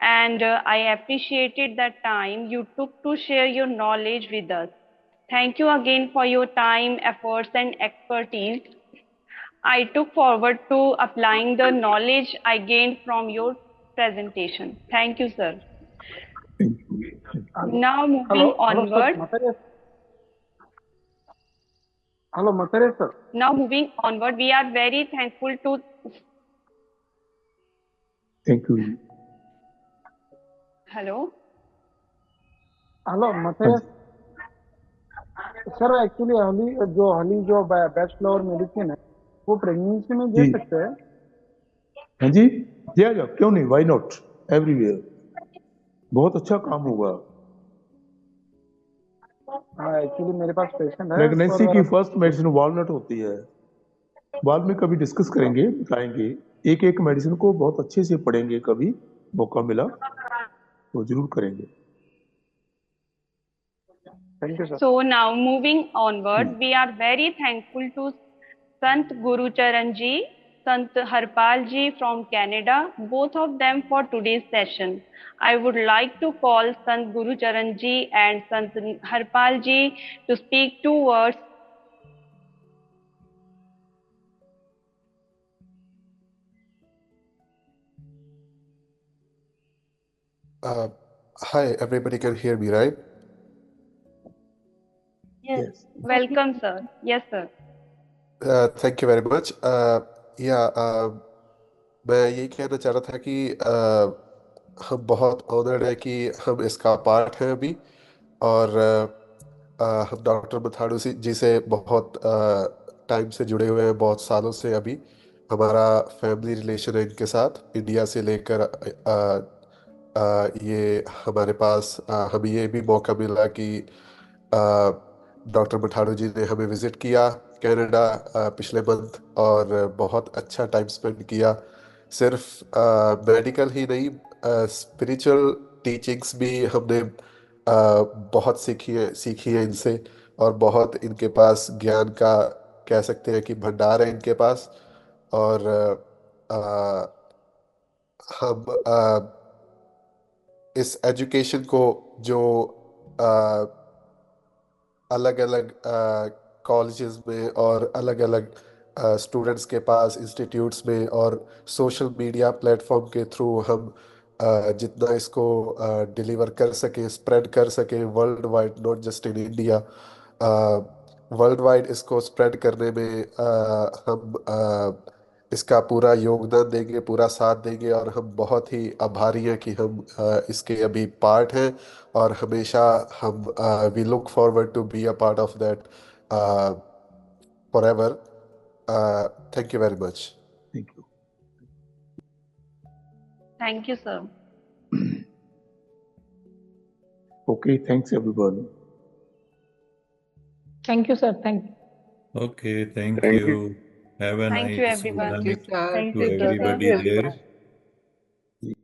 and I appreciated the time you took to share your knowledge with us. Thank you again for your time, efforts, and expertise. I took forward to applying the knowledge I gained from your presentation. Thank you, sir. Now moving onward. Hello, Matare sir. Now moving onward, we are very thankful to. Thank you. Hello. Hello, Matare. Sir actually हाली जो bachelor medicine है वो pregnancy में जी दे सकते हैं? हाँ जी, दिया जाओ, क्यों नहीं, वाई नॉट, एवरीवेयर बहुत अच्छा काम होगा। हाँ एक्चुअली मेरे पास पेशेंट है प्रेगनेंसी पर की फर्स्ट मेडिसिन वॉलनट होती है। बाद में कभी डिस्कस करेंगे, बताएंगे, एक एक मेडिसिन को बहुत अच्छे से पढ़ेंगे, कभी मौका मिला तो जरूर करेंगे। Thank you sir. So now moving onward, we are very thankful to Sant Guru Charan ji, Sant Harpal ji from Canada, both of them for today's session. I would like to call Sant Guru Charan ji and Sant Harpal ji to speak 2 words. Hi, everybody can hear me, right? Yes. Welcome, sir. Yes, sir. Thank you very much. मैं यही कहना चाह रहा था कि हम बहुत honoured है कि हम इसका पार्ट हैं अभी, और हम डॉक्टर मथाड़ू जी से बहुत टाइम से जुड़े हुए हैं, बहुत सालों से। अभी हमारा फैमिली रिलेशन है इनके साथ, इंडिया से लेकर ये हमारे पास हमें ये भी मौका मिला कि डॉक्टर मठाड़ू जी ने हमें विज़िट किया कनाडा पिछले मंथ, और बहुत अच्छा टाइम स्पेंड किया। सिर्फ मेडिकल ही नहीं, स्पिरिचुअल टीचिंग्स भी हमने बहुत सीखी है इनसे, और बहुत इनके पास ज्ञान का, कह सकते हैं कि भंडार है इनके पास। और हम इस एजुकेशन को जो अलग अलग कॉलेजेस में और अलग अलग स्टूडेंट्स के पास, इंस्टीट्यूट्स में और सोशल मीडिया प्लेटफॉर्म के थ्रू हम जितना इसको डिलीवर कर सकें, स्प्रेड कर सकें world wide, not just in India, world wide इसको स्प्रेड करने में हम इसका पूरा योगदान देंगे, पूरा साथ देंगे। और हम बहुत ही आभारी हैं कि हम इसके अभी पार्ट हैं, और हमेशा हम we look forward to be a part of that forever. Thank you very much. Thank you. Thank you, sir. Okay, thanks everyone. Thank you, sir. Thank you. Okay, thank Thank you. Have a Thank you, nice everyone. Thank you, night sir. to Thank you, sir. everybody there.